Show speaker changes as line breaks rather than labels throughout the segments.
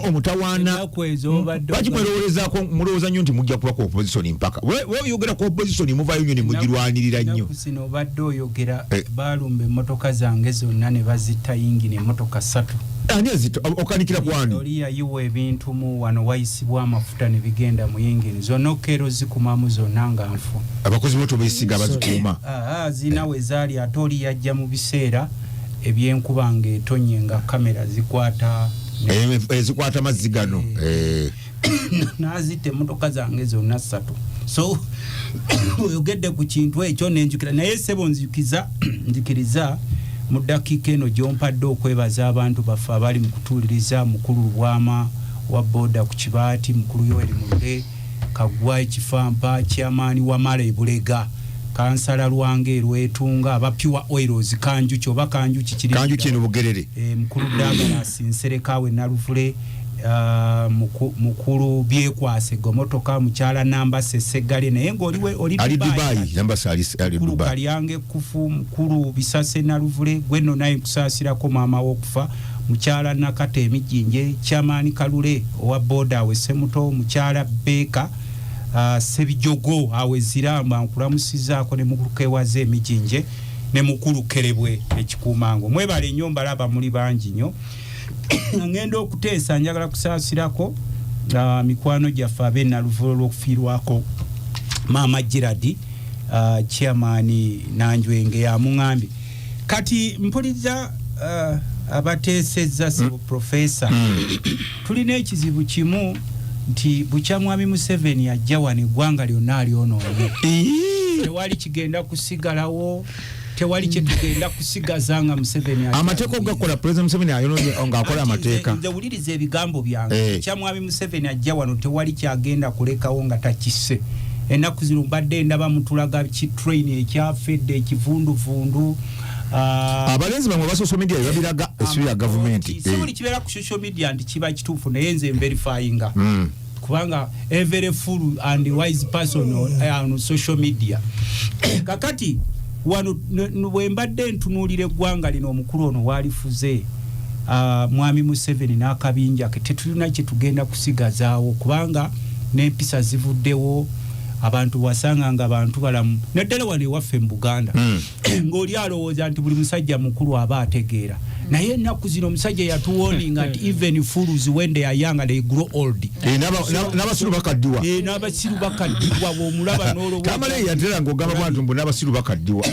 omutawana bakimweroworezaako mulowooza nnyo nti mujja kuba ku opposition mpaka oyogera ku opposition muvayo nnyo ne mugirwanirira nnyo
sino obadde oyogera baalumba emmotoka zange zonna ne bazita yingine emmotoka 3
ani azita okanikira kwani
oli yayiwa ebintu mu wano wayisibwa amafuta ne bigenda mu yingine zonna okero zikumamu zonna nga nfu
abakozi moto beesiga bazikuuma
zina we zaali ate oli yajja mu biseera ebyenkuba ng'etonye nga kamera zikwata
zikwata mazzi gano
nazite emmotoka zange zonna 3 so oyogedde ku kintu ekyo nenjukira naye sebo nzikiriza mu dakiika eno gyompadde okwebaza abantu baffe abali mu kutuuliriza mukulu Lubwama wa boda ku Kibaati mukulu Yoweri Mulule Kagwa Ekifampa chairman wa Male Bulega kansala Lwange Lwetunga aba Pure Oils Kanjuki oba Kanjuki kiri
Kanjuki no Bugerere
mukulu Dagala Sinserekawe Naluvule mukulu Byekwase Gomotoka mukyala namba Sesegale naye ng'oliwe oli
Dubai namba salis ali Dubai
Kalyange Kufu mukulu Bisase Naluvule gwenno naye kusaasirako maama wokufa mukyala Nakate Emijinje chairman Kalule owa boda we Semuto mukyala Beka Sebijogo aweziramba nkulamusizaako ne mukulu Kewaze Emijinje ne mukulu Kerebwe ekikumango mwebale nnyo mbalaba muli bangi nnyo ngendo okuteesa njagala kusaasirako mikwano gyaffe abe Naluvule olw'okufiirwako maama Gerard chairman Nanjwenge yamuŋŋambye kati mpuliriza abateesezza sebo professor tulina ekizibu kimu nti bukya mwami Museveni ajja wano eggwanga lyonna alyonoonye tewali kigenda kusigalawo tewali kye tugenda kusigaza nga Museveni
amateeka ogakola President Museveni ayonoonye ng'akola amateeka
nze wuliriza ebigambo byange kya mwami Museveni ajja wano tewali kyagenda kulekawo nga takisse ennaku zino mbadde ndaba mutulaga kitrain ekyafedde ekivunduvundu
abalenzi bamwe ba social media babiraga esiru ya government
buli kibeera ku social media nti kiba kituufu naye nze verifyinga kubanga every fool and wise person on social media kakati wano wembadde ntunuulira eggwanga lino omukulu ono walifuze mwami Museveni n'akabinja ke tetulina kye tugenda kusigazaawo kubanga n'empisa zivuddewo abantu wasanga nga abantu balamu naddala wano ewaffe mu Buganda ng'oli alowooza nti buli musajja mukulu aba ategeera naye ennaku zino omusajja yatuwoninga nti even fools when they are young they grow old
n'abasiru bakaddiwa
n'abasiru bakaddiwa bw'omulaba n'olowooza
kamale yatera ng'ogamba bwantu mbu n'abasiru bakaddiwa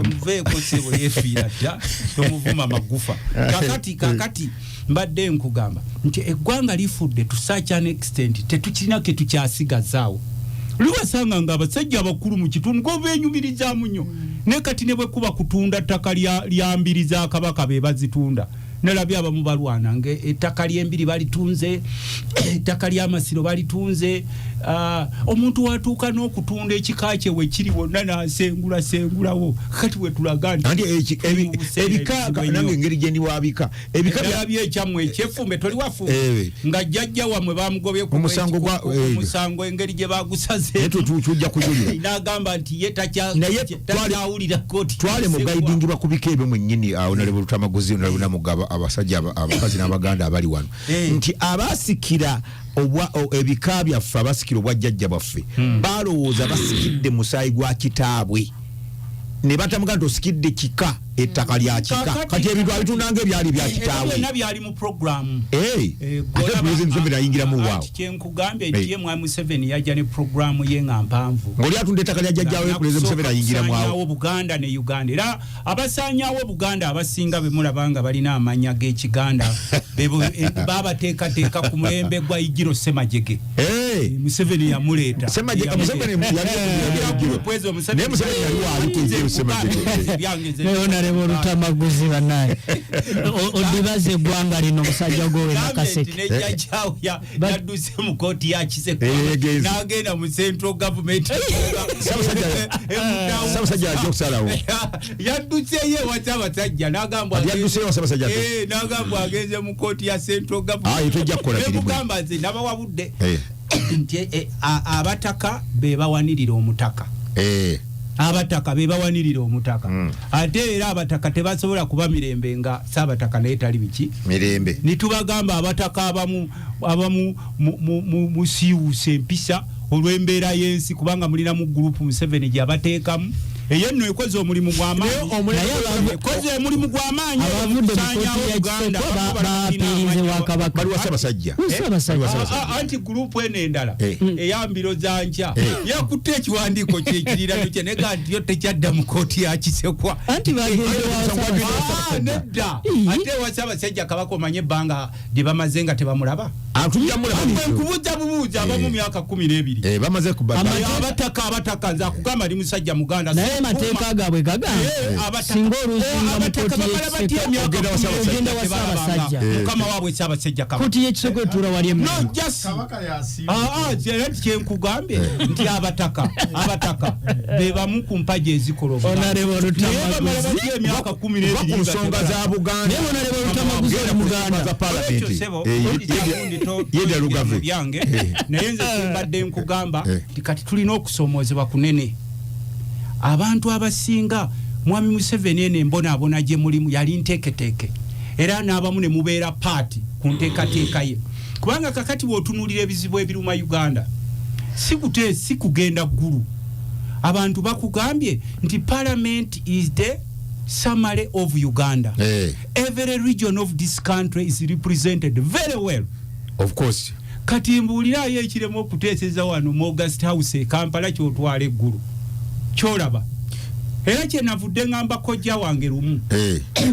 muveeko sebo yeefiira dda tomuvuma magufa kakati mbadde nkugamba nti eggwanga lifudde to such an extent tetukirina ke tukyasigazaawo liwasanga nga abasajja abakulu mu kitundu ng'obeenyumirizaamu nnyo ne kati ne bwe kuba kutunda ttaka lya mbiri za Kabaka be bazitunda nalabye abamu balwana ettaka ly'embiri balitunze ettaka ly'Amasiro balitunze omuntu watuuka n'okutunda ekika kye we kiri wonna n'asengulawo kati we tulaga nti
ebika nange engeri gye ndi wabika ebika
byabye ekyammwe ekyefumbe toli wafumbe nga jjajja wamwe bamugobye ku musango engeri gye bagusaze
tujja kujulira
n'agamba nti ye takyawulira kooti
twale mu guiding bakubika ebyo mwennyini awo nalebo lutamaguzi naluna mugaba abasajja abakazi n'abaganda abali wano nti abasikira ebika byaffe abasikira obwajjajja bwaffe balowooza basikidde musaayi gwa kitaabwe ne batamuga nti osikidde kika ettaka lya kika kati ebintu abitundanga ebyali bya kitaawe
byali mu program
ate President Museveni ayingiramu waawo
kyenkugambye nti ye mwami Museveni yajja ne programu ye nga mpanvu
ng'oli atunda ettaka lya jjajjaawe President Museveni ayingiramu awo
Buganda ne Uganda era abasaanyaawo Buganda abasinga be mulaba nga balina amanya g'Ekiganda baabateekateeka ku mulembe gwa Igiro Semajege Museveni yamuleeta
Museveni yali waali ku Igiro Semajege
Olutamaguzi banaye odibaze eggwanga lino omusajja gwowe nakaseke
yadduse mu kooti ya Kiseko n'agenda mu central government
Ssaabasajja ajja okusalawo
yadduse ye wati abasajja n'agamba agenze mu kooti ya central government mugamba nze nabawabudde nti abataka be bawanirira omutaka abataka be bawanirira omutaka ate era abataka tebasobola kuba mirembe nga Saabataka naye tali biki
mirembe
nitubagamba abataka abamu musiiwuuse empisa olw'embeera y'ensi kubanga mulina mu gurupu Museveni gyabateekamu eyenno ekoze omulimu gw'amaanyi
abavudde mu kkooti ya Kiseko baapirize wa Kabaka
baliwa Ssaabasajja
anti gurupu eno endala eyambiro za nkya yakutte ekiwandiiko kyekirira kye nega nti yo tekyadda mu kkooti ya Kisekwa
anti
nedda ate wa Ssaabasajja Kabaka omanye ebbanga lye bamaze nga tebamulaba nkubuuza abamu myaka 12
bamaze
abataka nze akugamba ndi musajja muganda
naye mateeka gaabwe gagamba singa oluzinga mu kkooti y'Ekiseko Ssaabasajja
mukama waabwe Ssaabasajja Kabaka
kkooti y'Ekiseko etuula wali emu
era kyenkugambye nti abataka be bamu ku mpaji ezikoloba emyaka 12
ku nsonga za Buganda
yedda lugave byange naye nze simbadde nkugamba kati tulina okusomoozebwa kunene abantu abasinga mwami Museveni ene mbonaabona gye mulimu yali nteeketeeke era n'abamu ne mubeera paati ku nteekateeka ye kubanga kakati bw'otunuulira ebizibu ebiruma Uganda si kugenda ggulu abantu bakugambye nti Parliament is the summary of Uganda. Every region of this country is represented very well.
Of course.
Kati mbuulirayo ekiremu okuteeseza wano mu August House e Kampala kyotwala eggulu kyolaba era kyenavudde ngamba kojja wange lumu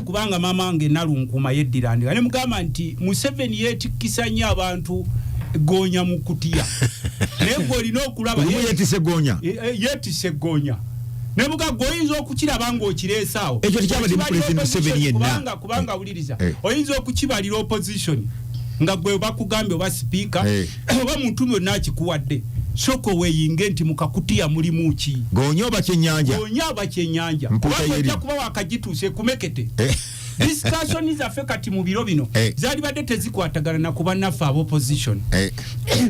kubanga maama wange Nalunkuma yeddirandika ne mugamba nti Museveni yeetikkisa nnyo abantu goonya mu kutiya naye gw'olina okulaba yeetise goonya ne mugagga oyinza okukiraba ng'okireesaawo
ekyo tekyabadde mu President Museveni yenna
kubanga wuliriza oyinza okukibalira opposition nga gwe bakugambye oba speaker oba muntu yonna akikuwadde soko weeyinge nti mukakutiya mulimu ki
goonya oba
kyennyanja kubanga ojja kuba wakagituuse kumekete discussion zaffe kati mu biro bino zaali badde tezikwatagana na ku bannaffe ab'opposition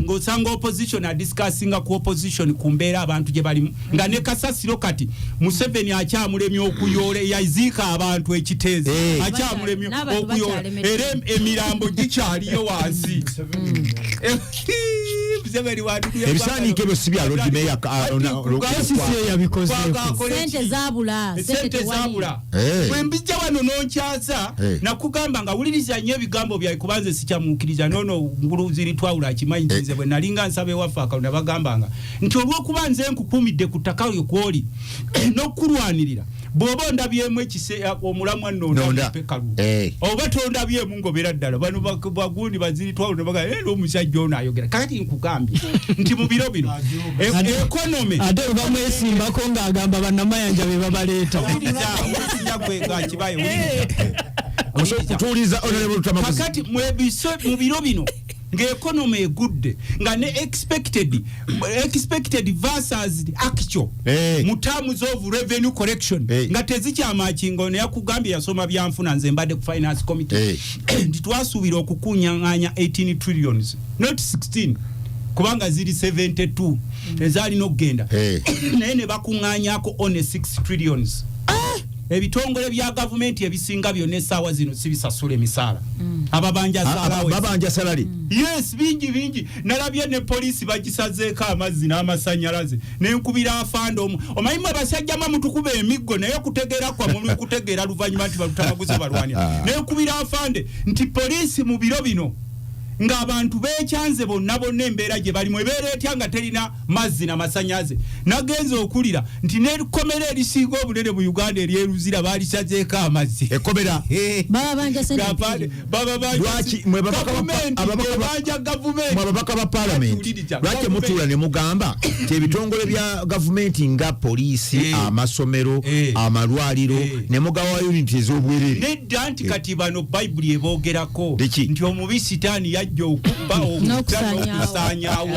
ng'osanga opposition adiscussinga ku opposition ku mbeera abantu gye balimu nga ne kasasiro kati Museveni akyamulemye okuyoola yaziika abantu ekiteezi akyamulemye okuyoola era emirambo gikyaliyo wansi
ebisaaniiko ebyo si bya Lord Mayor
sente zaabula bwe mbijja wano nonkyaza nakugamba nga wuliriza nnyo ebigambo byawe kubanze sikyamuukiriza nono ngulu ziri twawula akimanyi nze bwe nalinga nsabe waffe Katonda bagambanga nti olw'okuba nze nkukuumidde ku ttaka lyo kwoli n'okulwanirira bw'oba ondabyemu omulamwa nondapekalu oba tondabyemu ng'obeera ddala bano bagundi baziri twawula bagamba omusajja ono ayogera kati nkugambye nti mu biro bino ekonome
ate bamwesimbako ng'agamba bannamayanja be babaleeta
kakati mu biro bino ng'ekonome egudde nga ne expected versus actual mu terms of revenue collection nga tezikyamakingo ne yakugambye yasoma byanfuna nze mbadde ku finance committee nti twasuubira okukunyaŋŋaanya 18 trillions not 16 kubanga ziri 72 ezalina okugenda naye ne bakuŋŋaanyaako on 6 trillions ebitongole bya gavumenti ebisinga byonna essaawa zino sibisasula emisaala
babanja salary
yes bingi nalabye ne poliisi bagisazeeko amazzi n'amasannyalaze nenkubira afanda omanyimu abasajja mamutukuba emiggo naye okutegeera kwammwe kutegeera luvannyuma nti balutamaguze balwanira nenkubira afande nti poliisi mu biro bino ng'abantu beekyanze bonna embeera gye balimu ebeera etya nga terina mazzi n'amasannyalaze nagenze okulira nti n'ekkomera erisinga obunene mu Uganda eryeruzira baalisazeeko amazzi
ekkomera ababaka ba Parliament lwaki mutuula ne mugamba nti ebitongole bya gavumenti nga poliisi amasomero amalwaliro ne mugawa unity ez'obwereere
nedda nti kati bano bayibuli eboogerako nti omubi sitaani yajja okubba okusaanyaawo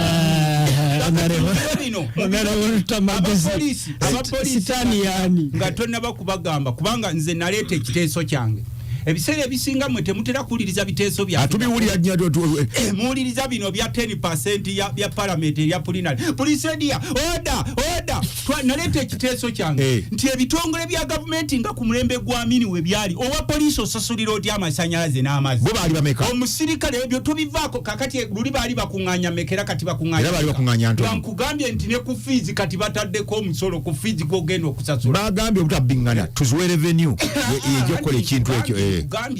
abapoliisi nga tonnaba kubagamba kubanga nze naleeta ekiteeso kyange ebiseera ebisinga mwe temutera kuwuliriza biteeso bya
atubiwulira nnyo
muwuliriza bino bya 10% bya parliament ya plenary policedia order naleta ekiteeso kyange nti ebitongole bya gavumenti nga ku mulembe gwa mini we byali owa poliisi osasulira oti amasanyalaze n'amazzi
bo baali bameka
omusirikale ebyo tobivaako kakati luli baali bakuŋŋaanya mekera kati bakuŋŋaanya
baali bakuŋŋaanya ntono
nkugambye nti ne ku fees kati bataddeko omusolo ku fees gw'ogenda okusasula
bagambye obutabbingana tuziwe revenue ejokola ekintu ekyo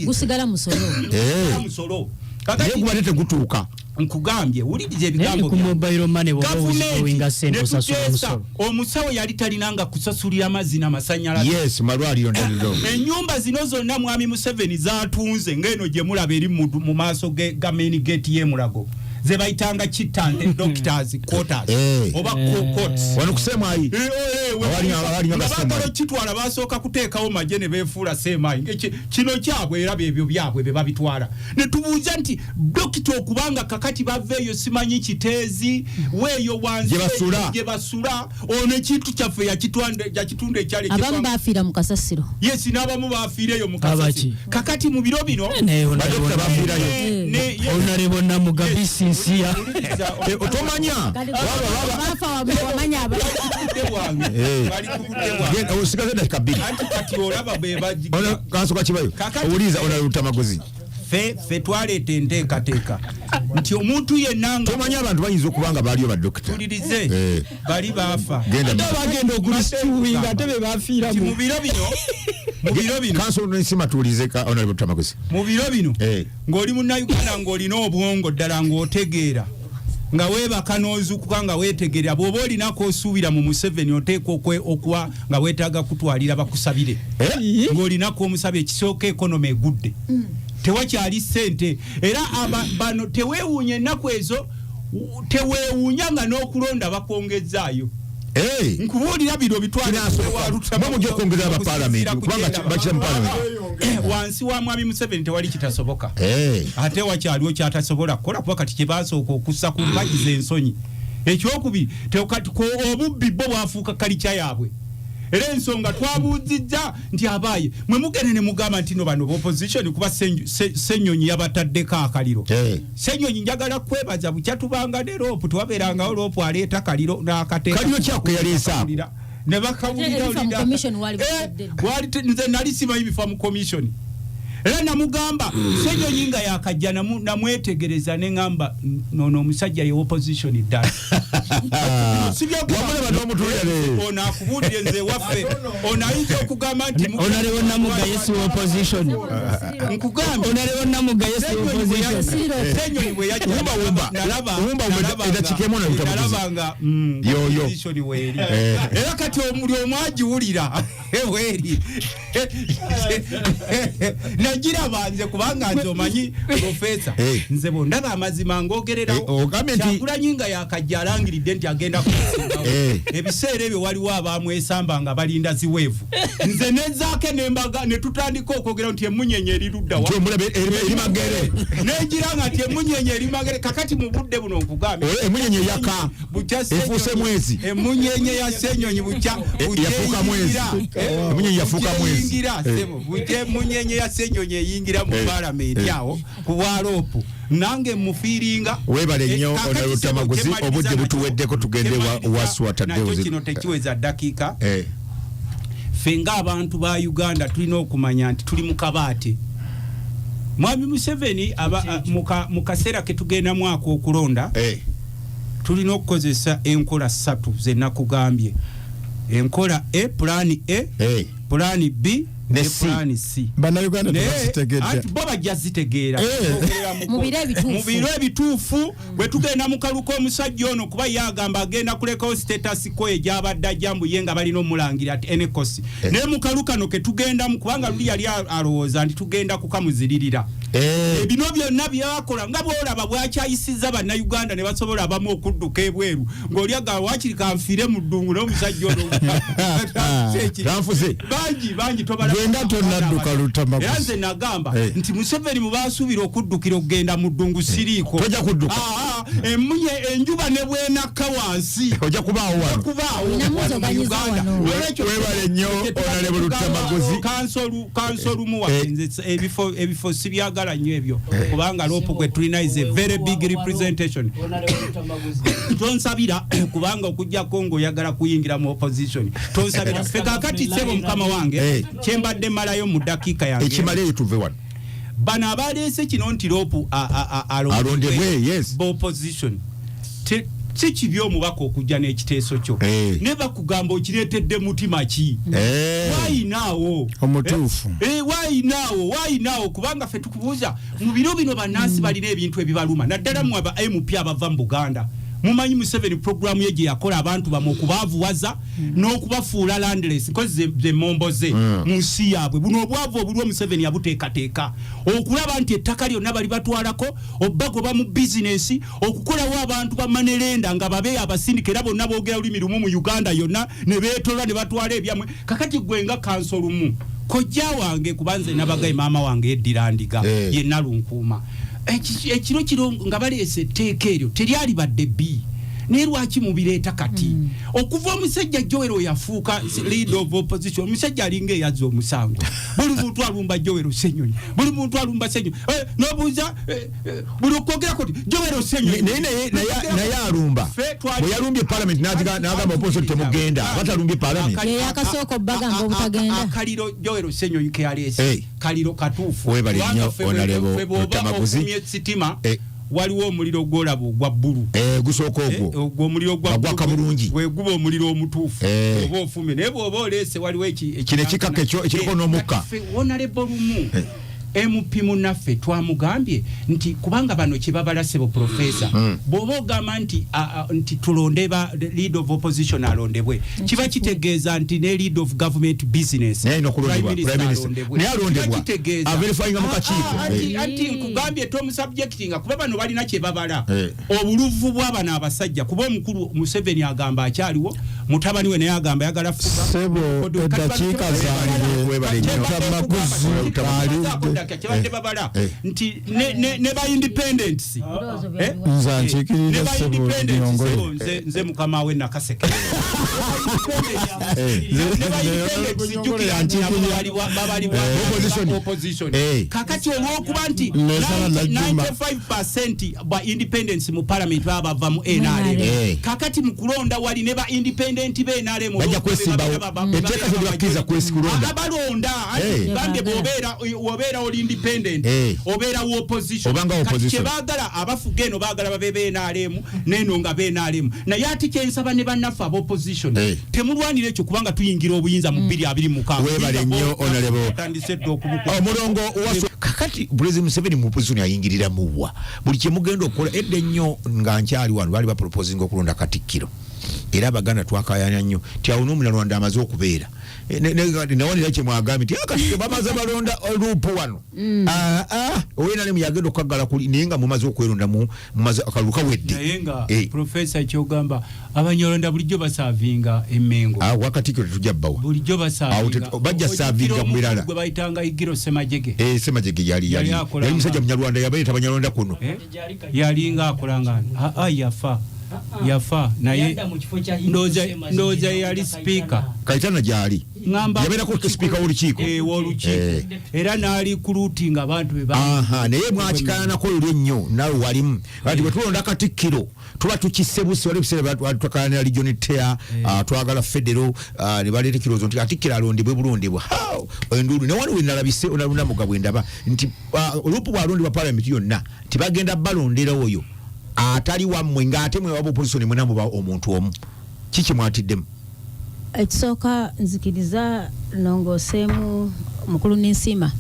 gusigala musolo
kakati guba tegutuuka
nkugambye wuliriza ebigambo
ku mobile money bw'owinga sente osasula omusolo
omusawo yali talinanga kusasulira amazzi n'amasanyalaze
yes malwaliro ndendo
ennyumba zino zonna mwami Museveni zatunze ng'eno gye mulaba eri mu maaso ga main gate y'emulago ze bayitanga kitande doctors quarters oba courts
wano kusemaayi
abagalo kitwala basooka kuteekawo majje ne beefuula semaayi kino kyabwe era ebyo byabwe be babitwala ne tubuuza nti dokita okubanga kakati baveeyo simanyi kiteezi weeyo wansi gye basula ono ekintu kyaffe yakitunda ekyali
abamu baafiira mu kasasiro
yes n'abamu baafiireyo mu kasasiro kakati mu biro bino
badokita bafiirayo
onalebona mugabisi nsiya
otomanya
bafa wamanya
osigaze dakika bbiri kansoka kibayo owuliza onalutamagozi
fe twaleeta enteekateeka nti omuntu yenna nga
tomanya abantu bayinza okubanga baaliyo badokita
tulirize bali baafa
bagenda ogulisiwinga ate be bafiiramu
mu biro bino
kansolo nsima tuulize onalutamagozi
mu biro bino ng'oli munnayuganda ng'olina obwongo ddala ng'otegeera nga weebaka n'ozuukuka nga weetegerera bw'oba olinako osuubira mu Museveni oteeka okuwa nga weetaaga kutwalira bakusabire ng'olinako omusabye ekisooka ekonomi egudde tewakyali ssente era bano teweewuunya ennaku ezo teweewuunya nga n'okulonda bakongezaayo nkubuulira bino
bitwalmujja okwongeza abapalamenti kubanga bakira mu palamenti
wansi wa mwami Museveni tewali kitasoboka ate wakyaliwo kyatasobola kukola kuba kati kye basooka okussa ku mpagiza ensonyi ekyokubiri obubbi bo bwafuuka kalikya yaabwe era ensonga twabuuzizza nti abaaye mwe mugende ne mugamba nti no bano opposition kuba Ssenyonyi yabataddeko akaliro Ssenyonyi njagala kwebaza bukyatubanga ne ropu twabeerangawo ropu aleeta kaliro n'akateeka
kaliro kyako yaleesa
ne bakawulira nze nali simanyi bifa mu commission era namugamba Ssenyonyi nga yakajja namwetegereza ne ngamba nono omusajja ye opposition ddala ono akubuulire nze waffe ono ayinza okugamba nti
onalewo namuga yesi opposition
nkugambye
onalewo namuga yesi opposition
Ssenyonyi bwe nalabanga opposition weeri era kati omuli omwagiwulira weeri nagiraba nze kubanga nze omanyi profesa nze bondaba amazima ngogererawo Kyagulanyi nga yakajja alangiridde nti agenda kusingawo ebiseera ebyo waliwo abamwesamba nga balinda ziweevu nze nezaake nembaga ne tutandika okwogera nti emunyenye erirudda negiranga nti emunyenye erimagere kakati mu budde buno nkugambye
emunyenye yaka efuuse mwezi
emunyenye ya Ssenyonyi
yafuuka mwezi emunyenye yafuuka mwezi
emunyenye ya Ssenyonyi eyingira mu palamenti awo ku bwaloopu nange mufiiringa
webale nnyo onalutamaguzi obudde butuweddeko tugende waswataddewo
kino tekiweza ddakiika ffe ng'abantu ba Uganda tulina okumanya nti tuli mu kabaate mwami Museveni mu kaseera ke tugenda mwaka okulonda tulina okukozesa enkola 3 ze nakugambye enkola plan A plan B ne C
bannayuganda tebazitegedde
bo bajja zitegeera mu biro ebituufu bwe tugenda mu kaluko omusajja ono kuba yagamba agenda kulekawo status ko egyabadde ajambu ye nga balina omulangira ati enekosi naye mu kalukano ke tugenda mu kubanga luli yali alowooza nti tugenda kukamuziririra Ebino byonna byakola nga bwolaba bwakyayisiza bannayuganda ne basobola abamu okudduka ebweru ng'olyaga wakiri kanfiire mu ddungu n'omusajja ono bangi
genda tonnadduka Lutamaguzi.
Era nze nagamba nti Museveni mu baasuubira okuddukira okugenda mu ddungu siriiko.
Tojja kudduka.
Emunye enjuba ne bw'enakka wansi.
Ojja kubaawo wano. Webale nnyo Honorable Lutamaguzi.
Kansolu mu wagenze ebifo sibyagala nnyo ebyo kubanga lopo gwe tulina is a very big representation. Tonsabira kubanga okujjako ng'oyagala kuyingira mu opposition. Tonsabira ffe kaakati sebo mukama wange kyembadde malayo mu ddakiika yange.
Ekimaleyo tuve wano.
Bano abaleese kino nti lopo
alondebwe yes
opposition si kibi omubaka okujja n'ekiteeso kyo ne bakugamba okireetedde mutima ki waayinaawo
omutuufu
waayinaawo kubanga ffe tukubuuza mu biro bino bannansi balina ebintu ebibaluma naddala mu aba MP abava mu Buganda mumanyi Museveni programu ye gye yakola abantu bamu okubaavuwaza n'okubafuula landless nkozi ze momboze mu nsi yaabwe buno obwavu obulwa Museveni yabuteekateeka okulaba nti ettaka lyonna bali batwalako obbagoba mu bizinesi okukolawo abantu bamanerenda nga babe abasindika era bonna boogera olulimi lumu mu Uganda yonna ne beetola ne batwala ebyamwe kakati gwe nga kansolumu kojja wange kubanze nabagaye maama wange eddira ndiga yenna lunkuuma ekiro kiro nga baleese etteeka eryo teryali badde bbi naye lwaki mubireeta kati okuva omusajja Joero yafuuka leader of opposition omusajja alinga eyazza omusango buli muntu alumba Joero Ssenyonyi buli muntu alumba Ssenyonyi nobuuza buli okwogera koti Joero Ssenyonyi
naye alumba bwe yalumbye parliament n'agamba opposition temugenda batalumbye parliament
yakasooka obbagamba obutagenda
akaliro Joero Ssenyonyi ke yaleese kaliro katuufu
webale nnyo Honorable Lutamaguzi
sitima waliwo omuliro gwolabo gwa bbulu
gusooka
ogwo omuliro
gwaka bulungi
weguba omuliro omutuufu oba ofumye naye bw'oba oleese waliwo
kino ekikaka ekiriko n'omukka
Honorable lumu MP munaffe twamugambye nti kubanga bano kye babalase bo professor bw'oba ogamba nti tulonde ba lead of opposition alondebwe kiba kitegeeza nti ne lead of government business
prime minister naye alondebwa averifyinga mu kakiiko
anti nkugambye tomu subjectinga kuba bano balina kye babala obuluvu bw'abano abasajja kuba omukulu Museveni agamba akyaliwo mutabani we naye agamba yagala fuka
sebo eddakiika zange Lutamaguzi
kyabadde babala nti ne ba independence
nza nkikirira sebo
nze mukama we nakaseke opposition kakati olwokuba nti 95% ba independence mu parliament bava mu NRM kakati mu kulonda wali ne ba independent be NRM
bajja kwesimbawo etteeka teribakkiza kulonda
abalonda bambe bw'obeera oli independent obeera wa opposition kye baagala abafuga eno baagala babe NRM neno nga NRM naye ati kyensaba ne bannaffe aba opposition temulwanira ekyo kubanga tuyingira obuyinza mu 2026
webale nnyo Honorable omulongo kakati President Museveni mu opposition ayingirira muwa buli kye mugenda okukola edde nnyo nga nkyali wano bali ba proposing okulonda Katikkiro era Abaganda twakayanya nnyo ti awo n'omulirwanda amaze okubeera nawanira kye mwagambye ti Katikkiro bamaze balonda oluupu wano owena ne muyagenda okukaggala kuli naye nga mumaze okweronda mumaze akalulu kawedde
naye nga professor kyogamba abanyolonda bulijjo basaavinga emmengo
Katikkiro tetujja bbawa
bulijjo basaavinga
bajja saavinga mu birala
gwe bayitanga Igiro Semajege
Semajege yali musajja munyarwanda yabayeeta abanyalonda kuno
yalinga akolanga yafa naye ndowooza yali speaker
Kayitana gyali yabeerako speaker w'olukiiko
era n'ali kuluutinga abantu
naye mwakikayanako luli ennyo nawe walimu kati bwe tulonda Katikkiro tuba tukisse busi wali biseera twakayanira region tea twagala federo ne baleeta ekirowoozo nti Katikkiro alondebwe bulondebwa enduulu newani we nalabise onalunamugga bwe ndaba nti olupu bwalondebwa parliament yonna tibagenda balondera oyo atali wammwe ng'ate mwe waba opposition mwe namuba omuntu omu kiki mwatiddemu
ekisooka nzikiriza nongoseemu mukulu n'ensima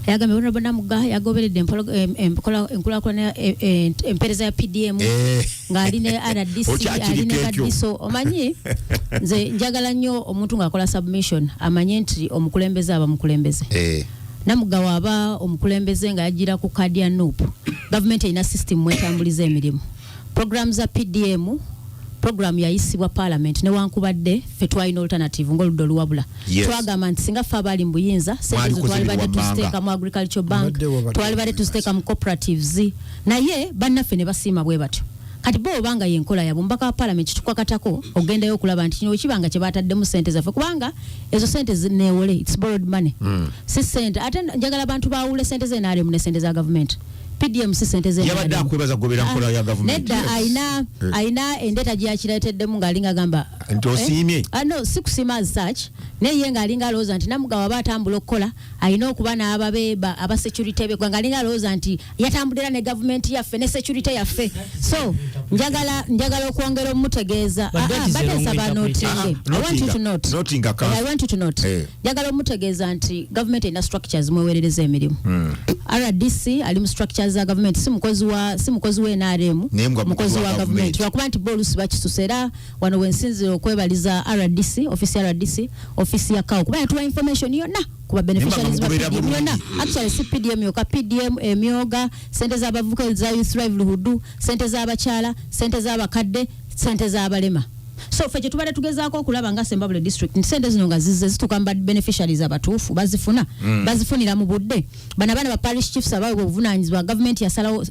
yagambye bonna mugga yagoberedde enkulaakulana empeereza ya PDM ng'ali ne RDC ali ne Kadiso omanyi nze njagala nnyo omuntu ng'akola submission amanye nti omukulembeze aba mukulembeze namugawa aba omukulembeze nga yagira ku kadi ya NUP government ina system mwetambuliza emirimu programs za PDM program yayisibwa parliament ne wankubadde fe twalina alternative ng'oludda oluwabula twagamba nti singa fe abali mu buyinza sente twali badde tuziteeka mu agriculture bank twali badde tuziteeka mu cooperatives naye bannaffe ne basiima bwe batyo kati bo obanga yenkola yabo mbaka wa parliament tukwakatako ogendayo okulaba nti kino kibanga kye bataddemu sente zaffe kubanga ezo sente neewole it's borrowed money si sente ate njagala abantu bawule sente ze NRM ne sente za government PDM si sente ze
yabadde akwebaza gobera nkola ya government
nedda aina endeta gya kireeteddemu ng'alinga gamba
nti osiimye
no si kusiima as such naye ng'alinga alowooza nti namugawa aba atambula okukola alina okuba n'ababeeba aba security be ng'alinga alowooza nti yatambulira ne government yaffe ne security yaffe so njagala okwongera omutegeeza bateesaba notinge I want you to note njagala omutegeeza nti government erina structures mweweerereza emirimu RDC ali mu structures za government si mukozi wa NRM mukozi wa government lwakuba nti bolusi bakisusa era wano wensinzira okwebaliza RDC office ya kawo kuba tuwa information yonna kuba beneficiaries ba PDM yonna actually si PDM yoka PDM emyoga sente za abavuka za youth livelihood sente za abakyala sente za abakadde sente za abalema so fe tubale tugezaako okulaba nga Sembabule district sente zino nga zitukamba beneficiaries abatuufu bazifunira mu budde bana ba parish chiefs abawe obuvunanyizibwa government yasalawo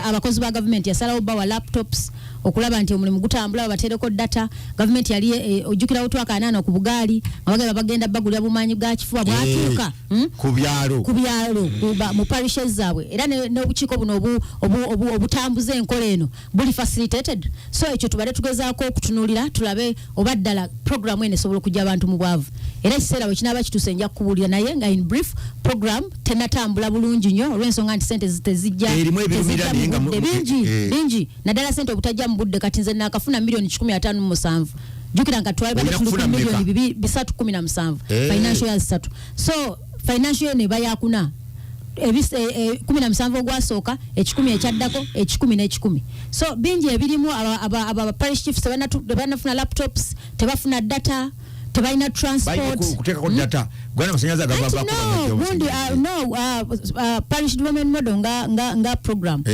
abakozi ba government yasalawo bawa laptops okulaba nti omulimu gutambula batereko data government yali ojukira otwaka anana ku bugali bagenda bagulya bumanyi bwa kifuba bwatuuka
ku byalo
mu parishes zaabwe era n'obukiiko buno obutambuza enkola eno buli facilitated so ekyo tubale tugezaako okutunulira tulabe obaddala program ene sobola okujja abantu mu bwavu era ekiseera bwe kinaaba kituse nja kubuulira naye nga in brief program tenatambula bulungi nnyo olw'ensonga nti sente zitezijja bingi naddala sente obutajja mu budde kati nze nakafuna milioni 157 jukira nga twali badde milioni 317 financial year 3 so financial year ne bayakuna 17 ogwasooka 10 ekyaddako 10 so bingi ebirimu aba parish chiefs tebanafuna laptops tebafuna data tebalina transport
kuteekako data gwana masanyaza gavava
parish development model nga program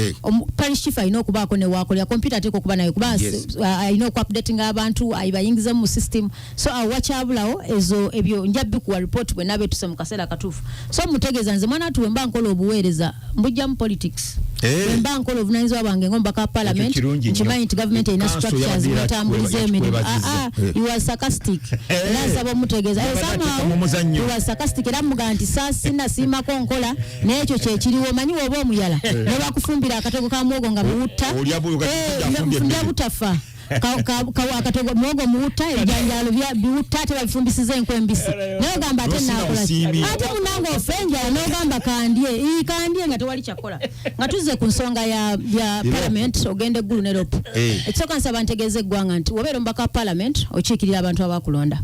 parish chief alina okubaako ne waakolera computer ateeka okuba nayo kuba alina okuupdatinga abantu ayibayingize mu system so wakyabulawo ezo ebyo njabikuwa report bwe nabe tuse mu kaseera katuufu so mutegeeza nze mwana atuwe mba nkola obuweereza mbujja mu politics mba nkola obuvunanyizibwa bwange ng'omubaka wa parliament nkimanyi nti government erina structures netambuliza emirimu you are sarcastic era nsaba omutegeeza you are sarcastic era mugaa nti sinasiimako nkola n'ekyo kyekiriwo omanyi woba omuyala ne bakufumbira akatego ka muwogo nga muwutta fumbira butafa akatego muwogo muwutta ebijanjalo biwutta ate babifumbisiza enkwe embisi naye ogamba ate naakola ate munange ofenjala n'ogamba kandye nga tewali kyakola nga tuzze ku nsonga ya parliament ogenda eggulu ne rope ekisooka nsaba ntegeeza eggwanga nti wobeera omubaka wa parliament okiikirira abantu abakulonda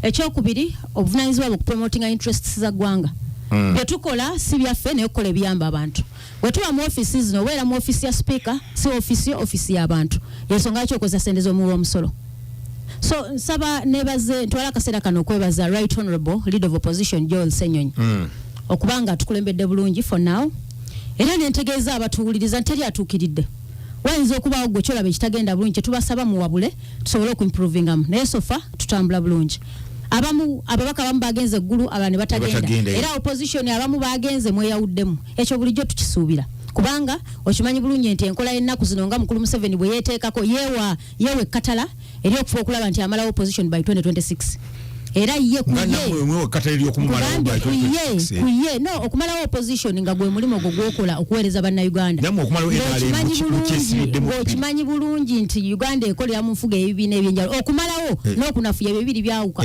ekyokubiri obuvunanyizibwa bwe kupromotinga interests za ggwanga bye tukola si byaffe naye okukola ebiyamba abantu bwe tuba mu offices zino obeera mu office ya speaker si office y'abantu yensonga lwaki okozesa sente z'omuwi w'omusolo so nsaba nebaze ntwala akaseera kano okwebaza right honorable leader of opposition Joel Ssenyonyi okubanga tukulembedde bulungi for now era nentegeeza abatuwuliriza nteri atuukiridde wayinza okubaawo gwe kyolaba ekitagenda bulungi kyetubasaba muwabule tusobole okuimprovingamu naye sofa tutambula bulungi ababaka abamu bagenze eggulu abalala ne batagenda era opposition abamu bagenze mweyawuddemu ekyo bulijjo tukisuubira kubanga okimanyi bulungi nti enkola y'ennaku zino nga mukulu Museveni bwe yeeteekako yeewe ekkatala eri okufa okulaba nti amalawo opposition by 2026 era ye kuye no okumalawo opposition nga gwe mulimo gwo gwokola okuweereza bannayuganda okimanyi bulungi nti Uganda ekolera mu nfuga ebibiina ebyenjalo okumalawo n'okunafuya bibiri byawuka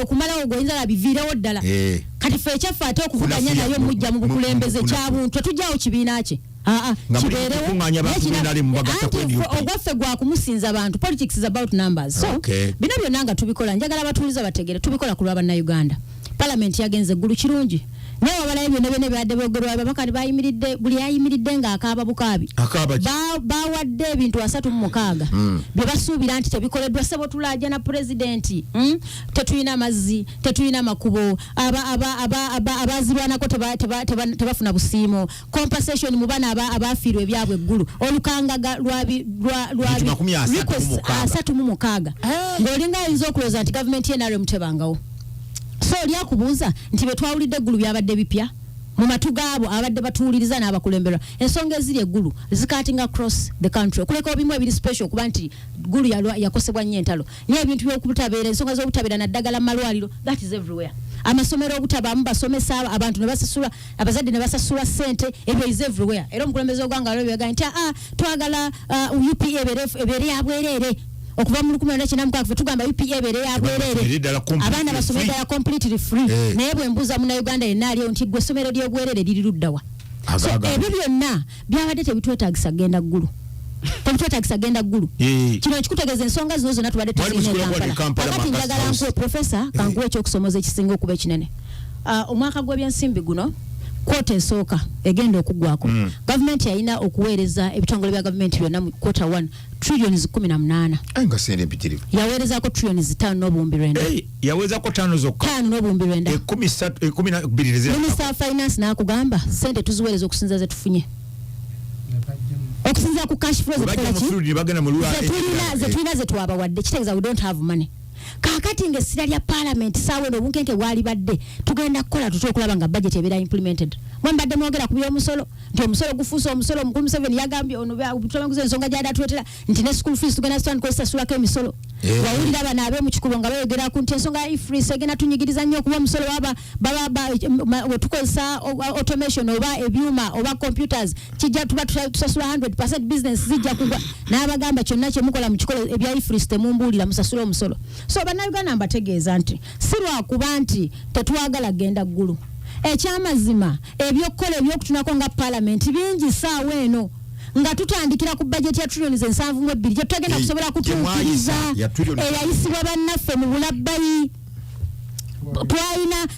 okumalawo goyinza biviirewo ddala kati fe ekyaffe ate okuvuganya nayo mujja mu bukulembeze kyabuntu tetujjawo kibiina kye ogwaffe gwa kumusinza abantu politics is about numbers so bino byonna nga tubikola njagala abatuuliza bategere tubikola ku lwa bannayuganda parliament yagenze eggulu kirungi naye wabala ebyo nebyo nebadde bogerwa abakali bayimiridde buli ayimiridde ng'akaaba bukabi bawadde ebintu 36 bye basuubira nti tebikoleddwa sebo tulajja na pulezidenti tetulina amazzi tetulina makubo abazirwanako tebafuna busiimo compensation mu bana abafiirwa ebyabwe eggulu olukangaga lwa 36 ng'olinga ayinza okulowooza nti gavumenti y'NRM tebangawo so lyakubuuza nti betwawulidde eggulu byabadde bipya mu matu gaabo abadde batuwuliriza n'abakulemberwa ensonga eziri eggulu zikatinga across the country okuleka obimu ebiri special kuba nti ggulu yakosebwa nnyo entalo naye ebintu by'okubutabeera ensonga z'obutabeera naddagala mu malwaliro that is everywhere amasomero obutabaamu basomesa abantu ne basasula abazadde ne basasula ssente ebyo is everywhere era omukulembeze ogwanga lwe byaga nti twagala UPA ebeere yabwereere okuva mu 1994 tugamba UPA ebeere yabwereere abaana basomera ddala completely free naye bwe mbuuza munnayuganda yenna aliyo nti gwe essomero ly'obwereere liri luddawa so ebyo byonna byabadde tebitwetaagisa kgenda ggulu kino ekikutegeeza ensonga zino zonna tubadde tuzirina Kampala akati njagala nkuwe profesa kankuwe ekyokusomoza ekisinga okuba ekinene omwaka gw'ebyensimbi guno kwota esooka egenda okuggwako gavumenti yalina okuweereza ebitongole bya gavumenti byonna mu kwota 1 trillions 18
nga sente mpitirivu
yaweerezako trillions 5.9
yaweerezako 5 zokka
5.9
13
Minister of Finance n'akugamba sente tuziweereza okusinza ze tufunye okusinza ku cash flow ze twabawadde kitegeeza we don't have money kakati ng'essira lya parliament saawe n'obunkenke bwali badde tugenda kukola tutya okulaba nga budget ebeera implemented mwembadde mwogera ku by'omusolo nti omusolo gufuuse omusolo omukulu Museveni yagambye ono tumaguza ensonga gy'adde atuleetera nti ne school fees tugenda kusasulako emisolo wawulira bano ab'omu kikubo nga bayogera ku nti ensonga ya ifris egenda tunyigiriza nnyo okuba omusolo we tukozesa automation oba ebyuma oba computers kijja tuba tusasula 100% business zijja kugwa n'abagamba kyonna kye mukola mu kikolo ebya ifris temumbuulira musasule omusolo so bannayuganda mbategeeza nti si lwakuba nti tetwagala genda ggulu ekyamazima ebyokukola ebyokutunako nga palamenti bingi saawa eno nga tutandikira ku budget ya trillions 7.2 gye tutagenda kusobola kutuukiriza eyayisibwa bannaffe mu bulabbayi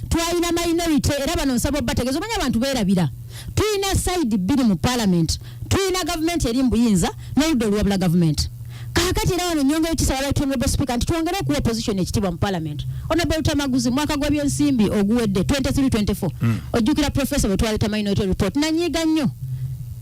twalina minority era bano nsaba bategeeza omanya abantu beerabira tulina side bbiri mu parliament tulina gavumenti eri mu buyinza n'oludda oluwabula gavumenti kakati era wano nyonga ekisa wala honorable speaker nti twongere okuwa opposition ekitibwa mu parliament honorable Tamaguzi mwaka gwa by'ensimbi oguwedde 23-24 ojjukira professor bwe twaleta minority report nanyiga nnyo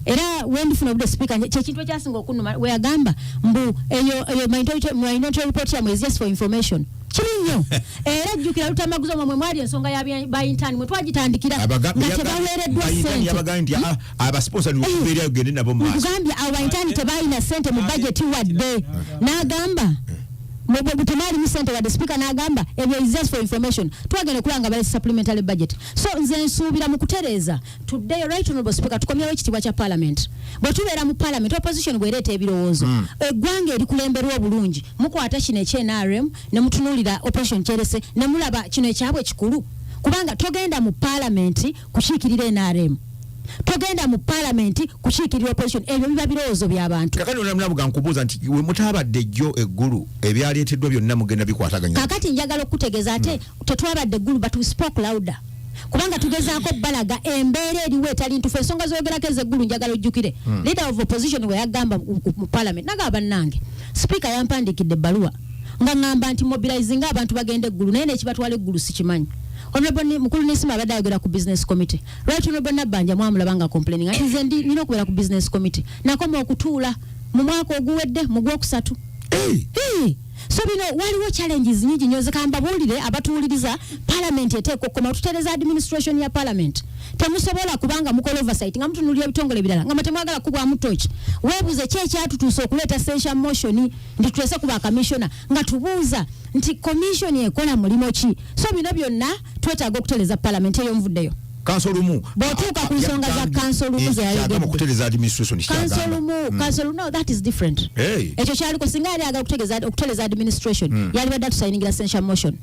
era wendifuna obudde speaker kyekintu ekyasinga okunuma weyagamba mbu eyo minority report yamwe is just for information kiri nnyo era jjukira Lutamaguzi omwe mwali ensonga ya bayintani mwe twagitandikira nga tebaweereddwa ssente
yabagambye nti abasponsor ni okubeera ogende nabo mu maaso
kugambye abayintani tebalina ssente mu budget wadde n'agamba mutemali mu ssente wadde speaker n'agamba ebyo is just for information twagenda kulanga bali supplementary budget so nze nsuubira mu kutereeza today right honorable speaker tukomyewo ekitibwa kya parliament bwe tubeera mu parliament opposition bwereeta ebirowoozo eggwanga erikulemberwa obulungi mukwata kino ekye-NRM ne mutunuulira opposition kyerese ne mulaba kino ekyabwe kikulu kubanga togenda mu parliament kukiikirira NRM togenda mu parliament kukiikirira opposition ebyo biba birowoozo by'abantu
kakati onamunabuga nkubuuza nti we mutabadde jjo eggulu ebyaleeteddwa byonna mugenda bikwataganya
kakati njagala okutegeeza ate tetwabadde eggulu but we spoke louder kubanga tugezaako balaga embeera eriwo etali ntufu ensonga zoogerako ezeggulu njagala ojjukire leader of opposition we yagamba mu parliament nagamba bannange speaker yampandikidde ebbaluwa nga ngamba nti mobilizing abantu bagenda eggulu naye nekibatwala eggulu sikimanyi honorable mukulu nisima abadde ayogera ku business committee right honorable Nabbanja mwamulabanga complaining ati nze nina okubeera ku business committee nakoma okutuula mu mwaka oguwedde mu gwokusatu so bino waliwo challenges nyingi nnyo zikamba buulire abatuwuliriza parliament eteeka okukoma tutereza administration ya parliament temusobola kubanga mukola oversight nga mutunulira ebitongole ebirala nga temwagala kubwamu toki weebuuze ki ekyatutuusa okuleeta essential motion ndi tulese kuba commissioner nga tubuuza nti commission ekola mulimo ki so bino byonna twetaaga okutereza parliament ey'omuvuddeyo
kansolumu
botuuka ku nsonga za kansolumu zeyayogedde
okutereza administration
kansolumu no that is different ekyo kyaliko singa yali agala okutereza administration yali badde atusayiningira essential motion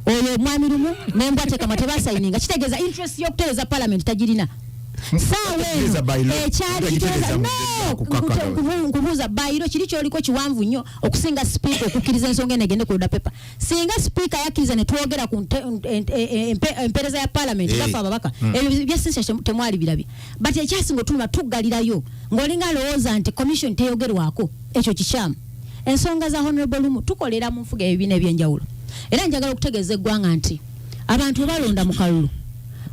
oyo omwami lumu nembwa tekamwa tebasayininga kitegeeza interest y'okutereza parliament tagirina saawe eno ekyali kitegeeza no nkubuuza kubuuza bayiro kiri kyoliko kiwanvu nnyo okusinga speaker okukkiriza ensonga enegende ku loda paper singa speaker yakkiriza ne twogera ku empeereza ya parliament bafa ababaka ebyo byasisa temwali birabye but ekyasinga otuluma tuggalirayo ng'olinga alowooza nti commission teyogerwako ekyo kikyamu ensonga za honorable Lumu tukolera mu nfuga ebibiina ebyenjawulo era njagala okutegeeza eggwanga nti abantu balonda mu kalulu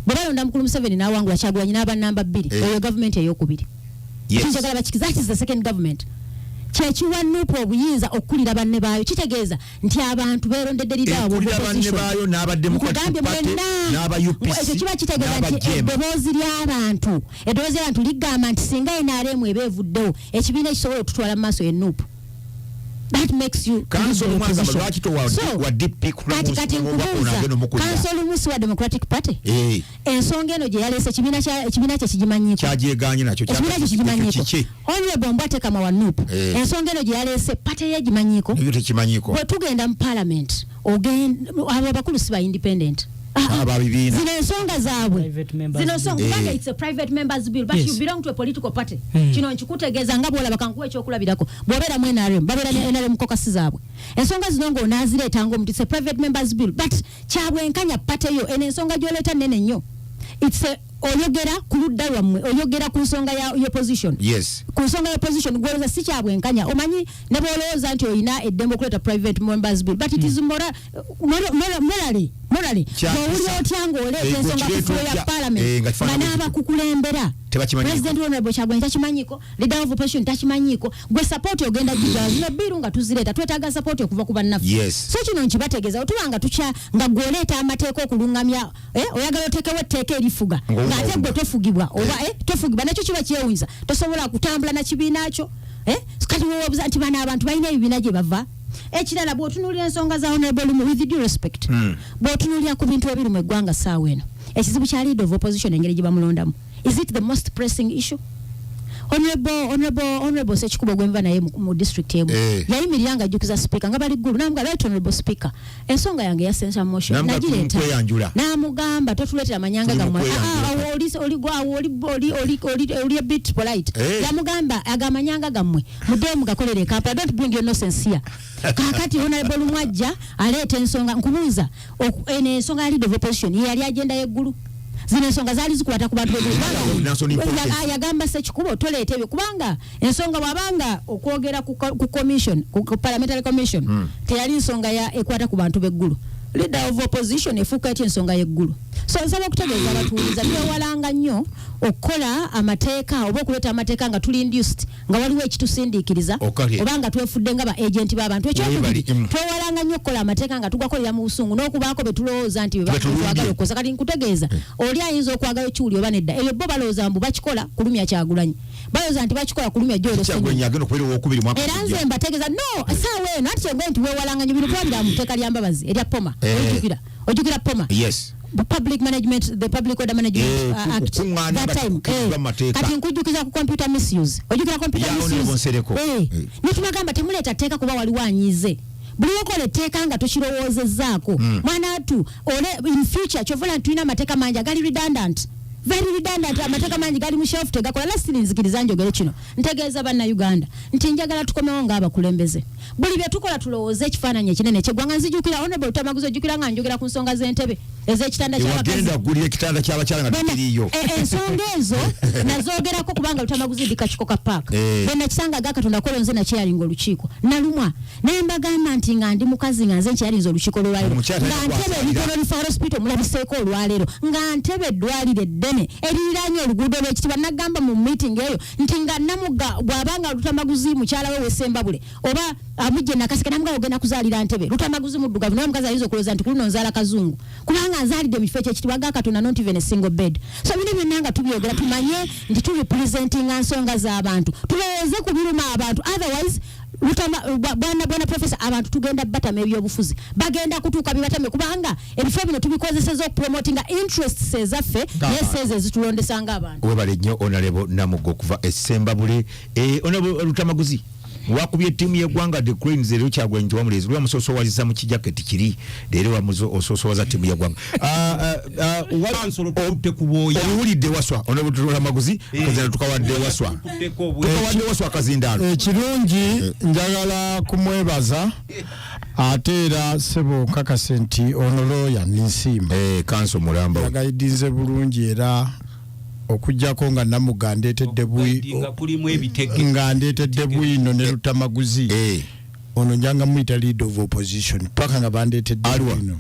bwe balonda mukulu Museveni n'awangula Kyagulanyi n'aba namba 2 oyo government eyokubiri njagala bakikiza is the second government kyekiwa nuupu obuyinza okkulira banne baayo kitegeeza nti abantu beerondedde lidaawo ekyo kiba kitegeeza nti eddoboozi ly'abantu ligamba nti singa NRM eba evuddewo ekibiina ekisobola okututwala mu maaso y'ennuupu. That makes you
Council Lumwanga
kati Council Lumu wa Democratic Party ensonga eno gye yaleese ekibiina kye kigimanyiko
kyagyegaanye nakyo
Honorable Mbwate kama wa NUP ensonga eno gye yaleese party ye gimanyiko bwe tugenda mu parliament abo abakulu si ba independent zino ensonga zaabwe zino nsonga kubanga it's a private members bill but you belong to a political party kino nkikutegeeza nga bw'olaba kankuwa ekyokulabirako bw'obeera mu NRM babeera ne NRM kokasi zaabwe ensonga zino ng'onaazireeta ng'omuntu it's a private members bill but kyabwenkanya party yo eno ensonga gy'oleeta nnene nnyo it's a oyogera ku ludda lwammwe oyogera ku nsonga ya opposition ku nsonga ya opposition gwolooza si kyabwenkanya omanyi ne bw'olowooza nti olina eddembe okuleeta private members bill but it is morally bw'owulira otya ng'oleeta ensonga ku flo ya parliament nga n'abakukulembera president honorable Kyagulanyi takimanyiko leader of opposition takimanyiko gwe support ogenda gijawa zino biru nga tuzireeta twetaaga support okuva ku bannaffe so kino nkibategeeza otubanga tukya nga gw'oleeta amateeka okulungamya oyagala oteekewo etteeka erifuga ng'ate gwe tofugibwa oba tofugibwa nakyo kiba kyewunza tosobola kutambula na kibiina kyo kati wowobuza nti bano abantu balina ebibiina gye bava ekirala bw'otunuulira ensonga za honorable Lumu with due respect bw'otunuulira ku bintu ebiri mu eggwanga ssaawa eno ekizibu kya leader of opposition engeri gye bamulondamu is it the most pressing issue honorable Sekikubo gwe mva naye mu district emu yayimirira nga ajjukiza speaker nga bali ggulu n'amuga right honorable speaker ensonga yange ya censure motion nagireeta n'amugamba totuleetera amanyanga gammwe oli a bit polite yamugamba agamanyanga gammwe muddeyo mugakolere e Kampala don't bring your nonsense here kakati honorable Lumu ajja aleeta ensonga nkubuuza eno ensonga ya leader of opposition ye yali agenda y'eggulu zino ensonga zaali zikwata ku bantu yagamba Sekikubo toleeta ebyo kubanga ensonga bw'abanga okwogera ku commission ku parliamentary commission teyali nsonga ekwata ku bantu b'eggulu leader of opposition efuuka etya ensonga y'eggulu so nsaba okutegeeza abatuuliza twewalanga nnyo okukola amateeka oba okuleeta amateeka nga tuli induced nga waliwo ekitusindiikiriza oba nga twefudde nga ba agenti b'abantu ekyokubiri twewalanga nnyo okukola amateeka nga tugakolera mu busungu n'okubaako be tulowooza nti twagala okukosa kati nkutegeeza oli ayinza okwagala ekiwuli oba nedda ebyo bo balowooza mbu bakikola kulumya Kyagulanyi balowooza nti bakikola kulumya era nze mbategeeza no saawa eno ati kyegwe nti weewalanga nnyo bino twabira mu tteeka lya Mbabazi erya Poma ojjukira Poma Public Management, the Public Order Management Act that time. Kati nkujjukiza ku computer misuse. Ojjukira computer misuse. Nitubagamba temuleta tteeka kuba wali wanyize. Buli okola etteeka nga tokirowoozezaako. Mwanatu in future kyovula tulina amateeka mangi agali redundant. Very redundant amateeka mangi gali mu shelf tegakola lasinzikiriza njogere kino ntegeeza banna Uganda nti njagala tukomewo ng'abakulembeze buli bye tukola tulowooza ekifaananyi ekinene kyeggwanga nzijukira honorable Lutamaguzi ojjukira nga njogera ku nsonga z'entebe ez'ekitanda
ky'abakazi
ensonga ezo nazoogerako kubanga Lutamaguzi ndi Kakikoka Park bwe nakisanga Katonda kola nze nakyeyalinga olukiiko nalumwa naye mbagamba nti nga ndi mukazi nga nze nkyeyalinza olukiiko olwaleero nga ntebe ebitolo Referral Hospital mulabiseeko olwaleero nga ntebe eddwaliro eddene eririraanye oluguudo lw'ekitiibwa nagamba mu meeting eyo nti nga Namuga bw'abanga Lutamaguzi mukyala we Wesembabule oba amujje nakasika namuga ogenda kuzaalira ntebe Lutamaguzi muddugavu naye omukazi ayinza okulowooza nti kuno nzaala kazungu kubanga nzaalidde mu kifo ekyekitiibwa Katonda not even a single bed so bino byonna nga tubyogera tumanye nti turepresentinga nsonga z'abantu tulowooze ku biruma abantu otherwise bwana professor abantu tugenda batama ebyobufuzi bagenda kutuuka bibatame kubanga ebifo bino tubikozeseza okupromotinga interests ezaffe n'eseze ezitulondesanga abantu
webale nnyo honorable Namuga okuva Essembabule honorable Lutamaguzi wakubye timu y'eggwanga the Cranes leero Kyagulanyi wamulezi lwa musosowaza mu kijaketi kiri leero wamusosowaza timu y'eggwanga owulidde waswa onabutula maguzi kazina tukawadde waswa akazindaalo
ekirungi njagala kumwebaza ate era sebo kakase nti onoloya ninsimba
kanso mulamba
yagayidinze bulungi era okujjako nga Namuga ndeetedde bwino ne Lutamaguzi ono njanga muyita leader of opposition paka nga bandeetedde bwino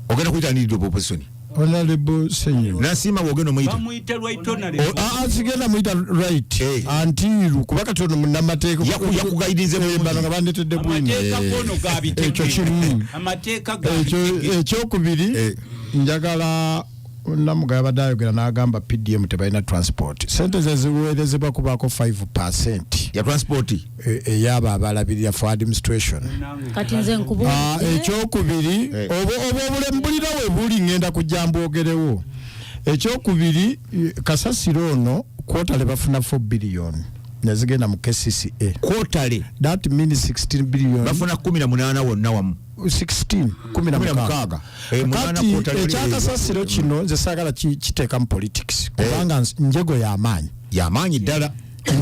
ogenda kuyita leader of opposition
honorable Senyo
nasima wogeno muyita
bamuyita right honorable
sigenda muyita right until kubaka tono munamateeko
yakugayidinze
bano nga bandeetedde bwino ekyo kimu
amateeka
ekyokubiri njagala Namuga yabadde ayogera n'agamba PDM tebalina transport sente zeziweerezebwa kubaako 5%
ya transport
eyaba abalabirira for administration
kati nze nkubu
ekyokubiri obulemu bulira we buli ngenda kujja mbwogerewo ekyokubiri kasasiro ono kwotale bafuna 4 billion nezigenda mu KCCA
kwotale
that means 16 billion
bafuna 18 wonna wamu
16 kati ekyakasasiro kino nze saagala kiteeka mu politics kubanga njego y'amaanyi ddala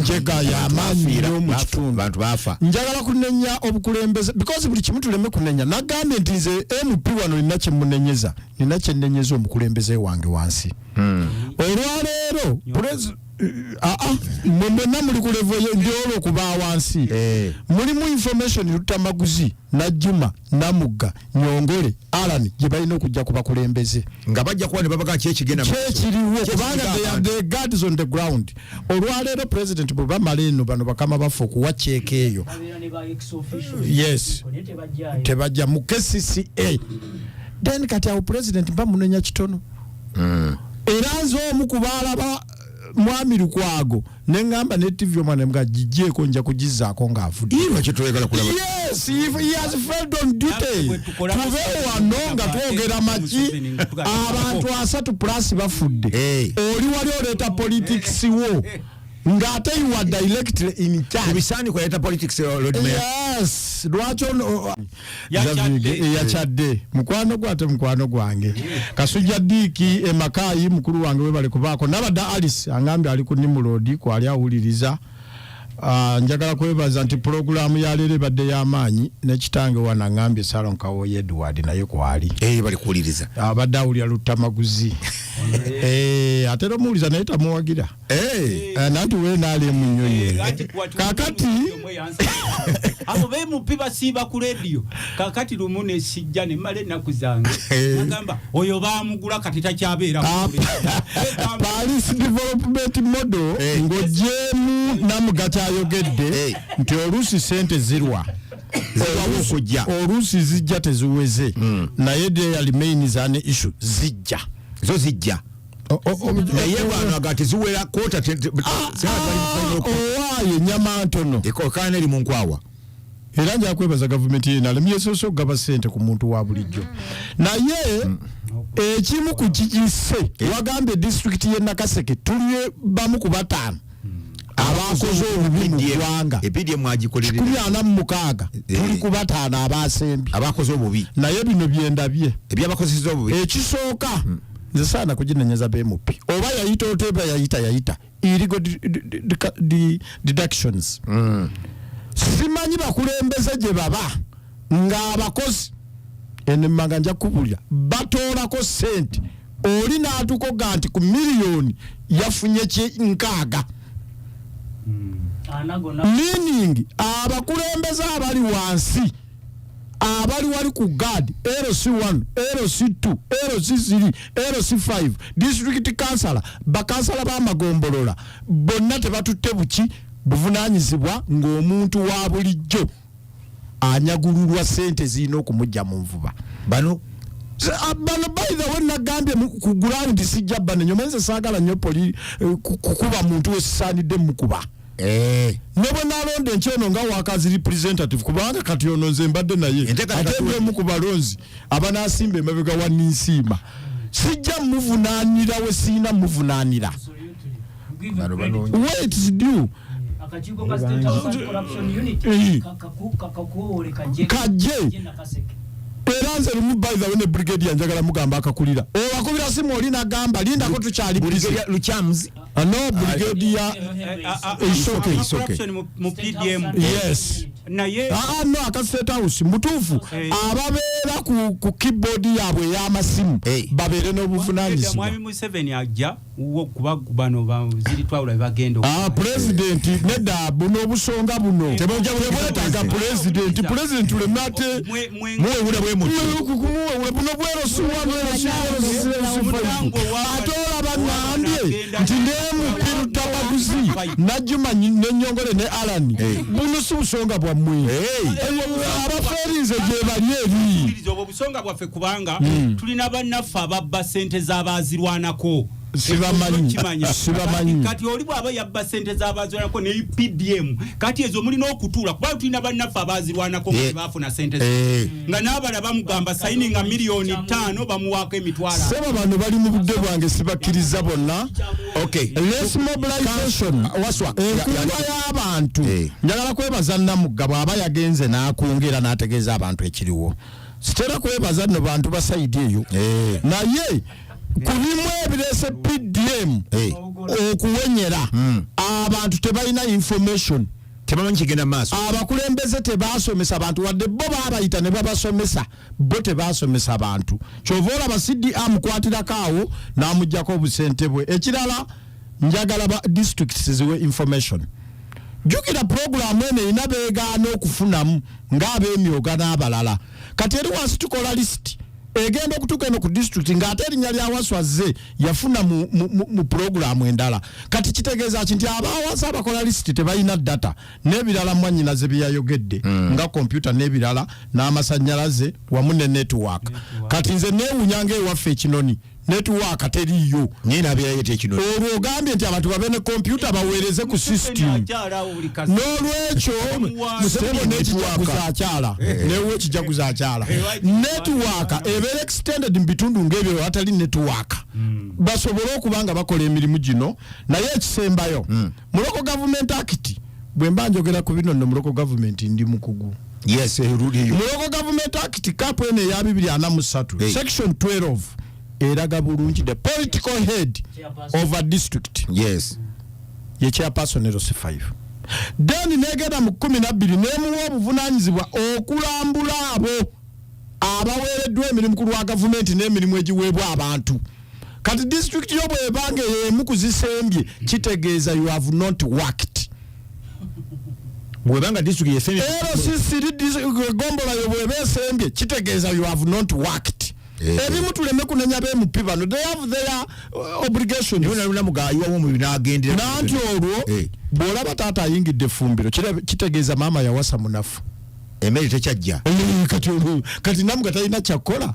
njega y'amaanyi mu kitundu
bantu baafa
njagala kunenya obukulembeze because buli kimu tuleme kunenya nagambye nti nze MP wano nina kyemunenyeza nina kyennenyeza omukulembeze wange wansi olwaleero mwenna muli ku level y'olwo kuba wansi mulimu information Lutamaguzi Najjuma Namuga Nyongole Alan gye balina okujja ku bakulembeze
nga bajja kuba ne babaga kyekigenda
kyekiriwo kubanga they are the guards on the ground olwaleero president bwe maleno bano bakama bafa okuwa cheeke eyo yes tebajja mu KCCA then kati awo president bamunenya kitono era nze omu kubalaba mwami Lukwago nengamba ne TV omwana mga jijeko nja kugizaako ng'avudde
iwa kitwegala kulaba
yes he has failed on duty tubeewo wano nga twogera maki abantu 3+ bafudde oli wali oleeta politics wo ngate you are directly in charge
bisani kwa yeta politics
yes lwaki yachadde mukwano gwange Kasujja Diiki Emakayi mukulu wange we bale kubaako nabadda Alice angambe ali ku Nimrod kwali awuliriza njagala kwebaza nti program ya leero badde y'amaanyi ne kitange wana ngambye Salon Kawoye Edward naye kwali
bali kuwuliriza
abadde awulira Lutamaguzi atero muliza naye tamuwagira nanti we naale munyonyi kakati
abo be mupiba siba ku radio kakati lumune sijja ne male nakuzanga ngamba oyo bamugula kati takyabeera
Paris development model ngojemu Namuga ayogedde nti oluusi sente zirwa oluusi zijja teziweze naye de remains an issue zijja
naye bano agati ziwera kota
owaayo nyama ntono
kana eri mu nkwawa
era nja kwebaza gavumenti yena alemyesoso gaba sente ku muntu wa bulijjo naye ekimu ku kikise wagambye district y'e Nakaseke tuli bamu ku bataano abakoze obubi mu ggwanga
epidi mwagikolera
46 tuli ku bataano abasembi
abakoze obubi
naye bino byendabye
ebyabakozesa obubi
ekisooka nze saana kuginenyeza BMP oba yayita oteba yayita illegal deductions simanyi bakulembeze gye baba ng'abakozi ennemaga nja kubulira batoolako sente oli n'atukoga nti ku miliyoni yafunye nkaaga meaning abakulembeze abali wansi abali wali ku guard LC1 LC2 LC3 LC5 district councillor bakansala b'amagombolola bonna tebatutte buki buvunanyizibwa ng'omuntu wa bulijjo anyagululwa sente zirina okumujja mu nvuba
bano
by the way nagambye ku ground sijja banenyo menze saagala nnyo kukuba muntu wesisaanidde mukuba nebo nalonda enkyono nga wakazi representative kubanga kati ono nze mbadde naye ate mu ku balonzi abanasimba emabega wa ninsiima sijja muvunaanira we siina muvunaanira wait due
akakiiko ka State House Corruption Unit kakakuole
kaje era nze lumu by the way ne brigade yanjagala mugamba akakulira wakubira simu oli nagamba linda ko tukyali
brigade Luchamzi
no brigade ya
corruption mu PDM
yes
naye
no aka State House mutufu ababeera ku keyboard yabwe y'amasimu babeere n'obuvunanyizibwa
Mwami Museveni ajja wo kuba bano baziri twawula bagendo
president nedda buno obusonga buno tebonja bwetaaga president ulemate
muwewula bwe mutu
buno bwerosuwa atola bannambye nti nemu tabaguzi najuma nenyongole ne Alani buno si busonga bwammwe abaferinze gye bali eri
obwo busonga bwaffe kubanga tulina bannaffe ababba sente z'abazirwanako
sibamanyi
kati oli bwaba yabba sente z'abazirwanako ne PDM kati ezo mulina okutuula kuba tulina bannaffe abazirwanako nga bafuna sente nga n'abala bamugamba sayininga miliyoni 5 bamuwaako emitwalo
seba bano bali mu budde bwange sibakkiriza bonna less mobilization enkuba y'abantu njagala kwebaza Namugabo aba yagenze n'akwongera n'ategeeza abantu ekiriwo sitera kwebaza no bantu ba side eyo naye kubimu ebirese PDM okuwenyera abantu tebalina information
tebamanyi kigenda maaso
abakulembeze tebasomesa abantu wadde bo babayita ne babasomesa bo tebasomesa abantu kyova olaba CDM kwatirako awo n'amuggyako obusente bwe ekirala njagala ba districts ziwe information jukira program ene ina beegaana okufunamu ng'ab'emyoga n'abalala kati eri wansi tukola list egenda okutuuka eno ku district ng'ate erinnya lya Waswaze yafuna mu programu endala kati kitegeeza nti abaawasa abakola list tebalina data n'ebirala mwannyinaze bye yayogedde nga kompyuta n'ebirala n'amasannyalaze wamu ne network kati nze neewunya ng'ewaffe ekinoni network teriyo
nyina abyayete ekinoni
olwo ogambye nti abantu babe ne kompyuta baweereze ku system n'olwekyo musebo n'ekijaguza akyala newe ekijaguza akyala network ebeera extended mu bitundu ng'ebyo watali network basobole okuba nga bakola emirimu gino naye ekisembayo mu Local Government Act bwe mba njogera ku bino nno mu Local Government ndi mukugu
yes erudi
mu Local Government Act cap ene ya 243 section 12 eraga bulungi the political head of a district
yes
ye chairperson LC5 then negenda mu 12 nemuwa obuvunanyizibwa okulambula abo abaweereddwa emirimu ku lwa gavumenti n'emirimu egiweebwa abantu kati district yo bw'ebanga emu kuzisembye kitegeeza you have not worked
bw'ebanga district yesembye
gombola yo bw'ebesembye kitegeeza you have not worked ebimu tuleme kunenya b'emupi bano they have their obligation
yona mugayiwawo mu binagendera
nanti olwo bw'olaba taata ayingidde effumbiro kitegeeza maama yawasa munafu
emmere tekyajja
kati namuga talina kyakkola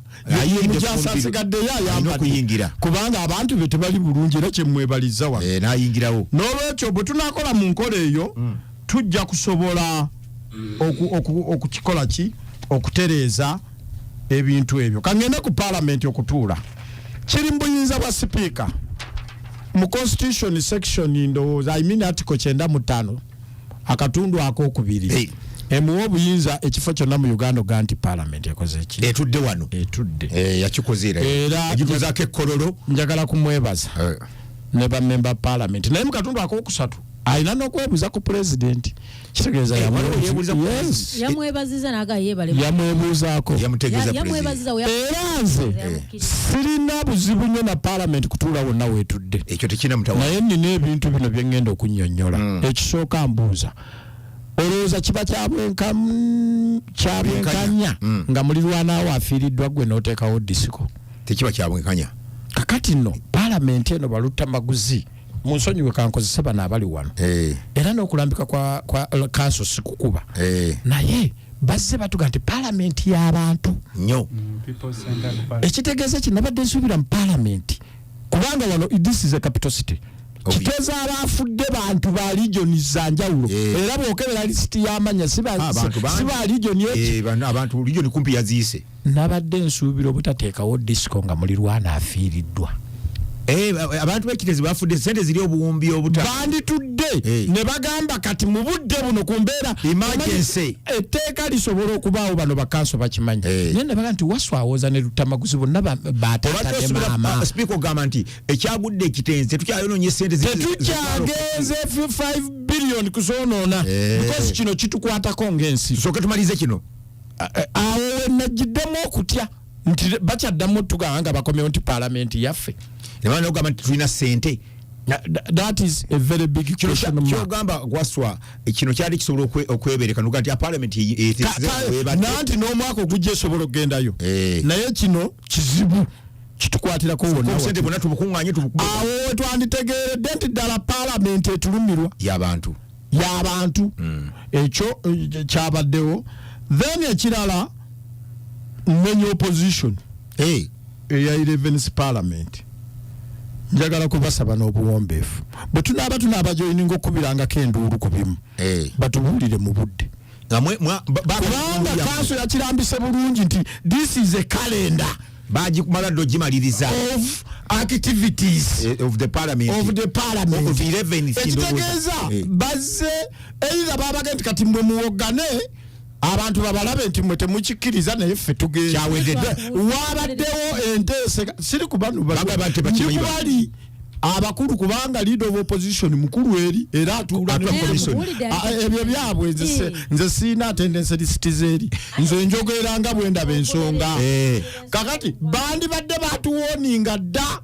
mukyasasigaddeyo ayambadde kubanga abantu be tebali bulungi era kyemmwebaliza wa
n'ayingirawo
n'olwekyo bwe tunakola mu nkola eyo tujja kusobola okukikola ki okutereeza ebintu ebyo kangende ku parliament okutuula kiri mbuyinza bwa speaker mu constitution section ndowooza article 95 akatundu akokubiri emuwa obuyinza ekifo kyonna mu Uganda ga nti parliament ekoze eki
etudde wano yakikozeera egikozaako ekkololo
njagala kumwebaza ne bamemba parliament naye mu katundu akokusatu alina n'okwebuuza ku president kitegeeza
yamwebaziza naga yebale
yamwebuuzaako era nze sirina buzibu nnyo na parliament kutuula wonna weetudde
ekyo tekina mutawa
naye nina ebintu bino bye ngenda okunnyonnyola ekisooka mbuuza olowooza kiba kyabwenkanya nga mulirwanaawo afiiriddwa gwe n'oteekawo disiko
tekiba kyabwenkanya
kakati nno parliament eno balutta maguzi munsonyiwe kankozesa bano abali wano era n'okulambika kwa kanso sikukuba naye bazze batuga nti parliament y'abantu
nnyo
ekitegeeza kinabadde nsuubira mu parliament kubanga wano this is a capital city kiteeza abafudde bantu ba regioni za njawulo era bwokebera lisiti y'amanya si ba regioni eki
abantu regioni kumpi yaziyise
nabadde nsuubira obutateekawo disiko nga mulirwana afiiriddwa
abantu bekitezi bafudde sente ziri obuwumbi obuta
banditudde ne bagamba kati mu budde buno ku mbeera
emergency
etteeka lisobola okubaawo bano bakanso bakimanyi naye ne bagamba nti waswawoza ne Lutamaguzi bonna baataata ne maama
speaker ogamba nti ekyagudde ekitenzi tetukyayonoonye sente
tetukyagenze 5 billion kuzoonoona because kino kitukwatako ng'ensi
tusooke tumalize kino
awo wenagiddemu okutya nti bakyaddamu tugamba nga bakomyewo nti paalamenti yaffe
nebana ogamba nti tulina sente.
That is a very big question mark.
Kyogamba gwaswa kino kyali kisobola okwebereka nuga nti parliament
nanti n'omwaka ogujja esobola okugendayo naye kino kizibu kitukwatirako wonna
sente bonna tubukunganye
awo twanditegeeredde nti ddala parliament etulumirwa
y'abantu
ekyo kyabaddewo then ekirala menya opposition eya 11th parliament njagala kubasaba n'obuwombeefu bwe tunaaba joininga okubirangako enduulu ku bimu batubuulire mu budde kubanga kanso yakirambise bulungi nti this is a calendar
bagikumala ddo gimaliriza
of activities
of the parliament
of
11
ekitegeeza bazze either babagenda nti kati mwe muwogane abantu babalabe nti mwe temukikkiriza naye ffe tugenda wabaddewo enteeseka siri ku bano bali abakulu kubanga leader of opposition mukulu eri era atuula ebyo byabwe nze siina attendance lisitiza eri nze njogeranga bwendaba ensonga kakati bandi badde batuwoninga dda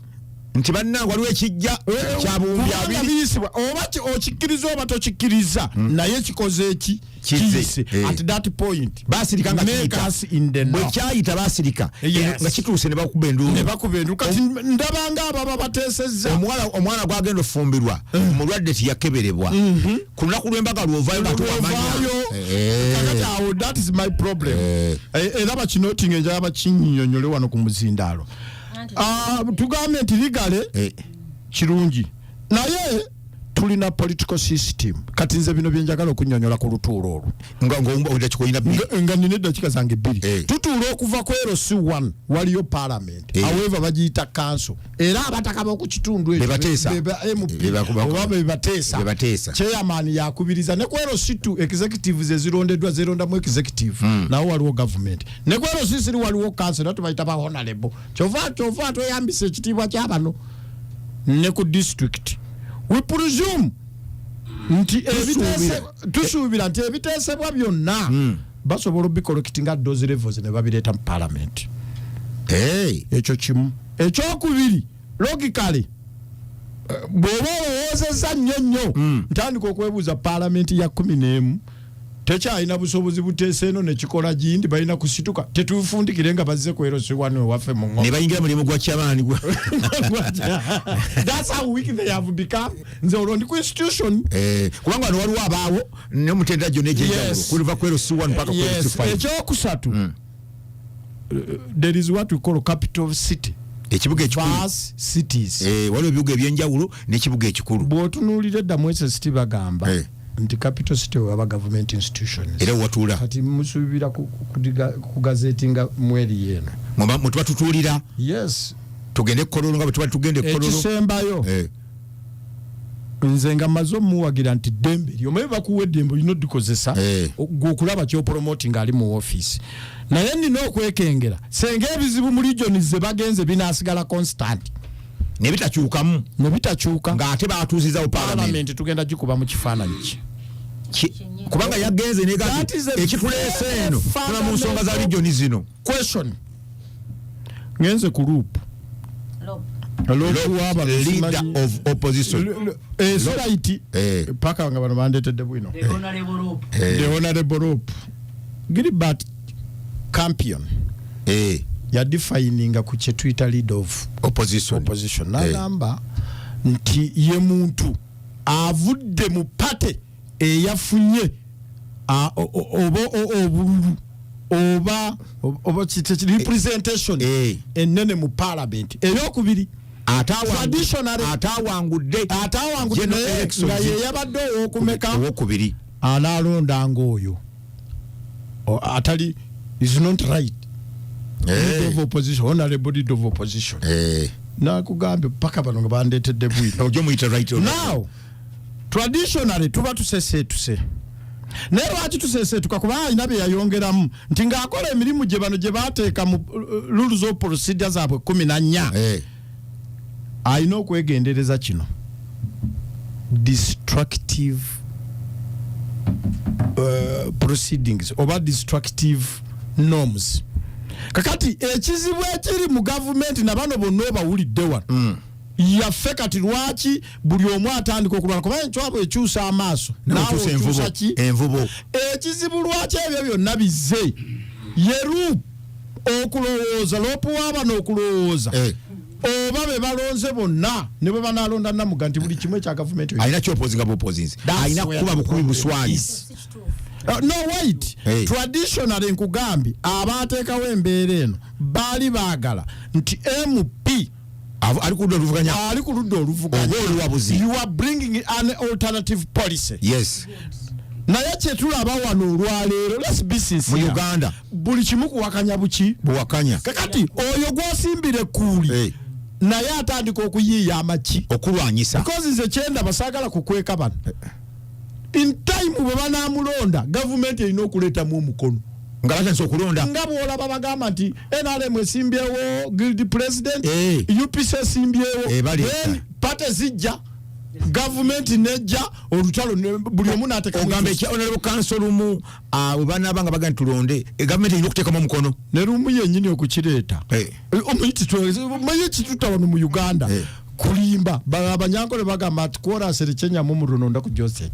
nti bannange waliwo ekijja kyabuwumbi abiri
oba okikkiriza oba tokikkiriza naye kikoze eki kiyise at that point
basirika nga bwe kyayita basirika nga kituuse ne bakuba enduulu
kati ndabanga ababa bateesezza
omwana gwagenda ofumbirwa omulwadde tiyakeberebwa ku lunaku lw'embaga lwovayo
kakati awo that is my problem era bakinotinga enjala bakinnyonnyole wano ku muzindaalo tugambe nti ligale kirungi naye tulina political system kati nze bino byenjagala okunnyonnyola ku lutuulo olwo nga nina eddakiika zange 2 tutuula okuva ku LC1 waliyo parliament however bagiyita council era abataka b'oku kitundu bebateesa chairman yakubiriza ne ku LC2 executives ezirondeddwa zerondamu executive nawo waliwo government ne ku LC3 waliwo council natu bayita ba honorable kyova toyambisa ekitiibwa ky'abano ne ku district we presume nti tusuubira nti ebiteesebwa byonna basobola obikolokitinga those levels ne babireeta mu parliament ekyo kimu ekyokubiri logically bw'oba olowoozezza nnyo ntandika okwebuuza parliament ya 11 tekyalina busobozi buteesa eno nekikola gindi balina kusituka tetufundikire nga bazze ku LC1 waffe mu ngoma
ne bayingira mulimu gwa kyamaani
that's how weak they have become nze olwo ndi ku institution
kubanga wano waliwo abaawo n'omutendera gyonna egy'enjawulo kuliva ku LC1 mpaka ku LC5
ekyokusatu there is what we call capital city
ekibuga ekikulu
cities
waliwo ebibuga ebyenjawulo n'ekibuga ekikulu
bw'otunuulira eddamu SST bagamba nti capital city waba government institutions
era watula
kati musubira ku gazeti nga mweri yeno
mutuba tutulira
yes
tugende kololo nga bwe tugende kololo
ekisembayo nze nga mazo muwagira nti dembe lyomaye bakuwa eddembe lino dikozesa okulaba kyo promoting ali mu office naye nina okwekengera senga ebizibu mu region ze bagenze binasigala constant
nebitakyukamu ng'ate batuuzizawo parliament
tugenda gikuba mu kifaananyi
kubanga yagenze ekituleese eno tuna mu nsonga za regioni zino
question ngenze ku loop
leader of opposition
right paka nga bano bandetedde bwino the honorable loop Gilbert Campion ya defininga ku kye twita leader of opposition nagamba nti ye muntu avudde mu pate eyafunye oba representation enene mu parliament eyokubiri
atawangudde
nga ye yabadde owokubiri analondanga oyo atali is not right leader of opposition honorable leader of opposition nakugambye paka bano nga bandetedde bwino
ojo muyita right
now traditionally tuba tusesetuse naye lwaki tusesetuka kuba alina bye yayongeramu nti ng'akola emirimu gye bano gye baateeka mu rules of procedure zaabwe 14 alina okwegendereza kino destructive proceedings oba destructive norms. Kakati ekizibu ekiri mu government na bano bonna obawulidde wano yaffe kati lwaki buli omu atandika okulwana kuba enkywabo ekyusa amaaso nawe okyusa ki
envubo
ekizibu lwaki ebyo byonna bizze yeru okulowooza lopu wabano okulowooza oba be balonze bonna ne bwe banalonda namuga nti buli kimwe kya gavumenti
alina kyopozinga bupozinzi alina kuba bukubi buswali
no wait traditionally nkugambye abateekawo embeera eno baali baagala nti MP
ali ku
ludda oluvuganya you are bringing an alternative policy.
Yes.
Naye kyetulaba wano olwaleero let's be sincere
mu Uganda
buli kimu kuwakanya
buwakanya
kakati oyo gwosimbire kuuli naye atandika okuyiiya amaki
okulwanyisa
because nze kyenda basaagala kukweka bano in time bwe banamulonda gavumenti erina okuleetamu omukono
nga batandise okulonda
nga bwolaba bagamba nti NRM esimbyewo guild president UPC esimbyewo pate zijja gavumenti nejja olutalo buli omu n'ateeka
ogamba ekya honorable council lumu bwe banaabanga bagamba tulonde gavumenti erina okuteekamu omukono
ne lumu yennyini okukireeta omanyi kituta wano mu Uganda kulimba abanyankole bagamba ati kworasere kyenyamu omulonda ku Joseph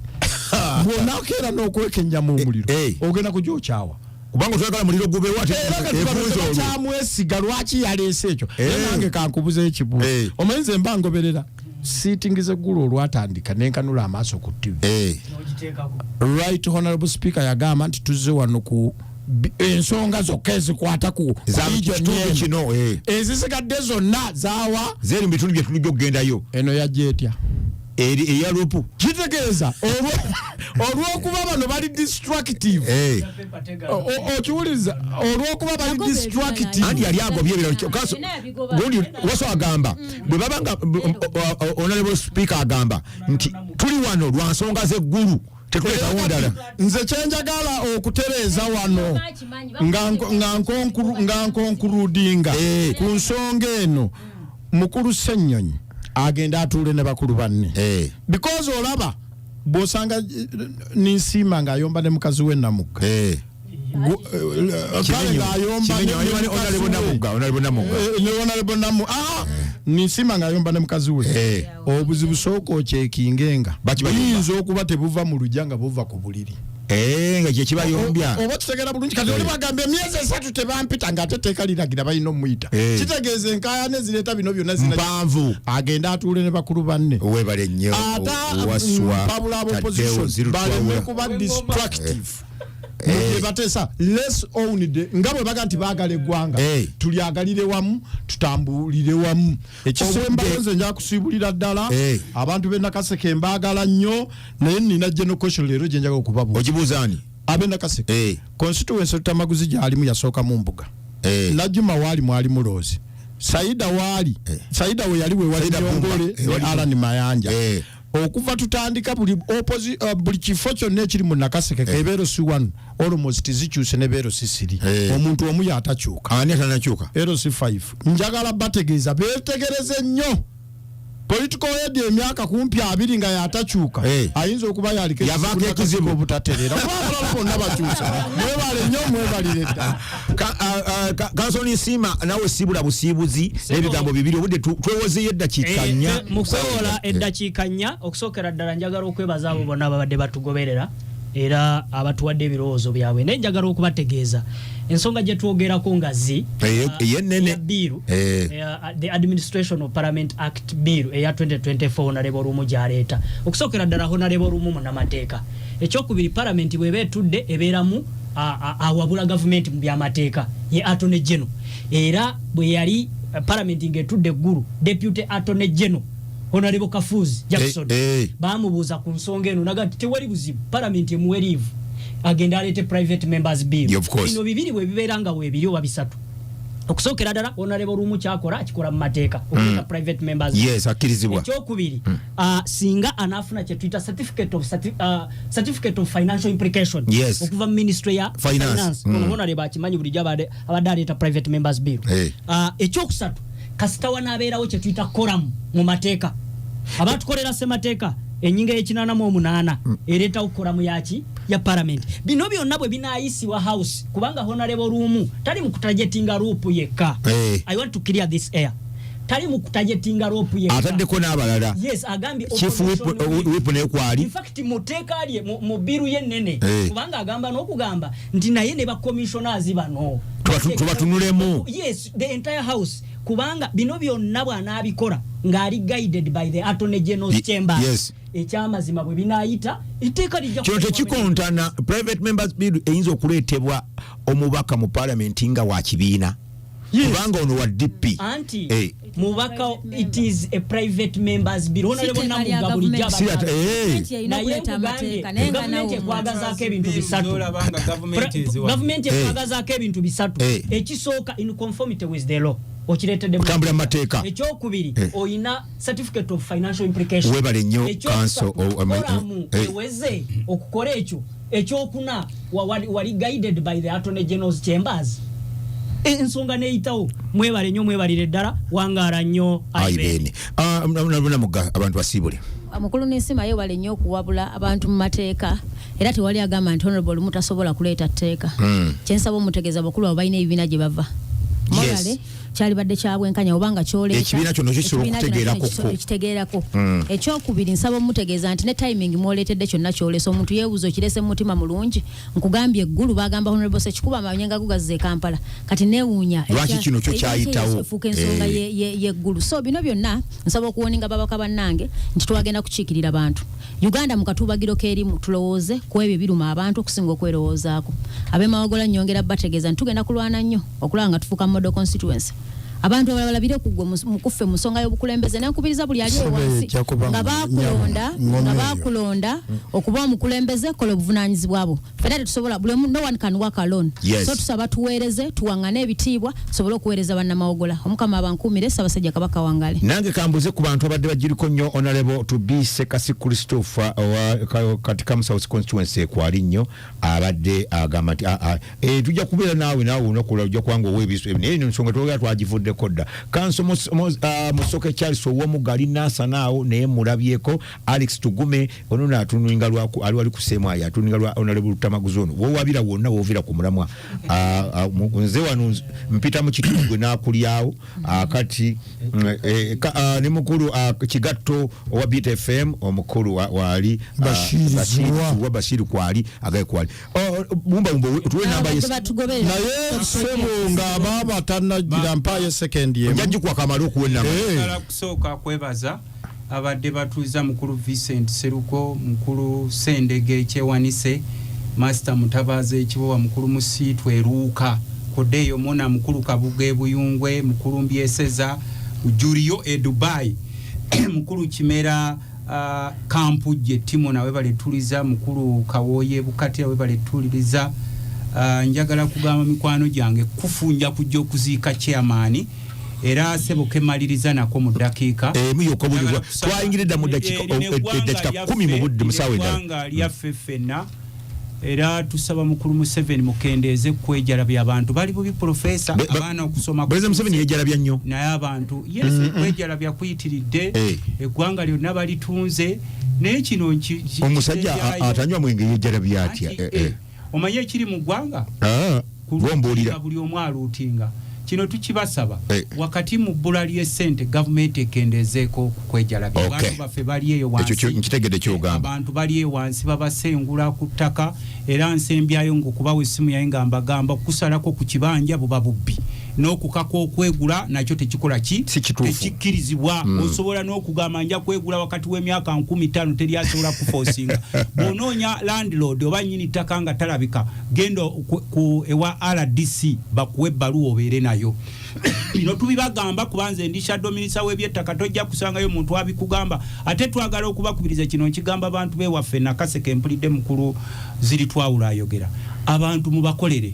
bwonakeera n'okwekennyamu omuliro ogenda kugyokyawa
kubanga twagala muliro gubewo ate
kyamwesiga lwaki yaleese ekyo nange kankubuza ekibuuzo omanyize mba ngoberera sitting zeggulu olwatandika nenkanula amaaso ku TV right honorable speaker yagamba nti tuzze wano ku ensonga zokka ezikwata ku
kitundu kino
ezisigadde zonna zaawa
zeri mu bitundu bye tulujja okugendayo
eno yajja etya
eya lupu
kitegeeza olw'okuba bano bali destructive okiwuliza olw'okuba bali destructive
andi yali agobye ebiro gundi waso agamba bwe babanga honorable speaker agamba nti tuli wano lwa nsonga z'eggulu tekuletawo ndala
nze kyenjagala okutereeza wano nga nkonkurudinga ku nsonga eno mukulu Ssennyonyi agenda atuule ne bakulu banne because olaba bw'osanga ninsiima ng'ayomba ne mukazi we Namugga kale ng'ayomba ninsiima ng'ayomba ne mukazi we obuzibu sooka okyekingenga buyinza okuba tebuva mu lujja nga buva ku buliri
nga kye kibayombya
oba kitegeera bulungi kati oli bagambye emyezi 3 tebampita ng'ate teeka liragira balina omuyita kitegeeza enkaayana ezireeta bino byonna
mpanvu
agenda atuule ne bakulu banne
webale nnyo
ata mpabula ab'opposition baleme kuba destructive batesa less owned nga bwe baga nti baagala eggwanga tulyagalire wamu tutambulire wamu ekisembaloze nja kusiibulira ddala abantu b'e Nakaseke mbaagala nnyo naye nina general question leero gye njaga okubabuuza
ogibuuzaani
ab'e Nakaseke constituency Tamaguzi gy'alimu yasooka mu mbuga Najjuma waali mwali muloozi Saida waali Saida we yali we wali Nyongole ne Alan Mayanja okuva tutandika buli kifo kyonna ekiri mu Nakaseke kebeero si wanu almost zikyuse ne beero si siri omuntu omu yatakyuka
ani atanakyuka
ero si 5 njagala bategeeza beetegereze nnyo political aid emyaka kumpi 2 nga yatakyuka ayinza okuba yalike
yavaako ekizibu
obutatereera kuba bonna bakyusa mwebale nnyo mwebalire dda
kansoni nsiima nawe siibula busiibuzi n'ebigambo bibiri obudde twewozeeyo eddakiika nnya
mu kwewola eddakiika nnya okusookera ddala njagala okwebaza abo bonna ababadde batugoberera era abatuwadde ebirowoozo byabwe naye njagala okubategeeza ensonga gye twogerako nga
eyennene
biiru the administration of parliament act biiru eya 2024 honorable Lumu gyaleeta okusookera ddala honorable Lumu munnamateeka ekyokubiri parliament bweba etudde ebeeramu awabula gavumenti mu byamateeka ye attorney general era bwe yali parliament ng'etudde eggulu deputy attorney general honorable Kafuzi Jackson bamubuuza ku nsonga eno naga tewali buzibu parliament emuwerivu agenda aleete private members bill
bino
bibiri bwe bibeera nga weebiri oba bisatu okusokera dala honorable rumu kyakora akikola mu mateeka okuta private members
yes akirizibwa
ekyokubiri singa anafuna kye tuyita certificate of financial implication
yes.
okuva ministry ya finance honorable akimanyi bulijjo abadde aleeta private members bill ekyokusatu kasita wanaabeerawo kye tuyita koramu mu mateeka abatukolera semateeka enyinga y'ekinana ereeta okukola mu yaki ya parliament bino byonna bwe binaayisibwa house kubanga honorable rumu tali mu kutajetinga rope yekka I want to clear this air tali mu kutajetinga rope yekka
ataddeko n'abalala
yes agambye
chief whip ne kwali
in fact muteeka ali mu biru y'ennene kubanga agamba n'okugamba nti naye ne ba commissioners bano
tubatunulemu
yes the entire house kubanga bino byonna bw'anaabikola ng'ali guided by the attorney general's chamber
yes.
ekyamazima bwe binaayita etteeka lijja
kino tekikontana private members bill eyinza okuleetebwa omubaka mu parliament nga wa kibiina kubanga ono wa DP
anti mubaka it is a private members bill honorable namuga bulijja gavumenti ekwagazaako ebintu bisatu gavumenti ekwagazaako ebintu bisatu ekisooka in conformity with the law okiretedde
kutambula mateeka
ekyokubiri oyina certificate of financial implication
webale nnyo council
eweze okukola ekyo ekyokuna wali guided by the attorney general's chambers ensonga neeyitawo mwebale nnyo mwebalire ddala wangaala nnyo
aibeni namuga abantu basiibule
mukulu n'ensima yeewale nnyo okuwabula abantu mu mateeka era tewali agamba nti honorable mutasobola kuleeta tteeka kyensaba omutegeeza bakulu abo balina ebibiina gye bava morale kyali badde kyabwenkanya obanga kyoleeta
ekibiina kyono
kitegeerako ekyokubiri nsaba omutegeeza nti ne timing mwoleetedde kyonna kyoleesa omuntu yeebuuza okirese mu mutima mulungi nkugambye eggulu bagamba honorable Sekikubo amanyenga gugazze Kampala kati neewuunya
lwaki kino kyo kyayitawo
efuuka ensonga yeggulu so bino byonna nsaba okuwoninga babaka bannange nti twagenda kukiikirira bantu Uganda mu katuubagiro k'erimu tulowooze ku ebyo biruma abantu okusinga okwerowoozaako ab'emawogola nnyongera bategeeza nti tugenda kulwana nnyo okulaba nga tufuuka model constituency abantu abalala bire kugwa mukuffe mu nsonga y'obukulembeze nenkubiriza buli ali ewansi nga bakulonda okuba omukulembeze kola obuvunaanyizibwa bwo fedda tetusobola no one can work alone so tusaba tuweereze tuwaŋŋane ebitiibwa tusobole okuweereza bannamawogola omukama abankuumire Ssaabasajja Kabaka wangale
nange kambuze ku bantu abadde bagiriko nnyo honorable Tubise Kasi Christopher katika mu South constituency ekwali nnyo abadde agamba nti tujja kubeera naawe unokola ojja kubanga oweebiso naye ensonga twogera twagivudde koda kanso musoke Charles owomugali nasanaawo naye mulabyeko Alex Tugume ono natununga lwaku ali kusemwa yatununga lwa honorable Rutamaguzi ono wowabira wonna wovira ku mulamwa nze wano mpita mu kitugwe nakulyawo kati ne mukulu Kigatto owa BTFM omukulu wali Bashiri kwali agaye kwali bumba tuwe namba
naye sebo nga baba tanagira mpaye second year
njajju kwa kamalo kuwena
kusooka kwebaza abadde batuuza mukulu Vincent Seruko mukulu Sendege Kyewanise Master Mutabaze ekibowa mukulu Musiitu eruuka kodeyo mona mukulu Kabuge Buyungwe mukulu Mbyeseza Julio Dubai mukulu Kimera kampu je timo na webale tuliza mukulu Kawoye Bukati webale tuliriza njagala kugamba mikwano gyange kufunja kujja okuziika chairman era Seboke maliriza nako mu dakiika
muyoko bulizwa twayingiridde mu dakiika 10 mu budde musawe
ndanga lyafefena era tusaba mukulu Museveni mukendeeze kwejalabya abantu bali bubi professor abaana okusoma
Bweze Museveni yejalabya nnyo
naye abantu yes kwejalabya kuyitiridde eggwanga lyonna balitunze naye kino
omusajja atanywa mwenge yejalabya atya
omanye ekiri mu ggwanga
kulombolira
buli omu aluutinga kino tukibasaba wakati mu bbula ly'essente gavumenti ekendezeeko kwejalabya abantu baffe bali eyo wansi
nkitegedde kyogamba
abantu bali eyo wansi babasengula ku ttaka era nsembyayo ng'okubawa essimu yaye nga mbagamba okusalako ku kibanja buba bubbi n'okukaka okwegula nakyo tekikola tekikkirizibwa osobola n'okugamba nja kwegula wakati w'emyaka 15 teryasobola kufoosinga bw'onoonya landlord oba nnyini ttaka nga talabika genda ewa RDC bakuwe ebbaluwa obeere nayo bino tubibagamba kubanze ndi shadow minister w'ebyettaka tojja kusangayo omuntu abikugamba ate twagala okubakubiriza kino nkigamba abantu bewaffe Nakaseke mpulidde mukulu ziri twawula ayogera abantu mubakolere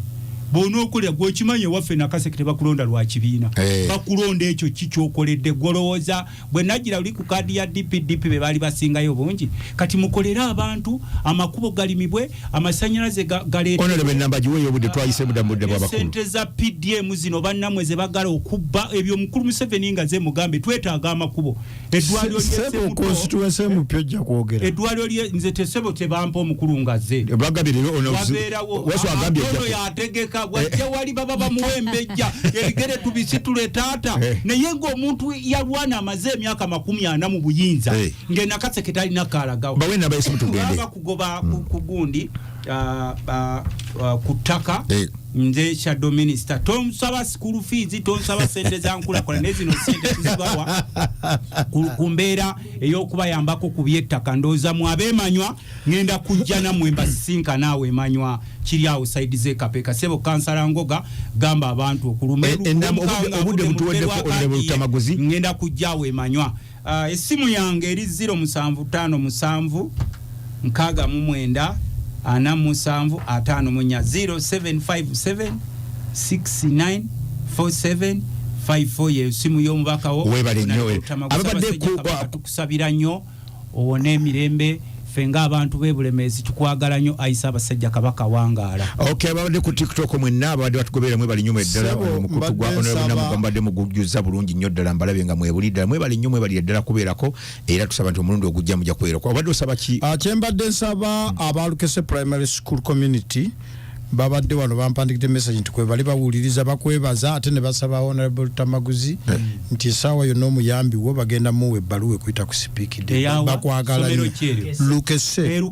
bono okulira gwe kimanye waffe Nakaseke bakulonda lwa kibiina bakulonda ekyo kikyokoledde golowooza bwe nagira uli ku kadi ya DPDP be bali basingayo bungi kati mukolera abantu amakubo galimibwe amasanyalaze galeeta
honorable namba jiweyo budde twayise budde bwabakulu
sente za PDM zino bannamwe ze bagala okubba ebyo mukulu Museveni nga ze mugambe twetaaga amakubo edwaliro
ly'Essebo constituency mu pyojja kwogera
edwaliro lye nze tesebo tebampa omukulu nga ze
bagabiriro
waso agambye yategeka wajja wali baba bamuwembejja erigere tubisitule taata naye ng'omuntu yalwana amaze emyaka 40 mu buyinza nge Nakaseke talina kalagawo
bawena bayise mutugende
kugoba kugundi kutaka nze shadow minister tonsaba school fees tonsaba sente za nkula kola nezino sente tuzibawa kumbeera eyokubayambako ku byettaka ndoza mu abemanywa ngenda kujja na mwemba sinka nawe emanywa kiri awo side ze Kapeka Ssebo kansala Ngoga gamba abantu okulumeru
obudde butuweddeko olebo tamaguzi
ngenda kujja awo emanywa esimu yange eri 0757 nkaga mu mwenda ana musanvu atano munya 0757 694754 ye simu y'omubaka wo
webale nnyo
ababadde tukusabira nnyo owone emirembe fenga abantu bebulemezi tukwagala nnyo ayisa abasajja kabaka wangaala
okay ababadde ku TikTok mwenna abadde batugobera mwebale nnyo eddala mukutugwa honorable namugambadde mugujjuza bulungi nnyo ddala mbalabe nga mwebulidda mwebale nnyo mwebali ddala kubeerako era tusaba nti omulundi ogujja mujja kubeerako abadde osaba ki
kyembadde nsaba abalukese primary school community babadde wano bampandikidde message nti kwebali bawuliriza bakwebaza ate ne basaba honorable Tamaguzi nti sawa yonna omuyambi wo bagenda muwe ebbaluwa ekuyita ku speakide bakwagala lukese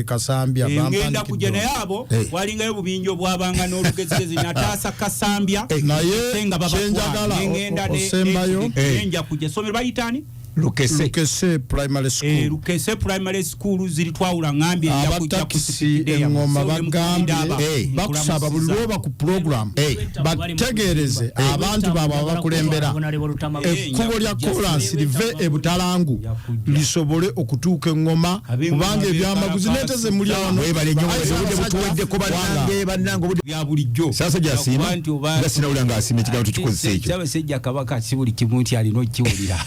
Kasambya
ngenda kujja naye abo walingayo bubinjo bwabanga n'olugezigezi nataasa Kasambya
naye
nga
babakwenjagala
osembayo enja kujja somero bayitani
Lukese primary school
Lukese primary school ziri twawula ngambye
ya kujja kusipide ngoma bagambe bakusaba buli lwoba ku program bategereze abantu baba bakulembera ekkubo lya chorus live ebutalangu lisobole okutuuka engoma kubanga ebyamaguzi neteze muli wano
webale nnyo obudde butuwedde ko bannange obudde
bya bulijjo
sasa gyasiima nga sinawulanga asiima ekigambo tukikozesa ekyo
Ssaabasajja Kabaka si buli kimu nti alina okiwulira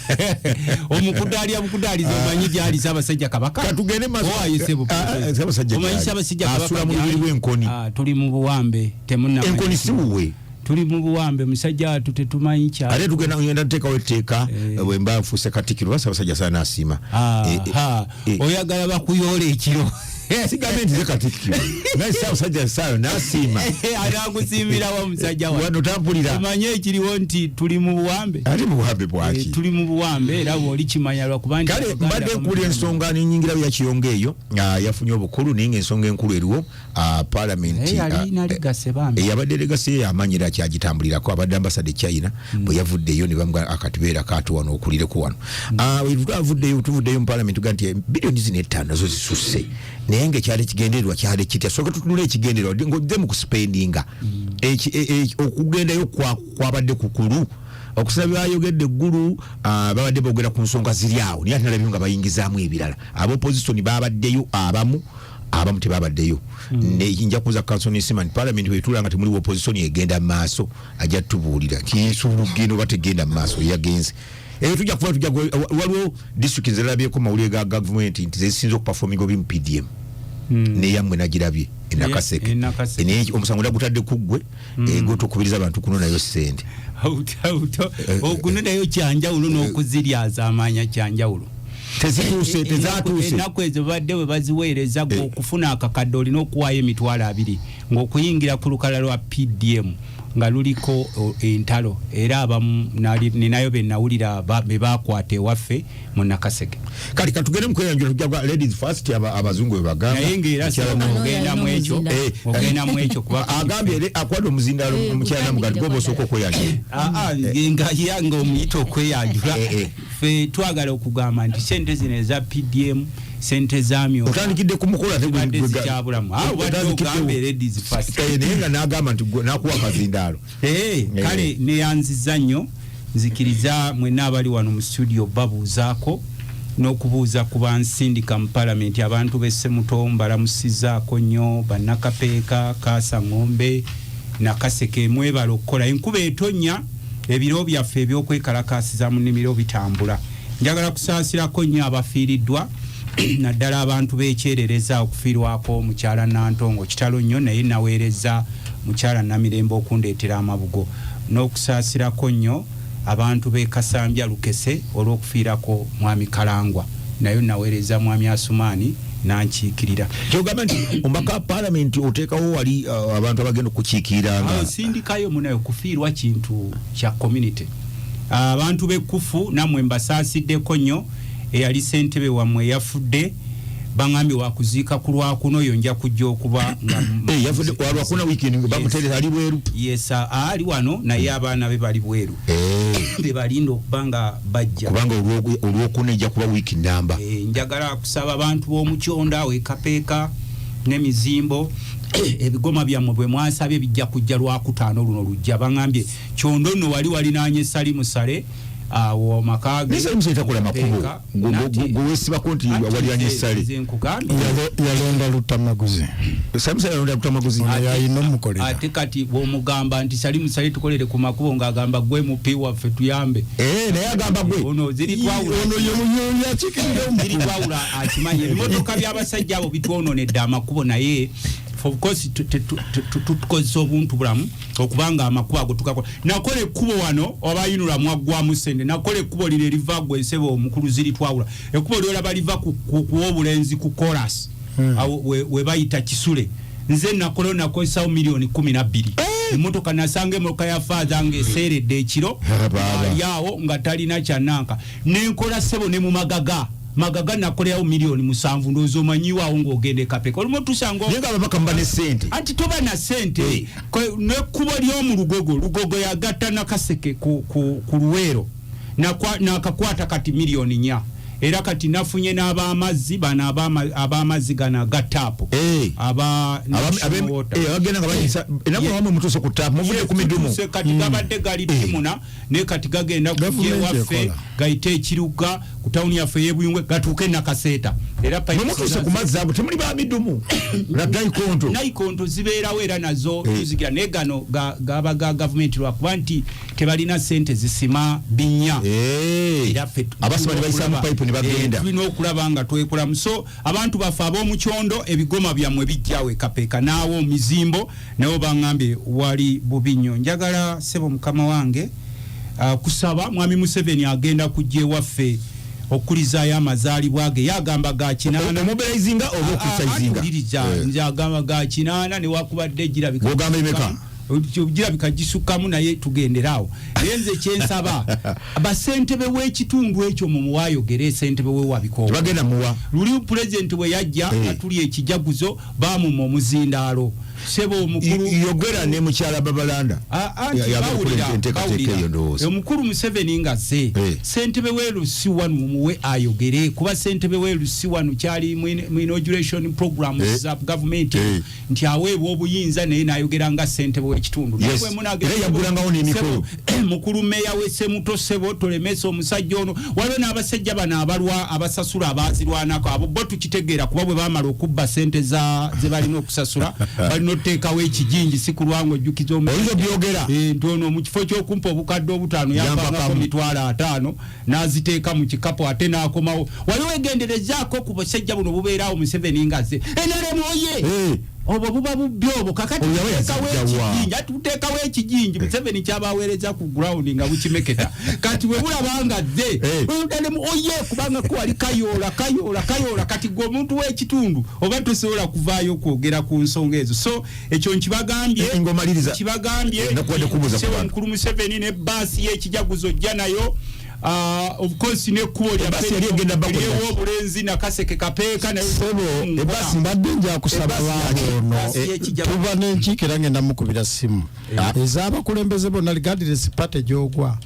omukudaali zomanyi gyali Ssaabasajja Kabaka
katugende
Ssaabasajja
asula mu lubiri lw'enkoni
tuli mu buwambe
enkoni siwuwe
tuli mu buwambe musajja atu tetumanyi kya
ate tugenda ngenda nteekawo etteeka bwe mba nfuuse Katikkiro Ssaabasajja saana asiima
oyagala bakuyoola ekiro
sigambe nti ze Katikkiro naye Ssaabasajja saayo n'asiima
anakusiimira wa musajja
wano tampulira
omanye ekiriwo nti tuli mu buwambe
ate mu buwambe bwaki
tuli mu buwambe era bw'oli kimanya lwakuba nti
kale mbadde nkuulira ensonga n'ennyingira ya Kiyonga eyo yafunye obukulu naye ng'ensonga enkulu eriwo paalamenti eyabadde legasi yamanyira kyagitambulirako abadde ambasade China bwe yavuddeyo ne bamuga akatubeera kaatu wano okulireko wano tuvuddeyo mu paalamenti tuga nti bilioni zino 5 nazo zisusse naye ng'ekyali kigendererwa kyali kitya soka tutunula ekigendererwa ng'ojje mu kuspendinga okugendayo kwabadde kukulu okusaba bayogedde eggulu babadde boogera ku nsonga ziri awo naye ate nalabyo nga bayingizaamu ebirala ab'opposition babaddeyo abamu tebabaddeyo nja kuza kansonisima nti parliament bwetula nga temuli opposition egenda mu maaso ajja tubuulira kinsubugendo bategenda mu maaso yagenze tujja kuva waliwo district nzerabyeko mawulire ga government nti zesinza okuperforminga obi mu PDM neyammwe nagirabye Nakaseke naye omusango ndagutadde kuggwe gwotokubiriza abantu kunonayo ssente
okunonayo kyanjawulo n'okuziryaza amaanya kyanjawulo
tezatuuse
ennaku ezo badde we baziweereza okufuna akakadde olina okuwaayo emitwalo 2 ng'okuyingira ku lukala lwa PDM nga luliko entalo era abamu ninayo benawulira be bakwata ewaffe mu Nakaseke
kati katugende mu kweyanjula tujja ladies first abazungu we bagamba
naye ng'era ogenda mu ekyo kuba
agambye akwada omuzindaalo omukyala namugali gwoba osooka okweyanjula
nga omuyita okweyanjula ffe twagala okugamba nti sente zino eza PDM sente zamyo
otandikidde kumukola
tekyabulamu ogambe ladies first
naye nga n'agamba nti nakuwa akazindaalo
kale neyanziza nnyo nzikiriza mwenna abali wano mu studio babuuzaako n'okubuuza ku bansindika mu palamenti abantu b'Essemuto mbalamusizaako nnyo bannakapeeka Kaasa Ng'ombe Nakaseke mwebalo okukola enkuba etonya ebiro byaffe ebyokwekalakasiza mu nnimiro bitambula. Njagala kusaasirako nnyo abafiiriddwa naddala abantu beekyerereza okufiirwako mukyala Nantongo kitalo nnyo naye naweereza mukyala Namirembe okundeetera amabugo n'okusaasirako nnyo abantu b'e Kasambya Lukese olw'okufiirako mwami Kalangwa naye naweereza mwami Asumaani nankiikirira.
Kyogamba nti omubaka parliament oteekawo wali abantu abagenda okukiikirira nga
sindikayo munayo kufiirwa kintu kya community. Abantu b'ekkufu nammwe mbasaasideko nnyo eyali ssentebe wammwe yafudde bangambye wakuziika ku Lwakuno yo nja kujja okuba
yafudde Lwakuna weekend bamuterera ali bweru.
Yes, ali wano naye abaana be bali bweru. Bebalinda okuba nga bajja
kubanga Olwokuna ejja kuba wiiki namba.
Njagala kusaba abantu b'omukyonda wekapeeka n'emizimbo ebigoma byammwe bwe mwasabye bijja kujja Lwakutaano luno lujja. Bangambye Kyondo nno wali nanye Salimu Sale awo makage
nisemsitakola makubo gwesiba konti walianye sale
yalonda Lutamaguzi
samsa yalonda Lutamaguzi
yayino mukolera
ate kati bomugamba nti Salimu Sale tukolere ku makubo ngagamba gwe mupi waffe tuyambe
naye agamba gwe
ono ziri twawula
ono yemunyoli akikirira
ziri twawula akimanye ebimotoka by'abasajja abo bitwononedde amakubo naye of course tukozesa obuntu bulamu okubanga amakubo ago tukakola. Nakola ekkubo wano obayinula mwaggwamu sente nakola ekkubo lino eriva gwe nsebe omukulu ziri twawula ekkubo lyolaba liva ku obulenzi ku chorus we bayita Kisule nze nakozesa milioni 12 emotoka nasange emotoka ya father nge seredde ekiro yawo nga talina kyananka nenkola sebo ne mu magaga nakoleawo milioni 7 ndozo manyiwa ngo ogende kapeka olimo tusango
yenga ababaka mbane sente
anti toba na sente ne kubo lyo mu lugogo ya gatta Nakaseke ku Luwero nakakwata kati milioni 4 era kati nafunye n'abamazzi bana abamazzi gana gatapo
abagenda nga bayisa enako bamwe mutuse ku tapu muvude ku midumu
kati gabadde gali timuna ne kati gagenda kujje waffe gaite ekiruga ku tawuni yaffe y'Ebuyungwe gatuuke Nakaseeta era
mutuse ku mazzi abo temuli ba midumu
naikonto zibeerawo era nazo tuzigira ne gano gabaga gavumenti lwakuba nti tebalina sente zisima binya era ffe
abasima ne bayisa mu pipe bagenda
tulina okulaba nga twekulamu so abantu baffe ab'omukyondo ebigoma byammwe bijjawe kapeeka naawo omizimbo nabo bangambye wali bubinyo. Njagala sebo mukama wange kusaba mwami Museveni agenda kujja ewaffe okulizayo amazaalibwa ge yagamba ga kinaana
mobilizinga oba okulizayizinga
njagamba ga kinaana ne wakubadde girabika
ogamba emeka
girabika gisukkamu naye tugenderaawo yenze kyensaba basentebe w'ekitundu ekyo mu muwayogere sentebe we wabikowa
bagenda muwa
luli president we yajja atuli ekijaguzo bamuma omuzindaalo sebo omukulu
yogera ne mukyala Babalanda
omukulu Museveni nga ze sentebe weelu si wanu muwe ayogere kuba sentebe weelu si wanu kyali mu inauguration programs za government nti aweebwa obuyinza naye nayogera nga sentebe w'ekitundu mukulu meya w'Essemuto sebo tolemesa omusajja ono waliwo n'abasajja bano abalwa abasasula abazirwanako abo bo tukitegeera kuba bwe bamala okubba sente ze balina okusasula balina oteekawo ekijinji si kulwango ojjukiza
omulizo byogera
ntono mu kifo ky'okumpa obukadde obutaano yapangako mitwalo 5 n'aziteeka mu kikapu ate n'akomawo waliwo egenderezaako ku basajja buno bubeerawo Museveni ngaze enaremu oye obo buba bubyobo kakati tuteekawo ekijinji Museveni kyabaweereza ku ground nga bukimeketa kati we bulabanga ze oye kubanga ko wali kayola kati gwe omuntu w'ekitundu oba tosobola kuvaayo kwogera ku nsonga ezo so ekyo nkibagambye omukulu Museveni ne baasi y'ekijaguzo jja nayo of course ne kubo lya
basi yali egenda bakola
obulenzi Nakaseke kapeeka na
sebo basi mbadde nja kusaba bano tuba n'enkiikira ngenda mukubira simu ez'abakulembeze bonna regardless party gyogwa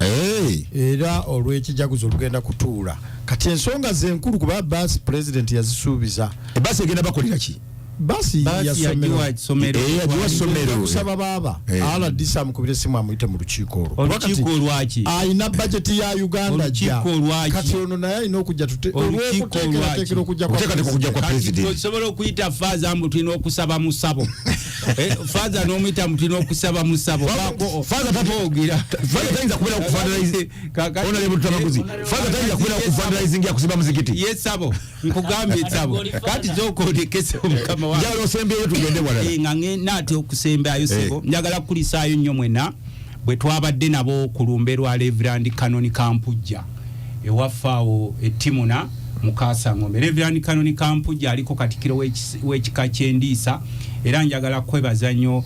era olw'ekijaguzo olugenda kutuula kati ensonga zenkulu kuba basi president yazisuubiza
basi egenda bakolera ki
basi
ya somero
kusaba baba ala disa mukubire simu amuyite mu lukiiko
olwaki
ayina budget ya Uganda ja kati ono naye ayina okujja
olwekiko
okujja kwa
president
sobola okuyita faza mbu tulina okusaba musabo Father no mita mutino okusaba musabo bako
father tapogira father tainza kubera ku fundraise honorable Tamaguzi father tainza kubera ku fundraising ya kusiba muzikiti
yesabo nkugambye sabo kati zoko dekese omukama wa
jalo sembe yetu gende wala
ngange nati okusembe ayo sebo njagala kulisayo nnyo mwena bwe twabadde nabo kulumberwa Reverend Canon Kampujja ewafaawo etimuna mukasa ngombe Reverend Canon Kampujja aliko katikiro w'ekika ky'endiisa era njagala kwebaza nnyo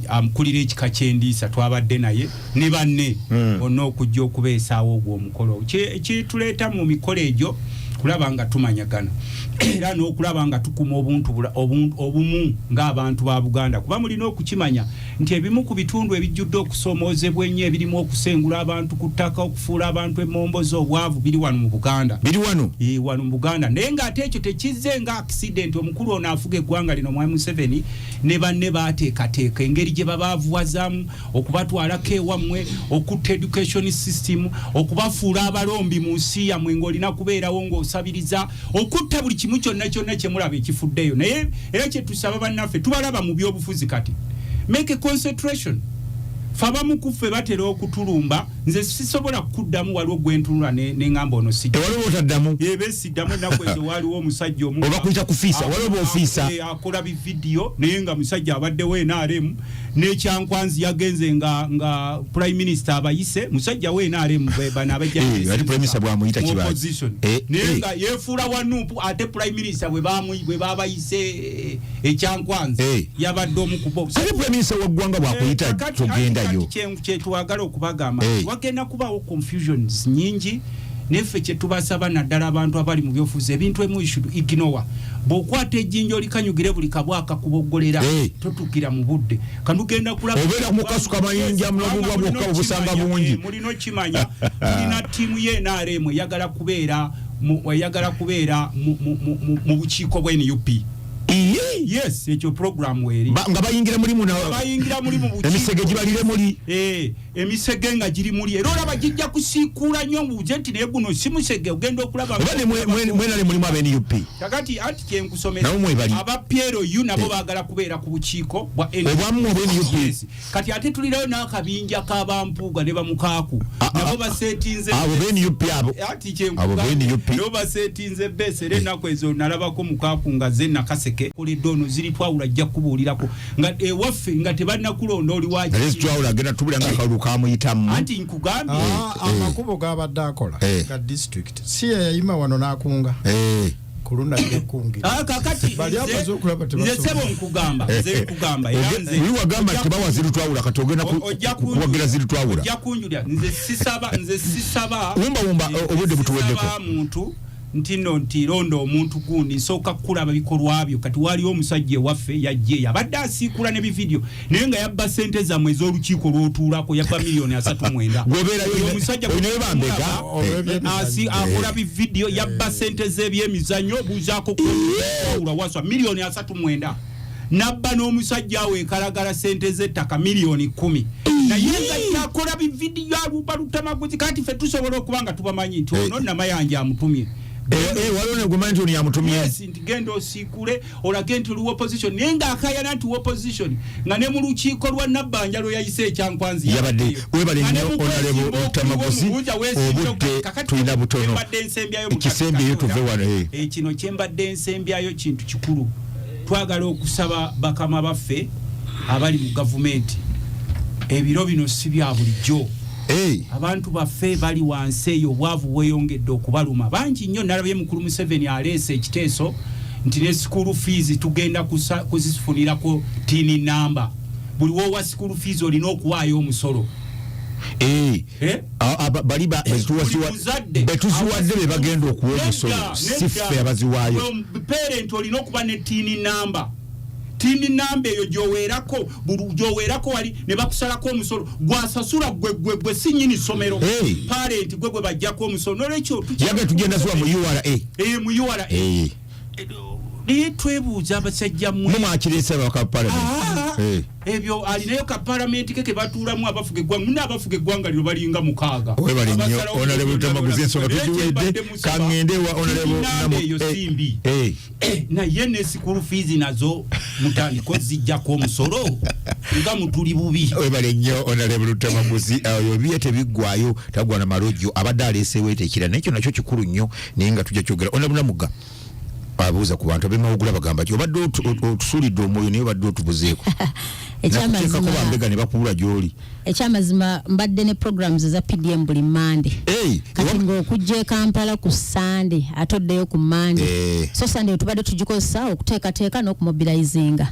amukulira ekika ky'endiisa twabadde naye ne banne onna okujja okubeesaawo ogwo omukolo ekituleeta mu mikolo egyo kulaba nga tumanyagana era n'okulaba nga tukuma obumu ng'abantu ba Buganda kuba mulina okukimanya nti ebimu ku bitundu ebijjudde okusomoozebwa ennyo ebirimu okusengula abantu ku ttaka okufuula abantu emmombozi obwavu biri wano mu Buganda wano mu Buganda naye ng'ate ekyo tekizze nga accident omukulu ono afuga eggwanga lino Mwai Museveni ne banne baateekateeka engeri gye babaavuwazaamu okubatwalako ewammwe okutta education system okubafuula abalombi mu nsi yammwe ng'olina kubeerawo ng'osabiriza okutta buli kimu kyonna kye mulaba ekifuddeyo naye era kye tusaba bannaffe tubalaba mu byobufuzi kati make a concentration fabamu kuffe batera okutulumba nze sisobola kuddamu waliwo gwentunula n'engamba ono sijja
waliwo otaddamu
beesiddamu ennaku ezo waliwo omusajja omu
oba kuyita kufiisa waliwo ofiisa
akola bividiyo naye nga musajja abaddewo NRM n'ekyankwanzi yagenze nga prime minister abayise musajja we NRM bana abajja
prime minister bwamuyita kibazi
opposition naye nga yeefuula wanuupu ate prime minister bwe babayise ekyankwanzi yabadde omukubo
ate prime minister waggwanga bwakuyita tugenda
kyetwagala okubagamba wagenda kubawo confusions nyingi neffe kyetubasaba naddala abantu abali mu byofuzi ebintu emu should ignore bw'okwata ejjinja olikanyugire buli kabwaka kuboggolera totukira mu budde kanugenda kulaba
obeera mukasuka mayinja mulabubwa bwokka obusanga bungi
mulina okimanya tulina ttiimu y'NRM eyagala kubeera mu bukiiko bwa NUP yes ekyo program weri
nga bayingira mulimu emisege gibalire muli
emisege nga giri muli era olaba gijja kusiikuula nnyo mbuuze nti naye guno si musege ogenda okulaba
mwenale mulimu aba-NUP
kakati ati kyenkusomera aba PLU nabo baagala kubeera ku bukiiko
obwamu obwa-NUP
kati ate tulirayo n'akabinja k'abampuuga ne bamukaaku nabo baseetinze
abo b'NUP
ati nabo baseetinze bese era ennaku ezo nalabako mukaaku nga ze nakaseke kulidono ziri twawula jja kubuulirako nga ewaffe nga tebannakulonda oli waaki
naye twawula agenda tubula nga kalulu kamuyitamu
anti nkugambye
amakubo g'abadde akola ga district si yayima wano n'akunga kulunda yakungira
kakati nze sebo nkugamba
oli wagamba nti bawa ziri twawula kati ogenda kuwagira ziri twawula
ojja kunjulira nze sisaba
wumba obudde butuweddeko
muntu nti londo omuntu gundi nsooka kulaba bikolwa byo kati waliwo omusajja ewaffe yajje yabadde asiikula ne bividiyo naye nga yabba ssente zammwe ez'olukiiko lw'otuulako yabba miliyoni 39 omusajja akola bividiyo yabba ssente z'ebyemizannyo buuzaako kwawula waswa miliyoni 39 nabba n'omusajja awo ekalagala ssente z'ettaka miliyoni 10 naye nga yakola bividiyo alubalutamaguzi kati ffe tusobola okuba nga tubamanyi nti ono namayanja amutumye
waliwo negumanya nti ono yamutumye
nti genda osiikule olage nti oli opposition naye ng'akayana nti opposition nga ne mu lukiiko lwa Nabbanja lwe yayise ekyankwanzi
yabadde webale nnyo Honorable Tamaguzi obudde tulina butono ekisembyeyo tuve wano
kino kyembadde nsembyayo kintu kikulu twagala okusaba bakama baffe abali mu gavumenti ebiro bino si bya bulijjo abantu baffe bali wansi eyo obwavu bweyongedde okubaluma bangi nnyo nalabye mukulu Museveni aleese ekiteeso nti ne school fees tugenda kuzifunirako tini namba buli wowa school fees olina okuwaayo omusolo
bali betuziwadde be bagenda okuwa omusolo siffe abaziwaayo
parent olina okuba ne tini namba eyo gyoweerako wali ne bakusalako omusolo gwasasula gwe si nnyini ssomero parent gwe bajjako omusolo nolwekyo
tugenda ziwa mu URA
naye twebuuza abasajja mmwe
mumwakireese abaka parliament
ebyo alinayo ka parliament ke batulamu abafuge gwanga n'abafuge gwanga lyo balinga mukaaga
webali nnyo honorable Rutamaguzi ensonga tugiwedde kangende wa honorable
simbi na yene school fees nazo mutandiko zijjako omusolo nga mutuli bubi
webali nnyo honorable Rutamaguzi ayo biye tebiggwayo tagwana marojo abadde aleesewo ekira n'ekyo nakyo kikulu nnyo naye nga tujja kyogera honorable Namuga abuuza ku bantu abemawugula bagamba ki obadde otusuulidde omwoyo naye obadde otubuzeeko ekyamazima bambega ne bakubula gy'oli
ekyamazima mbadde ne programs za PDM buli Monday kati ng'okujja e Kampala ku Sunday atoddeyo ku Monday so Sunday tubadde tugikozesa okuteekateeka n'okumobilizinga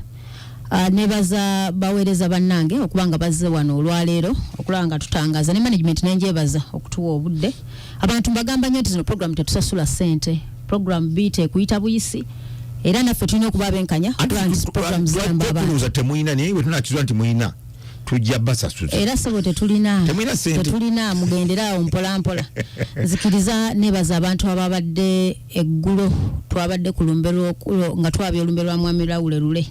nebaza baweereza bannange okubanga bazze wano olwaleero okulaba nga tutangaza ne management nenjebaza okutuwa obudde abantu mbagamba nnyo nti zino program tetusasula ssente program bite kuyita buyisi era naffe tulina okuba benkanya program zamba
abantu temuyina naye tunakizwa nti muyina tujja basasuza
era sebo tetulina mugenderaawo mpola mpola zikiriza nebaza abantu ababadde eggulo twabadde ku lumbero nga twabye olumbero lwa mwami Lawule Lule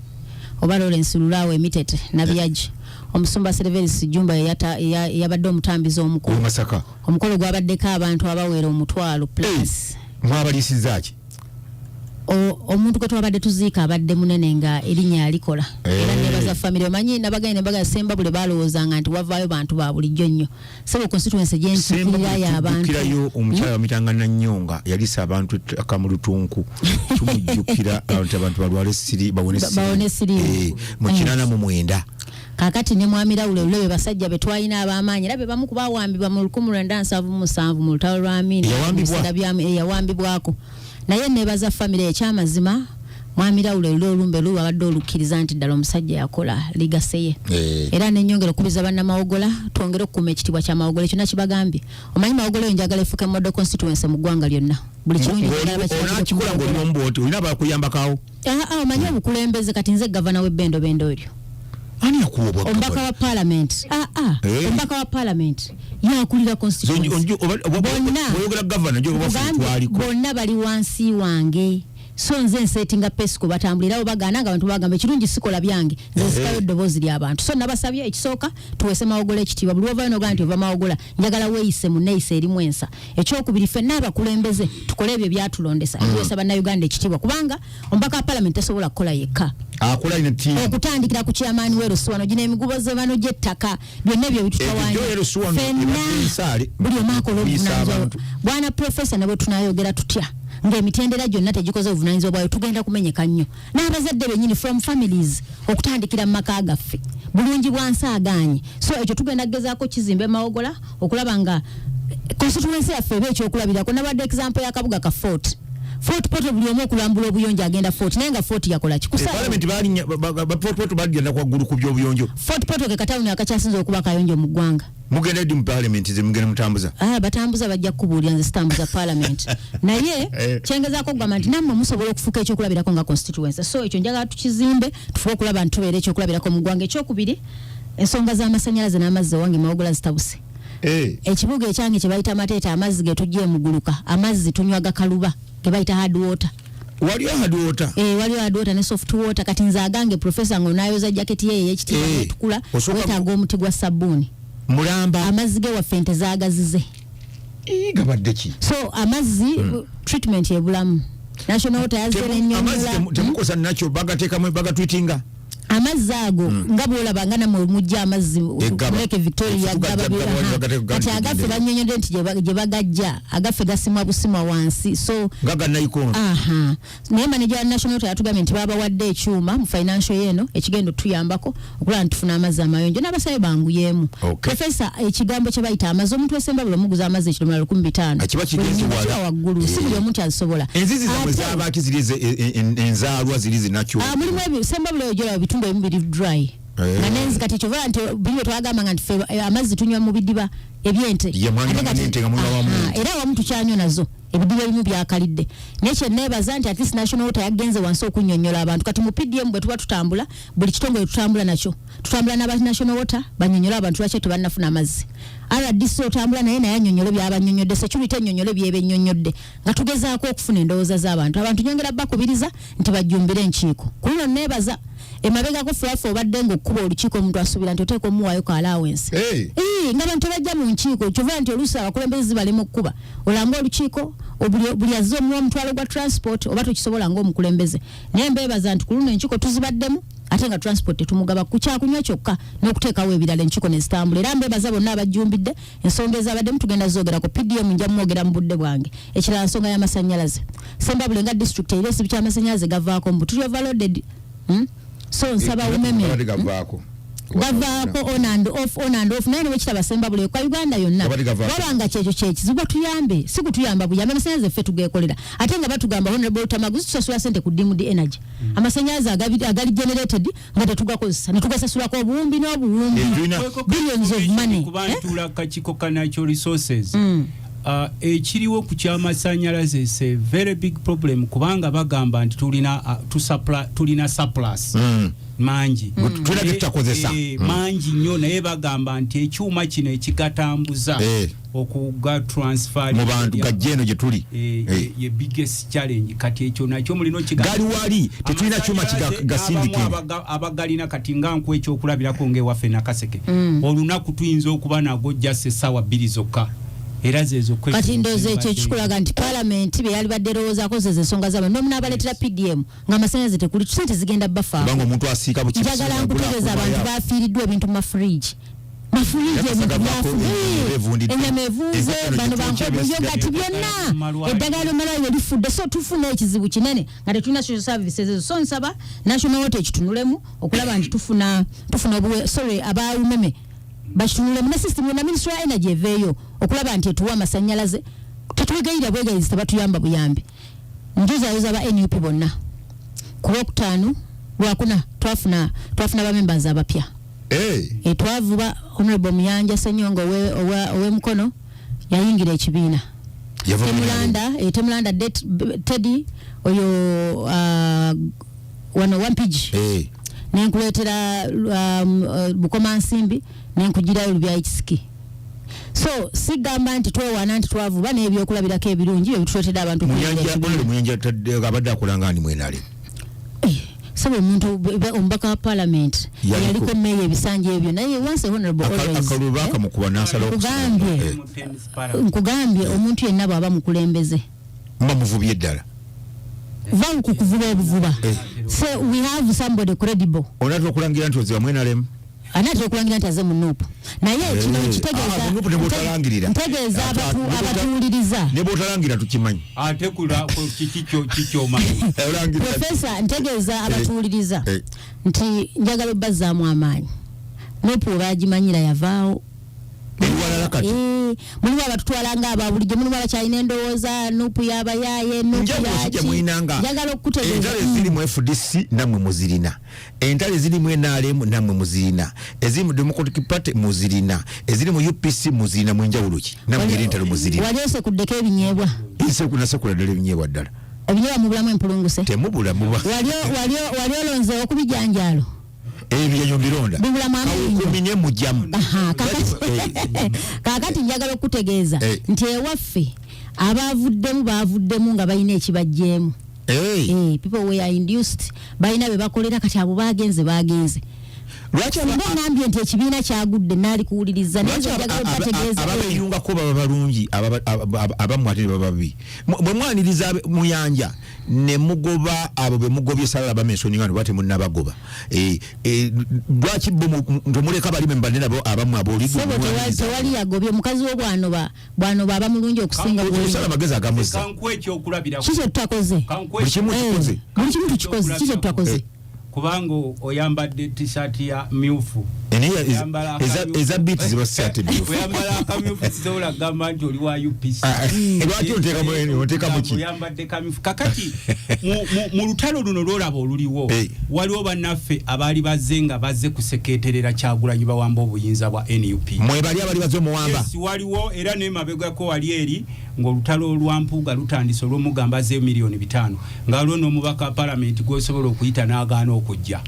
oba Lawrence Lulawe Emitete Nabyaji omusumba Silveris Jumba yabadde omutambiza omukulu
Masaka
omukolo gwabaddeko abantu abaweera omutwalo plus
mwabalisizaki
omuntu kwe twabadde tuziika abadde munene nga erinnya alikola era nebaza family omanyi nabaganye nembaga semba bule balowoozanga nti wavaayo bantu ba bulijjo nnyo sebo constituency gyensikirirayo abantu
kirayo omukyala wamitanga na Nnyonga yalisa abantu akamulutunku tumujjukira abantu balwale siri bawone siri mu 89
kakati ne mwami Lawule Lule basajja betwalina abamaanyi era be bamu kubawambibwa mu 1977 mu lutalo lwa Amini yawambibwako naye nebaza family ekyamazima mwami Lawule Lule olumbe luwa abadde olukkiriza nti ddala omusajja yakola ligaseye era nenyongera okubiza bannamawogola twongere okukuma ekitibwa kya mawogola ekyo nakibagambye omanyi mawogola njagala efuke model constituency mu ggwanga lyonna buli kirungi
onakikola ng'olimumboti olina abakuyambakawo
omanyi obukulembeze kati nze gavana w'ebbendo eryo ombaka wa parliament ombaka wa parliament yakulira constituency bonna bali wansi wange so nze nsetinga pesco batambulirawo bagaana nga abantu bagamba ekirungi sikola byange nze sikayo eddoboozi ly'abantu so nabasabye ekisooka tuwese mawogola ekitiibwa buli ovayo nogaa nti ova mawogola njagala weeyise mu neeyisa erimu ensa ekyokubiri ffenna abakulembeze tukole ebyo byatulondesa tuwesa bannayuganda ekitiibwa kubanga ombaka wa parliament tasobola kukola yekka okutandikira ku kyamaani w'erusuwano gino emigubo ze bano gy'ettaka byonna ebyo bitutawaanya ffenna buli omu akola obuvunaanyizibwa bwana profesa ne bwe tunayogera tutya ng'emitendera gyonna tegikoze obuvunaanyizibwa bwayo tugenda kumenyeka nnyo n'abazadde bennyini from families okutandikira mu maka gaffe bulungi bwansaagaanye so ekyo tugenda kugezaako kizimba mawogola okulaba nga constituency yaffe eba ekyokulabirako nabadde example y'akabuga ka Fort Poto buli omu okulambula obuyonjo agenda Fort naye nga Fort yakola kikusa
parliament balinya Poto bagenda kwa ggulu ku by'obuyonjo
Fort Poto ke katawuni akakyasinza okuba kayonjo mu ggwanga
mugenda di mu parliament ze mugenda mutambuza
batambuza bajja kubuulira nze sitambuza parliament naye kyengezaako okugamba nti nammwe musobola okufuuka ekyokulabirako nga constituency so ekyo njagala tukizimbe tufuba okulaba nti tubeera ekyokulabirako mu ggwanga ekyokubiri ensonga z'amasannyalaze n'amazzi owange mawogola zitabuse ekibuga ekyange kye bayita Mateeta amazzi ge tujja emuguluka amazzi tunywa gakaluba ge bayita hard water
waliyo hard water
ne soft water kati nze agange professor ngo nayoza jaketi ye ekitiibwa etukula wetaaga omuti gwa sabbuuni
mulamba
amazzi ge waffe ente zaagazize
gabadde ki
so amazzi treatment ebulamu national water yazere nnyonnyola
temukosa nakyo bagateekamu bagatwitinga
amazzi ago nga bwolaba nga namwe mujja amazzi muleke Victoria kati agaffe bannyonnyodde nti gye bagajja agaffe gasimwa busimwa wansi so
gaga nayikondo
naye manager wa national water yatugambye nti babawadde ekyuma mu financial yeeno ekigendo tuyambako okulaba nti tufuna amazzi amayonjo n'abasabe banguyeemu profesa ekigambo kye bayita amazzi omuntu wesemba buli omuguza amazzi ekidomola 15
kiba kigenzibwa
waggulu si buli omuntu azisobola
enzizi zamwe zabaaki ziri enzaalwa ziri zinakyo
mulimu ebisemba buli ojola bitundu ebimu biri dry nga nenzi kati kyovala nti buli bwe twagamba nga nti amazzi tunywa mu bidiba ebyente era awamu tukyanywa nazo ebidiba ebimu byakalidde naye kyenneebaza nti at least national water yagenze wansi okunnyonnyola abantu kati mu PDM bwe tuba tutambula buli kitongole tutambula nakyo tutambula n'aba national water bannyonnyola abantu lwaki tebannafuna amazzi RDC otambula naye annyonnyole by'abannyonnyodde security ennyonnyole by'ebennyonnyodde nga tugezaako okufuna endowooza z'abantu nyongera bakubiriza nti bajjumbire enkiiko ku luno neebaza emabega ko flafu obadde ngo kuba olukiiko omuntu asubira nti oteeka omuwaayo ka allowance nga bantu bajja mu nkiiko kyova nti oluusi abakulembeze balema okukuba olanga olukiiko buli azze omuwa omutwalo gwa transport oba tokisobola ng'omukulembeze naye mbeebaza nti ku luno enkiiko tuzibaddemu ate nga transport tetumugaba ku kyakunywa kyokka n'okuteekawo ebirala enkiiko ne zitambula era mbeebaza bonna abajjumbidde ensonga ezabaddemu tugenda zoogerako PDM nja mwogera mu budde bwange ekirala nsonga y'amasannyalaze Sembabule nga district era esibi ky'amasannyalaze gavaako mu butuli overloaded so nsaba umeme gavaako on and off naye wekitaba Sembabule kwa Uganda yonna babanga kyekyo kyekizibu tuyambe si kutuyamba buyambe amasannyalaze ffe tugeekolera ate nga batugamba honorable Tamaguzi tusasula sente ku DMD energy amasannyalaze agali generated nga tetugakozesa ne tugasasulako obuwumbi n'obuwumbi billions of money
kubantula kachiko ka natural resources ekiriwo ku kyamasannyalaze is a very big problem kubanga bagamba nti tulina surplus mangi mangi nnyo naye bagamba nti ekyuma kino ekigatambuza okuga transfer
mu bantu gajjeno gye tuli
ye biggest challenge kati ekyo nakyo mulino
kigali wali tetulina kyuma kigasindike
abagalina kati nga nkwe ekyokulabirako ng'ewaffe nakaseke olunaku tuyinza okuba nago just essaawa 2 zokka era zezo
kati ndoze ekyo kikulaga nti parliament bye yali badde lowooza akozesa ensonga zaabwe n'omu abaleetera PDM nga amasannyalaze tekuli tusente zigenda bafa
kubanga omuntu asiika bukifu
njagala nkutegeeza abantu bafiiriddwa ebintu mu mafridge enyama evuuze bano bankobuyogati byonna eddagala omalayo lifudde so tufuna ekizibu kinene nga tetulina social services ezo so nsaba national water ekitunulemu okulaba nti tufuna abaumeme bashitunule mu system na Ministry of Energy eveyo okulaba nti etuwa amasannyalaze tetwegayira bwegayizi tebatuyamba buyambi njuza yoza ba NUP bonna ku Lwokutaano lwakuna twafuna ba members abapya twavuba honorable Muyanja Ssenyonga owe Mukono yayingira ekibiina Temulanda Teddy oyo wano Wampigi nenkuleetera Bukoma Nsimbi nenkugirayo Lubya Kisiki so sigamba nti twewana nti twavuba n'ebyokulabirako ebirungi ebituleetera abantu
Muyanja abadde akolanga ani mwenale
sabe omuntu omubaka wa parliament yaliko meya ebisanja ebyo naye once honorable always
akalubaka mukuba nasala
nkugambye omuntu yenna bw'aba mukulembeze
mba muvubye eddala
vangu kukuvuba obuvuba so we have somebody credible
onatera okulangira nti oziba mwenalemu
anatera okulangira nti aze mu nuupu naye kino kitegeeza abatuwuliriza
ne bw'otalangira tukimanyi
ate kikyomanyi
profesa ntegeeza abatuwuliriza nti njagala obbazaamu amaanyi nuupu olwagimanyira yavaawo mulimu abatutwalanga ababulijjo mulimu abakyalina endowooza nuupu yabayaaye njagala okutegeeza
entale zirimu FDC nammwe muzirina entale zirimu NRM nammwe muzirina eziri mu Democratic Party muzirina eziri mu UPC muzirina mwenjawulo ki nammwe entale muzirina
wali osekuddeko ebinyeebwa
sekula ddala ebinyeebwa ddala
ebinyeebwa mu bulamu empulunguse
temubula muba
wali olonzeewo okubijanjaalo
ebyo bironda kumine mujamu
kakati njagala okutegeeza nti ewaffe bavuddemu nga balina ekibajjeemu people were induced balina be bakolera kati abo bagenze lwaki ngambye nti ekibiina kyagudde naali kuwuliriza
ababeyungako baba balungi abamu ate baba babi bwe mwaniriza muyanja ne mugoba abo be mugobye salala bamensoni ngano bwate munnabagoba lwaki ntomuleka balime mbadde nabo abamu aboligo
tewali yagobye mukazi wo bwano baba mulungi okusinga
bwosala magezi agamuza
kiki tutakoze
buli kimu
tukikoze kiki tutakoze
kubanga oyambadde t-shirt ya myufu
eza beat ziba sati myufu
oyambala akamyufu sizola gamba nti oli wa UPC
lwaki oteka muki
oyambadde kamyufu kakati mu lutalo luno lwolaba oluliwo waliwo bannaffe abaali bazze nga bazze kuseketerera Kyagulanyi bawamba obuyinza bwa NUP
mwe bali abali bazze muwamba
waliwo era n'emabegako wali eri ng'olutalo olwampuuga lutandise olw'omugamba ze milioni 5 nga waliwo n'omubaka parliament gw'osobola okuyita n'agaana okujja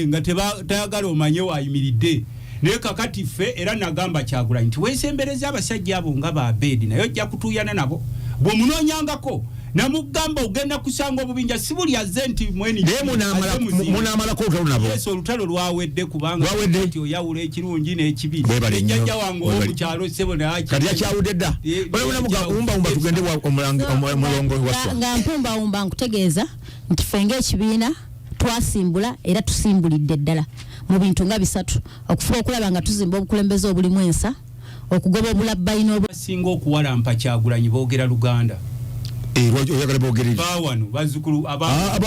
nga tayagala omanye wayimiridde naye kakati ffe era nagamba Kyagulanyi nti weesembereza abasajja abo nga ba bedi naye ojja kutuuyana nabo bw'omunoonyangako namugamba ogenda kusanga obubinja sibuli azenti mweni
munamala ko nabo
yeso olutalo lwawedde kubanga ati oyawula ekirungi n'ekibi
ejjajja
wange omukyalo sebo
kati yakyawudde dda umba tugende omulongo waswa
nga mpumba nkutegeeza nti fenga ekibiina twasimbula era tusimbulidde ddala mu bintu nga bisatu okufuba okulaba nga tuzimba obukulembeze obulimu ensa okugoba obulabbayina
obusinga okuwalampa Kyagulanyi boogera Luganda
oyagala bogereri
bawano bazukulu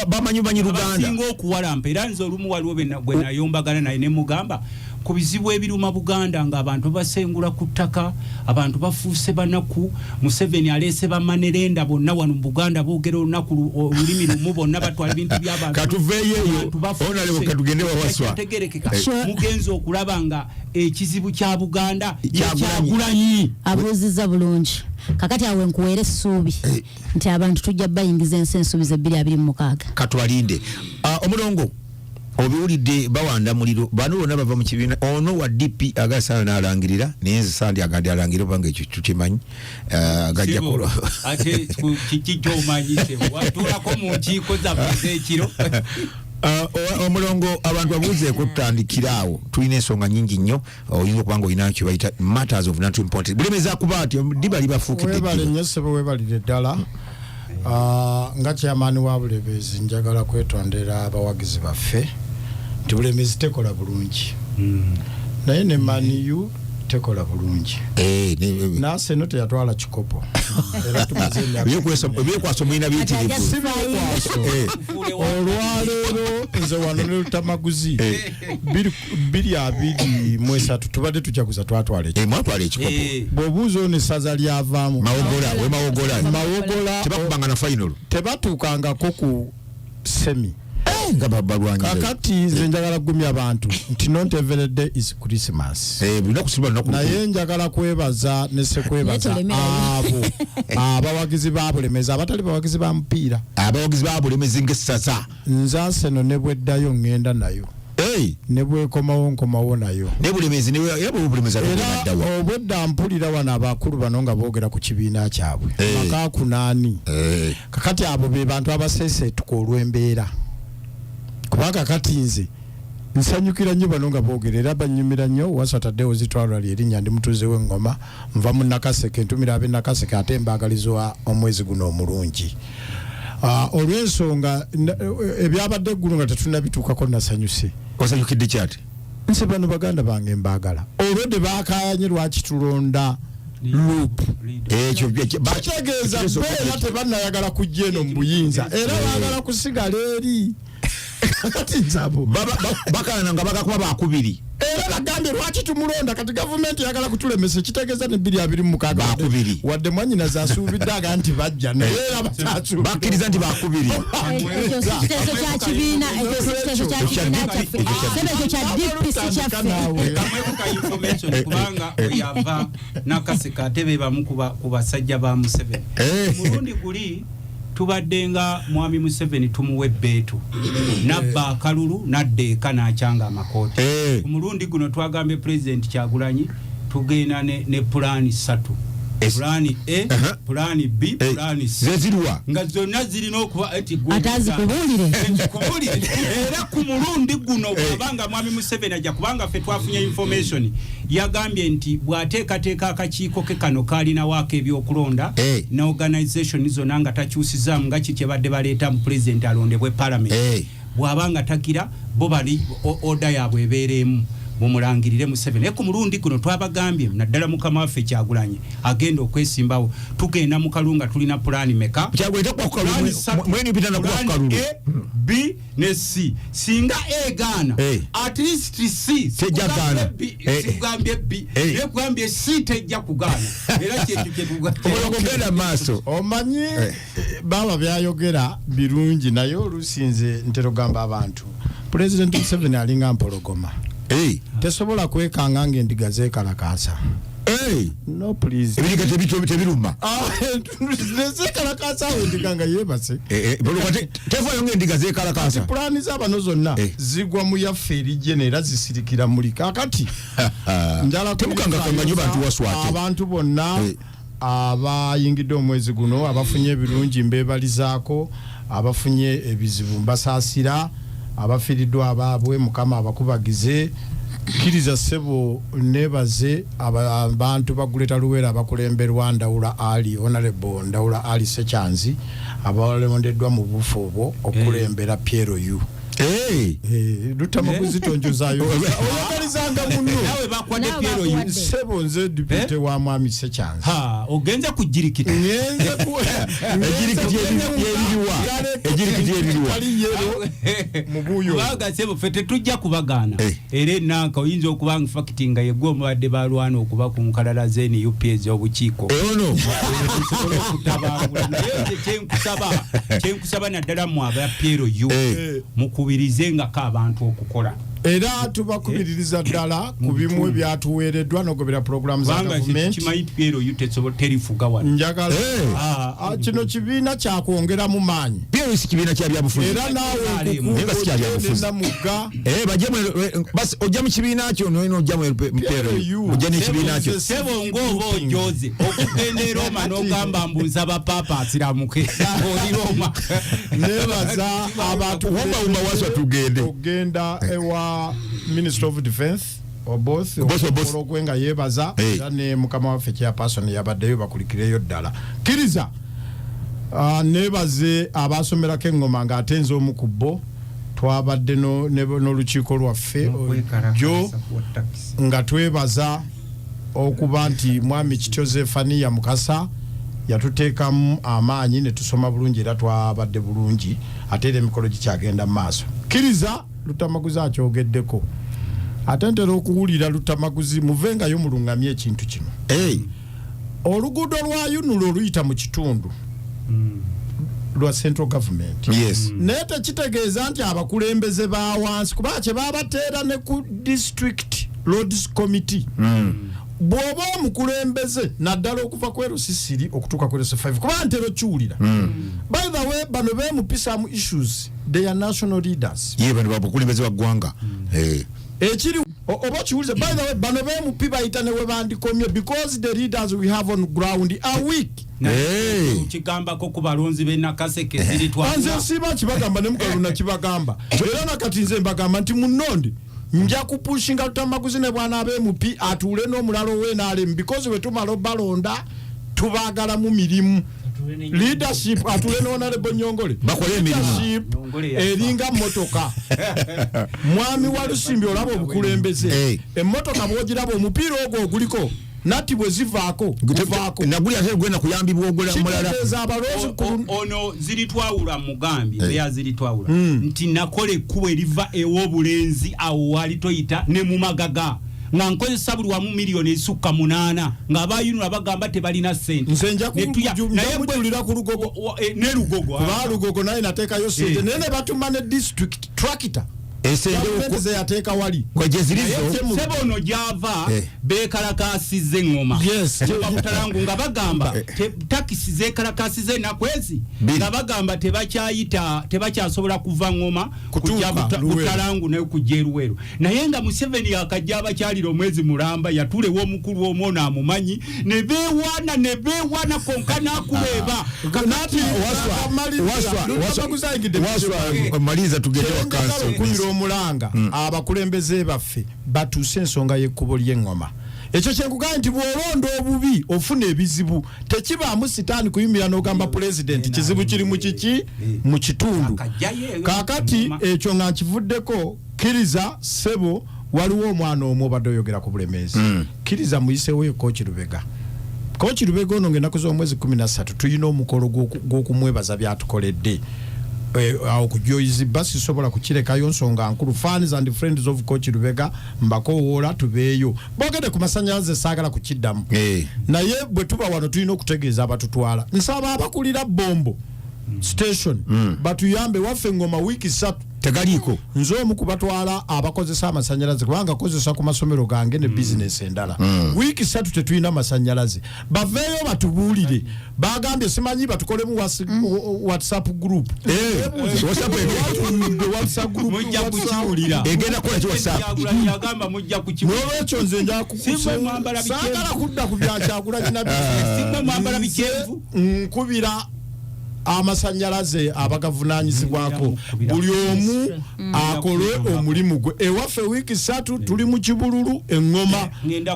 bamanyi Luganda
basinga okuwalampa era nze olumu waliwo gwe nayombagana naye ne mugamba ku bizibu ebiruma Buganda nga abantu basengula ku ttaka abantu bafuuse banaku Museveni aleese bamanerenda bonna wano mu Buganda boogera olunaku olulimi lumu bonna batwala ebintu by'abantu
katuveeyo onalewo katugende wawaswa
tegerekeka mugenzi okulaba nga ekizibu kya Buganda Kyagulanyi
abuuzizza bulungi kakati awe nkuweere essuubi nti abantu tujja bayingiza ensi ensuubizo 2026
katwalinde omulongo obiwulidde bawanda muliro bano bonna bava mu kibiina ono wa DP agasana n'alangirira naye nze sandi agandi alangirira obanga ekyo tukimanyi agajja kulo
ate kiki kyomanyise watulako mu nkiiko zaffe ekiro
omulongo abantu babuuzeeko tutandikira awo tulina ensonga nyingi nnyo oyinza okubanga olina kyo bayita matters of national importance bulemeza kuba ati dibali bafuukidde
webale nnyo sebo webalire ddala nga chairman wa Bulemeezi njagala kwetondera abawagizi baffe nti Bulemeezi tekola bulungi naye ne maniyu tekola bulungi nase no teyatwala kikopo era tumaze
byekwaso mwina biyitirivu
olwaleero nze wano ne Lutamaguzi 2023 tubadde tujaguza twatwala
ekikopo
bw'obuuza ono essaza lyavaamu
mawogola tebakubanga na final
tebatuukangako ku semi
nga babalwanyi
kakati nze njagala kugumya abantu nti not every day is Christmas naye njagala kwebaza ne sekwebaza abo abawagizi ba Bulemeezi abatali bawagizi ba mupiira
abawagizi ba Bulemeezi ng'essaza
nze Arsenal ne bweddayo ngenda nayo ne bwekomawo nayo
ne Bulemeezi
era obwedda mpulira wano abakulu bano nga boogera ku kibiina kyabwe maka kunaani kakati abo be bantu abaseeseetuka olw'embeera kubanga kati nze nsanyukira nnyo bano nga boogera era banyumira nnyo wasataddewo zitwalwa lyerinnya ndi mutuuze w'engoma nva mu Nakaseke ntumira ab'e Nakaseke ate mbaagalizwa omwezi guno omulungi olw'ensonga ebyabadde eggulu nga tetunnabituukako nasanyuse
osanyukidde kyati
nse bano baganda bange mbaagala olwedde baakayanye lwaki tulonda loop
ekyo
bategeeza beera tebannayagala kujja eno mu buyinza era baagala kusigala eri kati nzabo
bakana nga bagakuba bakubiri
era bagambye lwaki tumulonda kati gavumenti yagala kutulemesa kitegeeza ne 2026
bakubiri
wadde mwanyina zaasuubidde aga nti bajja naye era batatu
bakkiriza nti bakubiri
ekiteeso kya kibiina ekiteeso kya kibiina kyaffe ekyo kya DP si kyaffe
kubanga oyava Nakaseke ate be bamu ku basajja ba Museveni mulundi guli tubadde nga mwami Museveni tumuwe bbeetu nabba akalulu naddeeka n'akyanga amakooti omulundi guno twagambye President Kyagulanyi tugenda ne pulaani 3 pulaani A pulaani B pulaani C nga zonna zirina okuba
atazikubuulire
era ku mulundi guno bwabanga mwami Museveni ajja kubanga ffe twafunye information yagambye nti bw'ateekateeka akakiiko ke kano kaalinawaako ebyokulonda ne organisation zonna nga takyusizaamu nga kiki badde baleeta mu president alondebwe parliament bw'abanga takira bo bali oda yaabwe ebeereemu mumulangirire Museveni ku mulundi guno twabagambye naddala mukama waffe Kyagulanyi agenda okwesimbawo tugenda mu kalunga tulina pulaani meka
mweni pitana kwa kalulu
B ne C singa A gaana at least C
tejja gaana
sigambye B ne kugambye C tejja kugaana era kyetu
kyetugenda maaso
omanyi baba byayogera birungi naye olusinze ntero gamba abantu President Museveni alinga mpologoma tesobola kwekanga ng'endiga zeekalakaasa no please
ebiriga tebiruma
zeekalakaasa awo endiga nga yeebase
tevayo ng'endiga zeekalakaasa
pulaani z'abano zonna zigwa mu yaffe erijjene era zisirikira muli kakati njala
temukangakanga nnyo bantu waswate
abantu bonna abayingidde omwezi guno abafunye ebirungi mbebalizaako abafunye ebizibu mbasaasira abafiiriddwa abaabwe mukama abakubagize kkiriza ssebo nebaze abantu baguleta luwera abakulemberwa Ndawula Ali Honorable Ndawula Ali Sekyanzi abalondeddwa mu bufu obwo okulembera Piero Yu Lutamaguzi tonjozayo oyagalizanga munno
nawe bakwade Piero Yu
ssebo nze deputy wa Mwami Sekyanzi
ogenza kujirikita
ngenze ku ejirikiti ebiriwa mubuyo
baga sebo fete tujja kubagana ere nanka oyinza okubanga fakiti nga yegwe omubadde balwana okuba ku nkalala zeni UPS obukiiko
ono
kutabangula naye kyenkusaba naddala mu aba Piero Yu mukubirize nga k'abantu okukola
era tubakubiririza ddala ku bimu ebyatuweereddwa n'ogobera programu za gavumenti
kimanyi Piero Yu terifuga wano
njagala kino kibiina kyakwongera mu maanyi
Piero si kibiina kya byabufuzi
era naawe
mugga basi ojja mu kibiina kyo n'ojja mu Piero Yu ojja n'ekibiina kyo
sebo ng'oba ojoze okugenda e Roma n'ogamba mbuza bapapa asiramuke oli Roma
nebaza abantu
wumba waswa tugende
ogenda ewa Minister of Defense or both okwenga yebaza era ne mukama waffe chairperson yabaddeyo bakulikireyo ddala kiriza nebaze abasomerako engoma nga atenze omukubbo twabadde n'olukiiko lwaffe jo nga twebaza okuba nti mwami Kityo Zefania Mukasa yatuteekamu amaanyi ne tusoma bulungi era twabadde bulungi ate era emikolo gikyagenda mu maaso kiriza Lutamaguzi akyogeddeko ate ntera okuwulira Lutamaguzi muvengayo mulungamye ekintu kino oluguudo lwa Yunulo oluyita mu kitundu lwa central government naye tekitegeeza nti abakulembeze ba wansi kuba kye babateera ne ku district roads committee bw'oba omukulembeze naddala okuva ku Rusisiri okutuuka ku RS5 kuba ntero kiwulira by the way bano beemupisamu issues they are national leaders
bano babukulembeze wa ggwanga
ekiri oba kiwulize by the way bano beemupi bayita ne we bandikomye because the leaders we have on ground are weak
kigambako ku balonzi b'e Nakaseke ziritwala
nze siba kibagamba ne mukaluna kibagamba era nakati nze mbagamba nti munnonde nja kupushinga Lutamaguzi ne bwana abeemupi atuule n'omulalo w'NRM because we tumala balonda tubagala mu mirimu leadership atule Honorable Nyongole
bakole emirimu
eringa motoka mwami wa Lusimbi olaba obukulembeze emmotoka bwogiraba omupiira ogwo oguliko nati bwe zivaako
naguli ate gwena kuyambibwa ogula mulala
ono ziritwawula mugambi beya ziritwawula nti nakole ekkubo eriva ew'obulenzi awo wali toyita ne mu magaga nga nkozesa buli wamu miliyoni ezisukka 8 nga abayinula bagamba tebalina sente
nze nja kumujulira ku Lugogo
ne Lugogo
kuba Lugogo naye nateekayo sente nene batuma ne district tractor esende yateeka wali
kwejezirizo
sebo ono java bekalakasize engoma bakutalangu nga bagamba takisi zekalakasize nakwezi nga bagamba tebakyasobola kuva ngoma kujja butalangu nayo kujja Eruweru naye nga Museveni yakajja abakyalira omwezi mulamba yatulewo omukulu omwono amumanyi ne beewaana konka nakubeeba
waswa maliza tugende wakansi
omulanga abakulembeze baffe batuuse ensonga y'ekkubo ly'engoma ekyo kyenkugamba nti bw'olonda obubi ofuna ebizibu tekibaamu sitaani kuyimira n'ogamba pulezidenti kizibu kiri mu kiki mu kitundu kaakati ekyo nga nkivuddeko kkiriza ssebo waliwo omwana omu obadde oyogera ku bulemeezi kkiriza muyiseewo Kooki Lubega Kooki Lubega ono ng'ennaku z'omwezi 13 tulina omukolo gw'okumwebaza byatukoledde awo kujoyizibwa sisobola kukirekayo nsonga nkulu fans and friends of Kooki Lubega mbakowoola tubeeyo bogede ku masannyalaze saagala kukiddamu naye bwe tuba wano tulina okutegeeza abatutwala nsaba abakulira bombo station batuyambe waffe engoma wiiki 3
tegaliko
nzo omukubatwala abakozesa amasanyalaze kubanga kozesa ku masomero gange ne business endala wiki 3 tetulina amasanyalaze baveyo batubulire bagambye simanyi batukole mu WhatsApp group WhatsApp group
mujja kukiwulira
egenda kola ki WhatsApp
yagamba mujja kukiwulira
n'olwekyo nze nja saagala kudda ku byakyagulanye na
bikyenvu
nkubira amasanyalaze abagavunanyizibwako buli omu akole omulimu gwe ewaffe wiiki 3 tuli mu kibululu engoma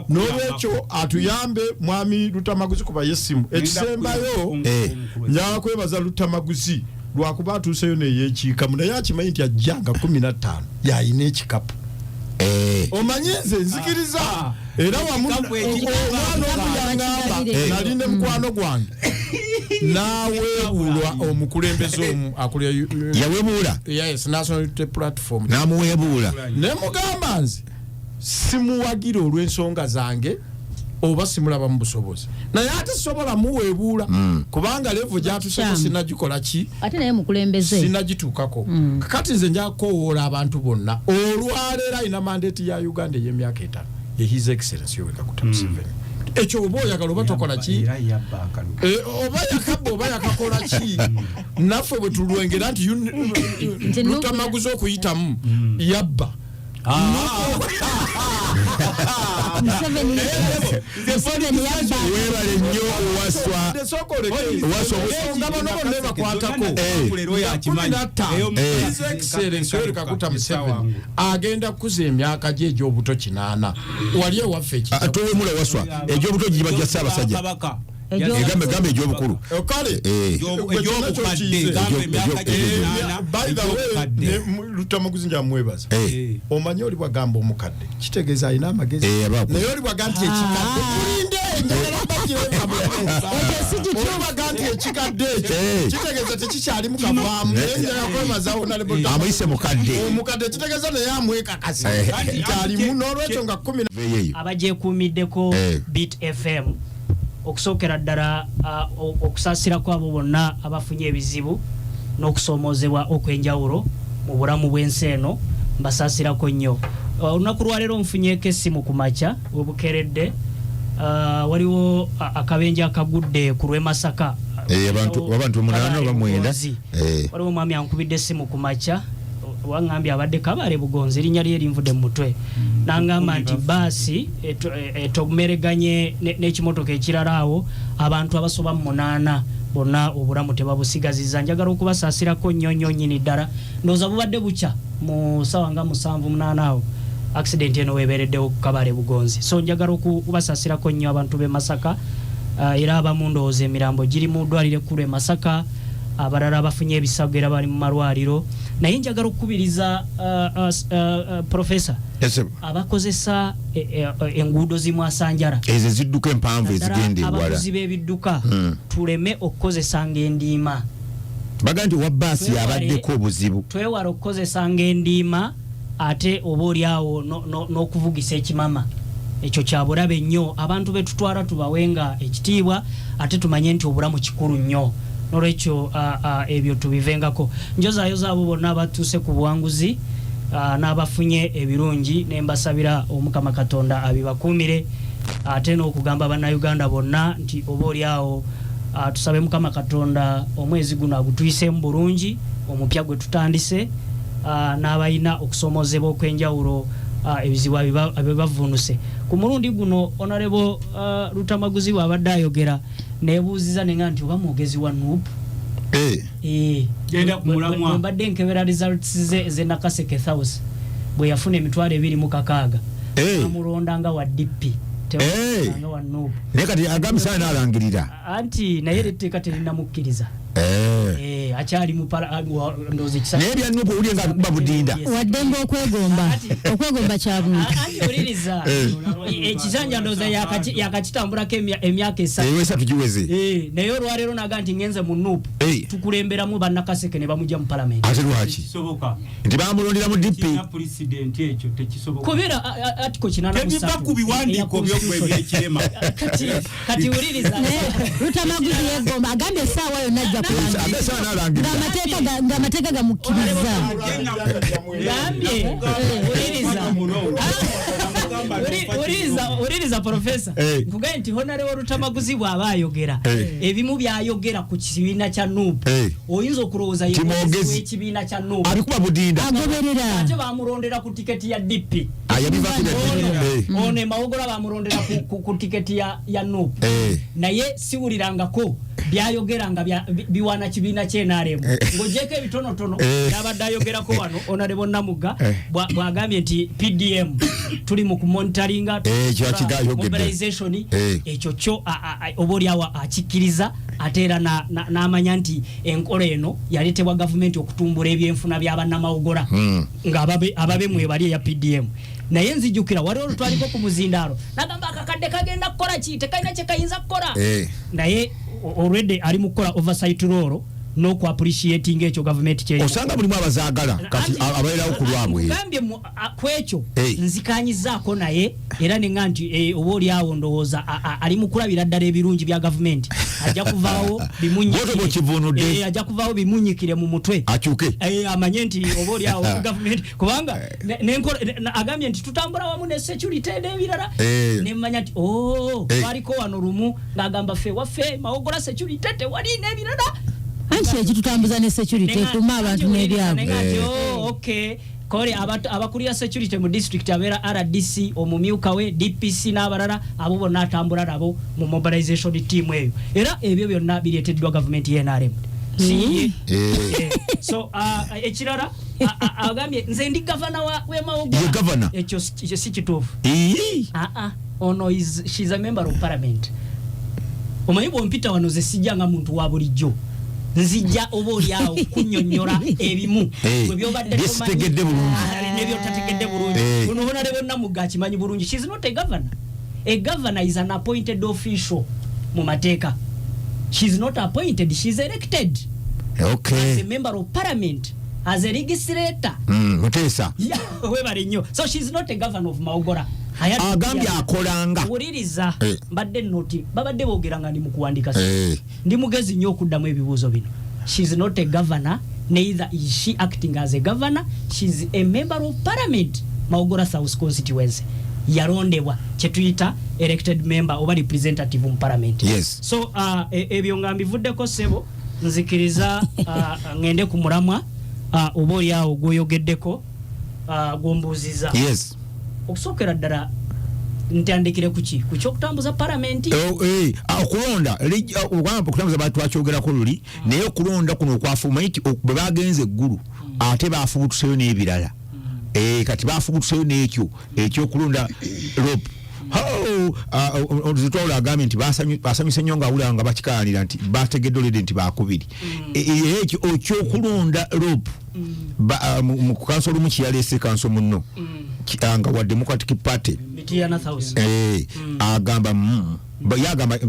n'olwekyo atuyambe mwami Lutamaguzi kuba yesimu ekisembayo njagala kwebaza Lutamaguzi lwakuba atuuseyo neyekiika naye akimanyi nti ajjanga 15 yayina ekikapu omanyi nze nzikiriza era naline mukwano gwange naweebulwa omukulembeze omu akulya
yaweebula
yes national unity platform
namuweebula
ne mugamba nze simuwagira olw'ensonga zange oba simulaba mu busobozi naye ate sobola muweebula kubanga levo gyatuseko sinagikola ki
ate naye mukulembeze
sinagituukako kakati nze njakowoola abantu bonna olwaleero alina mandate ya Uganda ey'emyaka 5 ye his excellence Yoweri Kaguta Museveni ekyo oba oyagala oba tokola ki oba yakabba oba yakakola ki naffe bwe tulwengera nti Lutamaguzi okuyitamu yabba
webale nnyo owaswa
agenda kukuza emyaka gye egy'obuto 8 wali ewaffe
towemula owaswa egy'obuto giba gya Ssaabasajja egambe egy'obukulu
kale Lutamaguzi njamwebaza omanyi oli bwagamba omukadde kitegeeza alina amagezi naye oli bwagamba nti ekikadde ekikadde kitegeeza tekikyali mukavaamu
amuyise mukadde
omukadde kitegeeza naye amwekakasa nti alimu n'olwekyo nga 10
abagyekuumiddeko Beat FM okusookera ddala okusaasira kwabo bonna abafunye ebizibu n'okusoomozebwa okwenjawulo mu bulamu bw'ensi eno mbasaasirako nnyo olunaku lwaleero nfunyeeko essimu ku makya webukeredde waliwo akabenje akagudde ku lw'e Masaka
abantu 8 oba 9
waliwo mwami ankubidde essimu ku makya wangambye abadde Kabale Bugonzi erinnya lye linvudde mu mutwe nangamba nti baasi etomereganye n'ekimotoka ekirala awo abantu abasoba mu 8 bonna obulamu tebabusigaziza njagala okubasaasirako nnyo nnyini ddala ndowooza bubadde bukya mu ssaawa nga 7-8 awo accident eno weebeereddewo ku Kabale Bugonzi so njagala okubasaasirako nnyo abantu b'e Masaka era abamu ndowooza emirambo giri mu ddwaliro ekkulu e Masaka abalala bafunye ebisago era bali mu malwaliro naye njagala okukubiriza professor abakozesa enguudo zimwasanjala
ezo zidduka empanvu ezigenda ewala
abakozi b'ebidduka tuleme okukozesanga endiima
baga nti wa baasi yabaddeko obuzibu
twewala okukozesanga endiima ate oba oli awo n'okuvugisa ekimama ekyo kyabulabe nnyo abantu betutwala tubawenga ekitiibwa ate tumanye nti obulamu kikulu nnyo n'olwekyo ebyo tubivengako njozaayo zaabo bonna abatuuse ku buwanguzi n'abafunye ebirungi nembasabira Omukama Katonda abibakuumire ate n'okugamba bannayuganda bonna nti oba oli awo tusabe Mukama Katonda omwezi guno agutuyisemu bulungi omupya gwe tutandise n'abalina okusoomozebwa okwenjawulo ebizibu abibavunuse ku mulundi guno Honorable Lutamaguzi bw'abadde ayogera nebuuziza nenga nti oba mwogezi wa NUP
genda kumulamwa
mbadde nkebera results ze Nakaseke House bwe yafuna emitwalo 26 amulondanga wa DP tewanga wa NUP
naye kati agambisa n'alangirira
anti naye etteeka terinamukkiriza akyali mu ndozi kisa
naye bya NUP uli nga babudinda
waddembe okwegomba kyabuntu
uliriza ekisanja ndoza yakakitambulako emyaka
3 giweze
naye olwaleero naga nti ngenze mu NUP tukulemberamu bannakaseke ne bamujja mu palamenti
ate lwaki nti bamulondera mu DP
kubera atiko 83
ku biwandiiko by'okwebirema
kati uliriza
Lutamaguzi yegomba agambye essaawa yonna ajja kulanga
mulangira
ng'amateeka gamukkiriza
uliriza profesa nkugaye nti honorable Rutamaguzi bw'aba ayogera ebimu byayogera ku kibiina kya NUP oyinza okulowooza w'ekibiina kya NUP
abikuba budinda
agoberera
ate bamulondera ku tiketi ya DP ono Mawogola bamulondera ku tiketi ya NUP naye siwulirangako byayogeranga biwana kibiina ky'NRM ng'ogyeko ebitonotono byabadde ayogerako wano Honorable Namuga bw'agambye nti PDM tuli mu kumonitaringa mobilization ekyo kyo oba oliawo akikkiriza ate era n'amanya nti enkola eno yaleetebwa gavumenti okutumbula ebyenfuna by'abannamawogola ng'ababe mwebali eya PDM naye nzijukira waliwo olutwaliko ku muzindaalo nagamba akakadde kagenda kukola ki tekalina kye kayinza kukola naye already ali mu kukola oversight role n'oku appreciating ekyo gavumenti kye
osanga mulimu abazaagala kati abaerawo ku lwabwe
ngambye ku ekyo nzikanyizaako naye era nenga nti oba oliawo ndowooza ali mu kulabira ddala ebirungi bya gavumenti ajja kuvaawo bimunyikire ajja kuvaawo bimunyikire mu mutwe
akyuke
amanye nti oba oliawo gavumenti kubanga agambye nti tutambula wamu ne security n'ebirala nemmanya nti twaliko wano lumu ng'agamba ffe waffe Mawogola security tewali n'ebirala
anti ekitutambuza ne security ekuma abantu n'ebyabwe
okay kole abakulira security mu district abeera RDC omumyuka we DPC n'abalala abo bonna atambula nabo mu mobilization team eyo era ebyo byonna bireeteddwa gavumenti y'NRM so ekirala agambye nze ndi governor we Mawogola ekyo si kituufu ono she's a member of parliament omanyi bw'ompita wano ze sijjanga muntu wa bulijjo nzijja oba oliawo kunnyonnyola ebimu
byesitegedde bulungi
nebyotategedde bulungi ono Honorable Namuga akimanyi bulungi. She's not a governor. A governor is an appointed official mu mateeka. She's not appointed, she's elected as a member of parliament, as a legislator.
Mutesa
webale nnyo. So she's not a governor of Mawogola.
Agambye akolanga
wuliriza badde noti babadde boogeranga ndi mu kuwandika ndi mugezi nnyo okuddamu ebibuuzo bino. She's not a governor, neither is she acting as a governor. She's a member of parliament, Mawogola South constituency. Yarondebwa kyetuyita elected member oba representative mu parliament.
Yes.
So ebyo nga mbivuddeko ssebo nzikiriza ngende ku mulamwa oba oliawo gwoyogeddeko gwombuuziza.
Yes.
Okusookera ddala ntandikire kuki okyokutambuza parliament
okulonda okutambuza bantu bakyogerako luli naye okulonda kuno okwafuuma nti bwe bagenze eggulu ate baafubutuseyo n'ebirala kati baafubutuseyo n'ekyo ekyokulonda rope zitwawula agambye nti basanyuse nnyo ngaawulira nga bakikaanira nti bategedde olede nti bakubiri ekyo ekyokulonda rope mu kanso olumu kiyaleese kanso munno nga wa Democratic Party agamba yagamba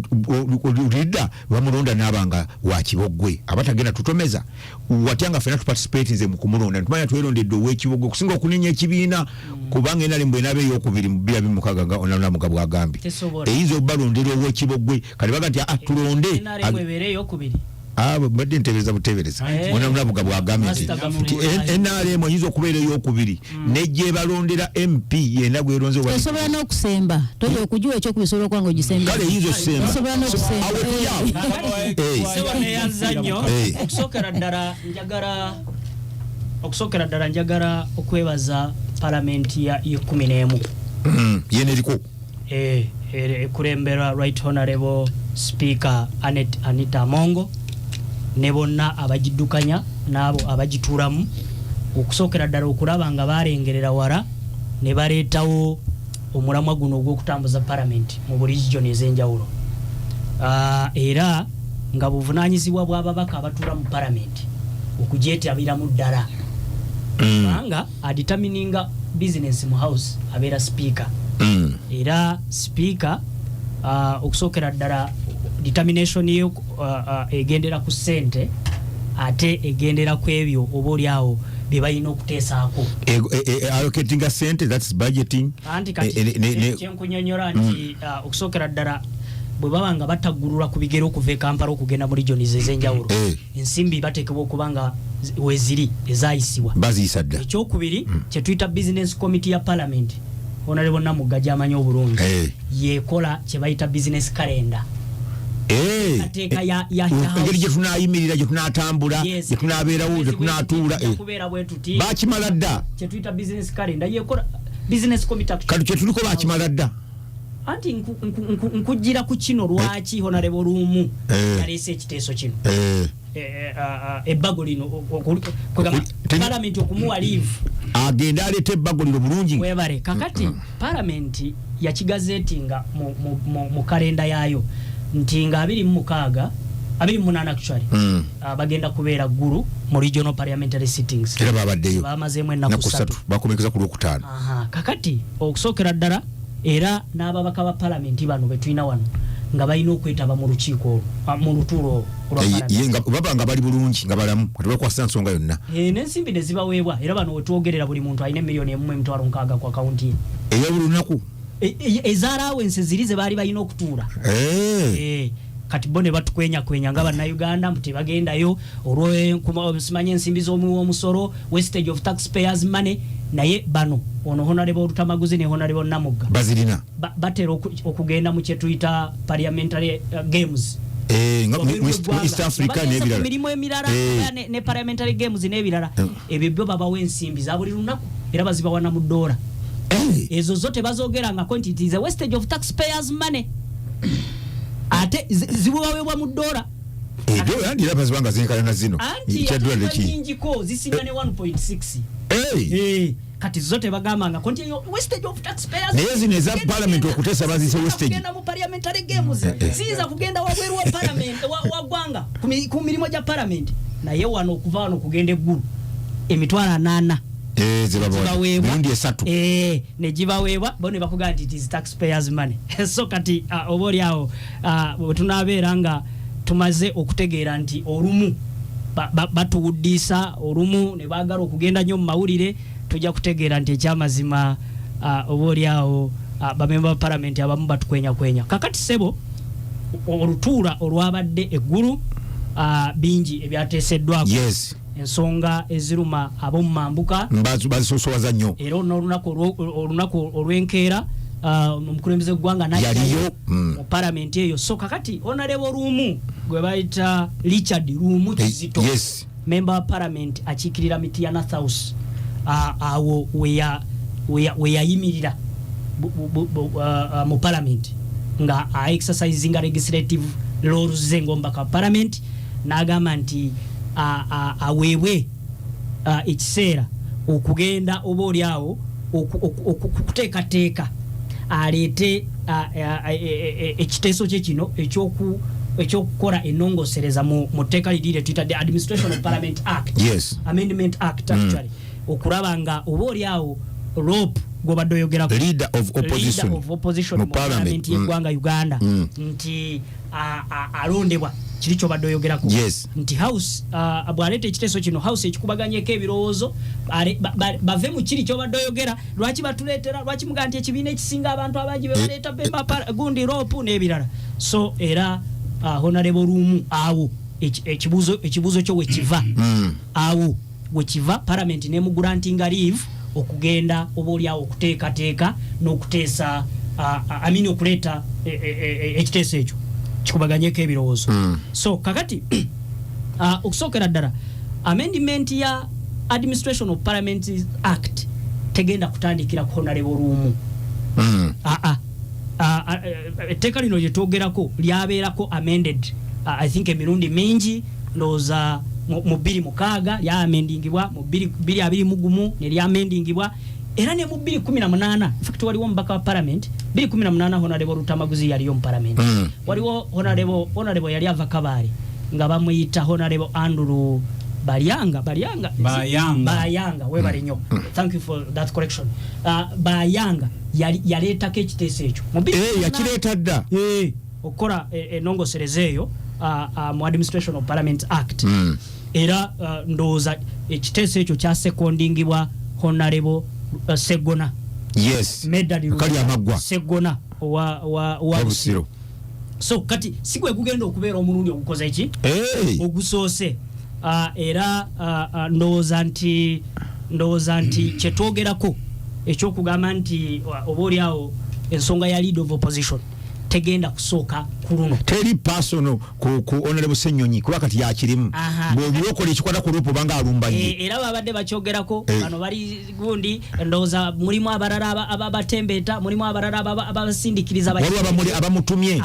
ulidda bamulonda n'abanga wa Kibogwe abatagenda tutomeza watyanga fena tuparticipate nze mu kumulonda tumanya twelondedde ow'Ekibogwe okusinga okunenya ekibiina kubanga enale mbwe nabe eyokubiri mu 2006 nga onalona mugabo agambye eyinza okubalondera ow'Ekibogwe kati baga nti tulonde badde ntebereza butebereza onamulabuga bwagambye nti NRM oyinza okubeera eyokubiri nejje balondera MP yena gweronze
osobola n'okusemba toyo okujuwa ekyokubisobola okwanga ogisemba
kale yizo semba
osobola n'okusemba
okusokera ddala njagala okwebaza palamenti ya 11
yene eriko
ekulemberwa Right Honorable Speaker Anita Mongo ne bonna abagiddukanya n'abo abagituulamu okusookera ddala okulaba nga balengerera wala ne baleetawo omulamwa guno ogw'okutambuza parliament mu buli region ez'enjawulo era nga buvunaanyizibwa bw'ababaka abatuula mu parliament okugyetabiramu ddala kubanga adetermininga business mu house abeera speaker era speaker okusookera ddala determination yo egendera ku ssente ate egendera ku ebyo oba oliawo bye balina okuteesaako
allocating a sente, that's budgeting
anti kati kyenkunyonyola nti okusookera ddala bwe babanga batagurura ku bigero okuva e Kampala okugenda mu regions ez'enjawulo ensimbi bateekebwa okubanga weziri ezayisibwa
baziyisa dda.
Ekyokubiri kye tuyita business committee ya parliament Honorable Namugga gy'amanyi obulungi yeekola kye bayita business calendar. Ateeka ya
engeri gye tunaayimirira gye tunaatambula gye tunaabeerawo gye tunaatuula baakimala dda
kye tuyita business calendar yeekola business committee
kati kye tuliko baakimala dda.
Anti nkujjira ku kino lwaki Honorable Rumu yaleese ekiteeso kino ebbago lino parliament okumuwa leave
agenda aleeta ebbago lino bulungi
webale kakati parliament yakigazetinga mu kalenda yaayo nti nga 26 28 actually bagenda kubeera ggulu mu regional parliamentary sittings
era babaddeyo
bamazeemu ennaku 3
bakomekeza ku lwokutaano.
Kakati okusookera ddala era n'ababaka ba parliament bano betulina wano nga balina okwetaba mu lukiiko mu lutuulo
baba nga bali bulungi nga balamu tebakwasa nsonga yonna
n'ensimbi ne zibaweebwa era bano wetwogerera buli muntu alina miliyoni 1.6 ku akaunti ye
ey'obulunaku
ezaalaawense ziri ze baali balina okutuula kati bo ne batukwenyakwenya nga bannayuganda mbu tebagendayo olw'osimanya ensimbi z'omusolo wastage of taxpayers money naye bano ono Honorable Olutamaguzi ne Honorable Namugga
bazirina
batera okugenda mu kye tuyita parliamentary games
East Africa n'ebirala
emirimu emirala ne parliamentary games n'ebirala ebyo byo babawa ensimbi za buli lunaku era bazibawana mu ddoola ezo zote bazogerangako nti it is a wastage of taxpayers money ate zibubaweebwa mu ddoola
ebyo yandira bazibanga zenkalana zino
kyadwalekiyingiko zisinga ne 1.6 kati zote bagambanga konti yo wastage of taxpayers
naye zino eza parliament okutesa bazise wastage
kugenda mu parliamentary games ziza kugenda wabweru wa parliament wa gwanga ku mirimu gya parliament naye wano okuva wano kugenda eggulu emitwalo 8
zibaweebwa mirundi 3
ne gibaweebwa bo ne bakugamba nti it is taxpayers money so kati oboli awo bwe tunaabeera nga tumaze okutegeera nti olumu batuwuddisa olumu ne baagala okugenda nnyo mu mawulire tujja kutegeera nti ekyamazima oboli awo bamemba ba parliament abamu batukwenyakwenya kakati sebo olutuula olwabadde eggulu bingi ebyateeseddwako ensonga eziruma ab'omu mambuka
bazisosowaza nnyo
era olunaku olw'enkeera omukulembeze gwanga
yaliyo
mu parliament eyo so kakati Honorable Rumu gwe bayita Richard Rumu Kizito member wa parliament akiikirira Mityana South awo weyayimirira mu parliament nga exercising legislative roles ze ng'omubaka wa parliament n'agamba nti aweebwe ekiseera okugenda oba oli awo okuteekateeka aleete ekiteeso kye kino ekyokukola ennongosereza mu tteeka liri tuyita the Administration of Parliament Act Amendment Act actually okulaba nga oba oli awo rope gwobadde oyogerako
leader of opposition
mu parliament y'eggwanga Uganda nti alondebwa kiri kyobadde oyogerako nti house bw'aleeta ekiteeso kino house ekikubaganyeko ebirowoozo bave mu kiri kyobadde oyogera lwaki batuleetera lwaki mugaa nti ekibiina ekisinga abantu abangi be baleeta gundi rope n'ebirala so era Honorable Rumu awo ekibuuzo kyo wekiva awo wekiva parliament n'emugrantinga leave okugenda oba oli awo okuteekateeka n'okuteesa amini okuleeta ekiteeso ekyo kikubaganyeko ebirowoozo so kakati okusookera ddala amendment ya Administration of Parliament Act tegenda kutandikira ku Honorable Rumu etteeka lino lye twogerako lyabeerako amended I think emirundi mingi ndowooza mu 26 lyamendingibwa mu 2021 ne lyamendingibwa era ne mu 2018 in fact waliwo omubaka wa parliament 2018 Honorable Olutamaguzi yaliyo mu parliament waliwo honorable yali ava Kabale nga bamuyita Honorable Andrew Bayanga webale nnyo thank you for that correction Bayanga yaleetako ekiteeso ekyo
yakireeta dda
okukola ennongosereza eyo mu Administration of Parliament Act era ndowooza ekiteeso ekyo kyasekondingibwa Honorable Segona
kali amagwa
Segona wa Busiro so kati sigwe kugenda okubeera omulundi ogukoze eki ogusoose era ndowooza nti kyetwogerako ekyokugamba nti oba oliawo ensonga ya lead of opposition tegenda kusooka ku luno
teri personal ku honorable Ssenyonyi kuba kati yakirimu bw'okola ekikwata ku lupo banga alumba nnyo
era babadde bakyogerako bano bali gundi ndowooza mulimu abalala ababatembeeta mulimu abalala ababasindikiriza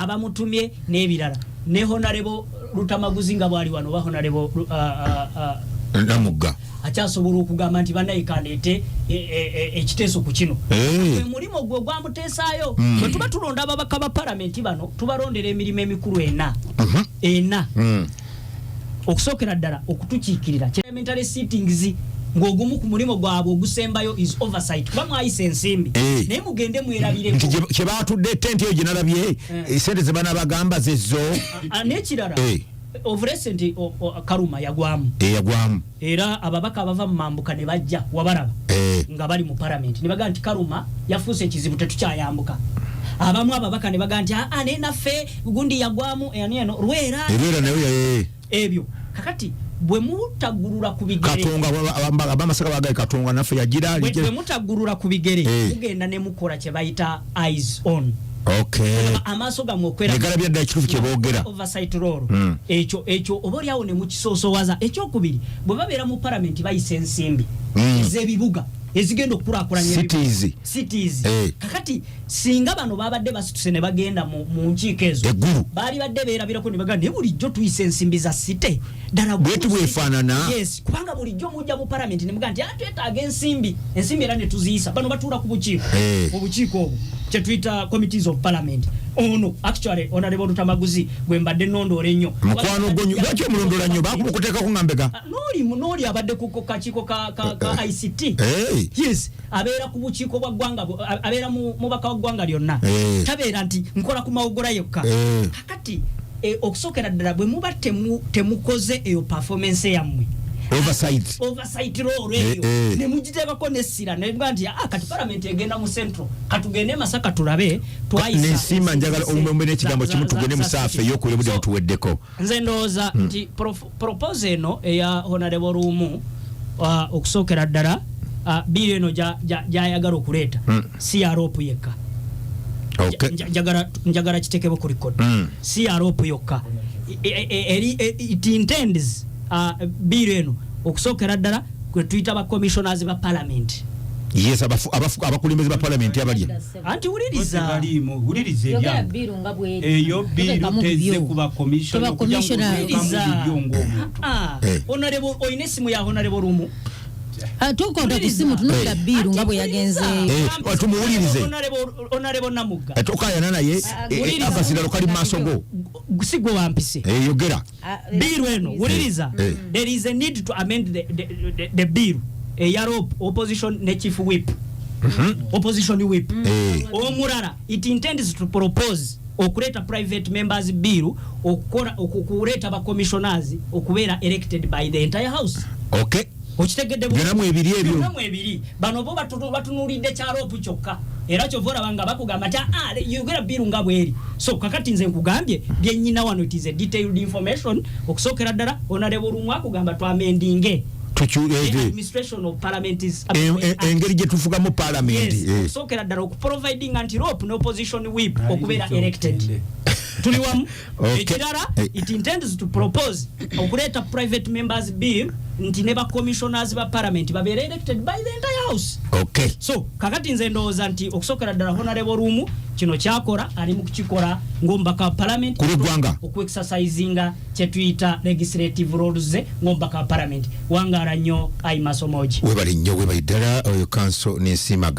abamutumye n'ebirala ne honorable Lutamaguzi nga bwali wano ba honorable
Namugga
akyasobola okugamba nti bannayikandete ekiteeso ku kino mulimo gwe gwamuteesaayo bwe tuba tulonda ababaka ba palamenti bano tubalondera emirimu emikulu ena okusookera ddala okutukiikirira parliamentary sittings ng'ogumu ku mulimo gwabwe ogusembayo is oversight kuba mwayisa ensimbi naye mugende mwerabireko
kye baatudde tenti eyo gye nalabye sente ze banabagamba zezo
n'ekirala of recent Karuma yagwamu era ababaka abava mu mambuka ne bajja wabaraba nga bali mu parliament ne baga nti Karuma yafuuse ekizibu tetukyayambuka abamu ababaka ne baga nti ne naffe gundi yagwamu eno Rwera
nayo
ebyo kakati bwe mutagurura ku bigere
Katonga abamasaka bagaye Katonga naffe yagira
bwe mutagurura ku bigere mugenda ne mukola kye bayita eyes on amaso gamwe okwera
negalabya ddala ekituufu kye boogera
oversight role ekyo oba oliawo ne mukisoosowaza ekyokubiri bwe babeera mu palamenti bayisa ensimbi ez'ebibuga ezigenda okukulaakulanya cities kakati singa bano babadde basituse ne bagenda mu nkiiko ezo baali badde beerabirako ne bagamba ne bulijjo tuyisa ensimbi za site ddala
bwetu bwefaanana
kubanga bulijjo mujja mu palamenti ne mugamba nti twetaaga ensimbi era ne tuziyisa bano batuula ku bukiiko obwo kyetuyita committees of parliament ono actually honorable Lutamaguzi gwe mbadde nnondoola ennyo
mukwano gonyo lwaki omulondoola nnyo bakuteekako ngambega
noli abadde ku kakiiko ka ICT yes abeera ku bukiiko bwa ggwanga abeera mubaka wa ggwanga lyonna tabeera nti nkola ku mawogora yokka kakati okusookera ddala bwe muba temukoze eyo performance yammwe oversight role eyo ne mugiteekako n'essira ne bwa nti kati palamenti egenda mu central katugende Masaka tulabe twayisa
n'ensiima njagala omwembe n'ekigambo kimu tugende musaafu eyokuwera obudde tuweddeko
nze ndowooza nti propose eno eya honorable Ruumu okusookera ddala biiro eno gyayagala okuleeta CROP yekka njagala kitekebo ku record CROP yokka it intends biiro eno okusookera ddala kwe tuyita ba commissioners ba parliament
abakulembeze ba parliament abalya
anti wuliriza
eyo biiro teze kuba commissioner
honorable oyina essimu ya honorable Ruumu
tukonta ku simu tunuulira biiru nga bwe yagenzeeyo
tumuwulirize
honorable Namugga
tokayana naye akasindalo kali mu maaso go
si gwe wampise
yogera
biiru eno wuliriza there is a need to amend the bill eya opposition ne chief whip opposition whip omulala it intends to propose okuleeta private members bill okuleeta ba commissioners okubeera elected by the entire house okitegedde
byonamu
ebiri bano bo batunuulidde kyalopu kyokka era kyova olabanga bakugamba nti yogera biru nga bweri so kakati nze nkugambye byennyina wano it is a detailed information okusookera ddala honorable Ruumu akugamba twamendinge administration of parliament is
engeri gye tufugamu parliament
okusookera ddala okuproviding anti-rope ne opposition whip okubeera elected tuli wamu ekirala it intends to propose okuleeta private members bill nti ne ba commissioners ba parliament babeera elected by the entire house so kakati nze ndowooza nti okusookera ddala honorable Ruumu kino kyakola ali mu kukikola ng'omubaka wa parliament okuexercisinga kyetuyita legislative roles ng'omubaka wa parliament wangaala nnyo aimasomogi
webali nnyo webali ddala oyo kanso n'ensiima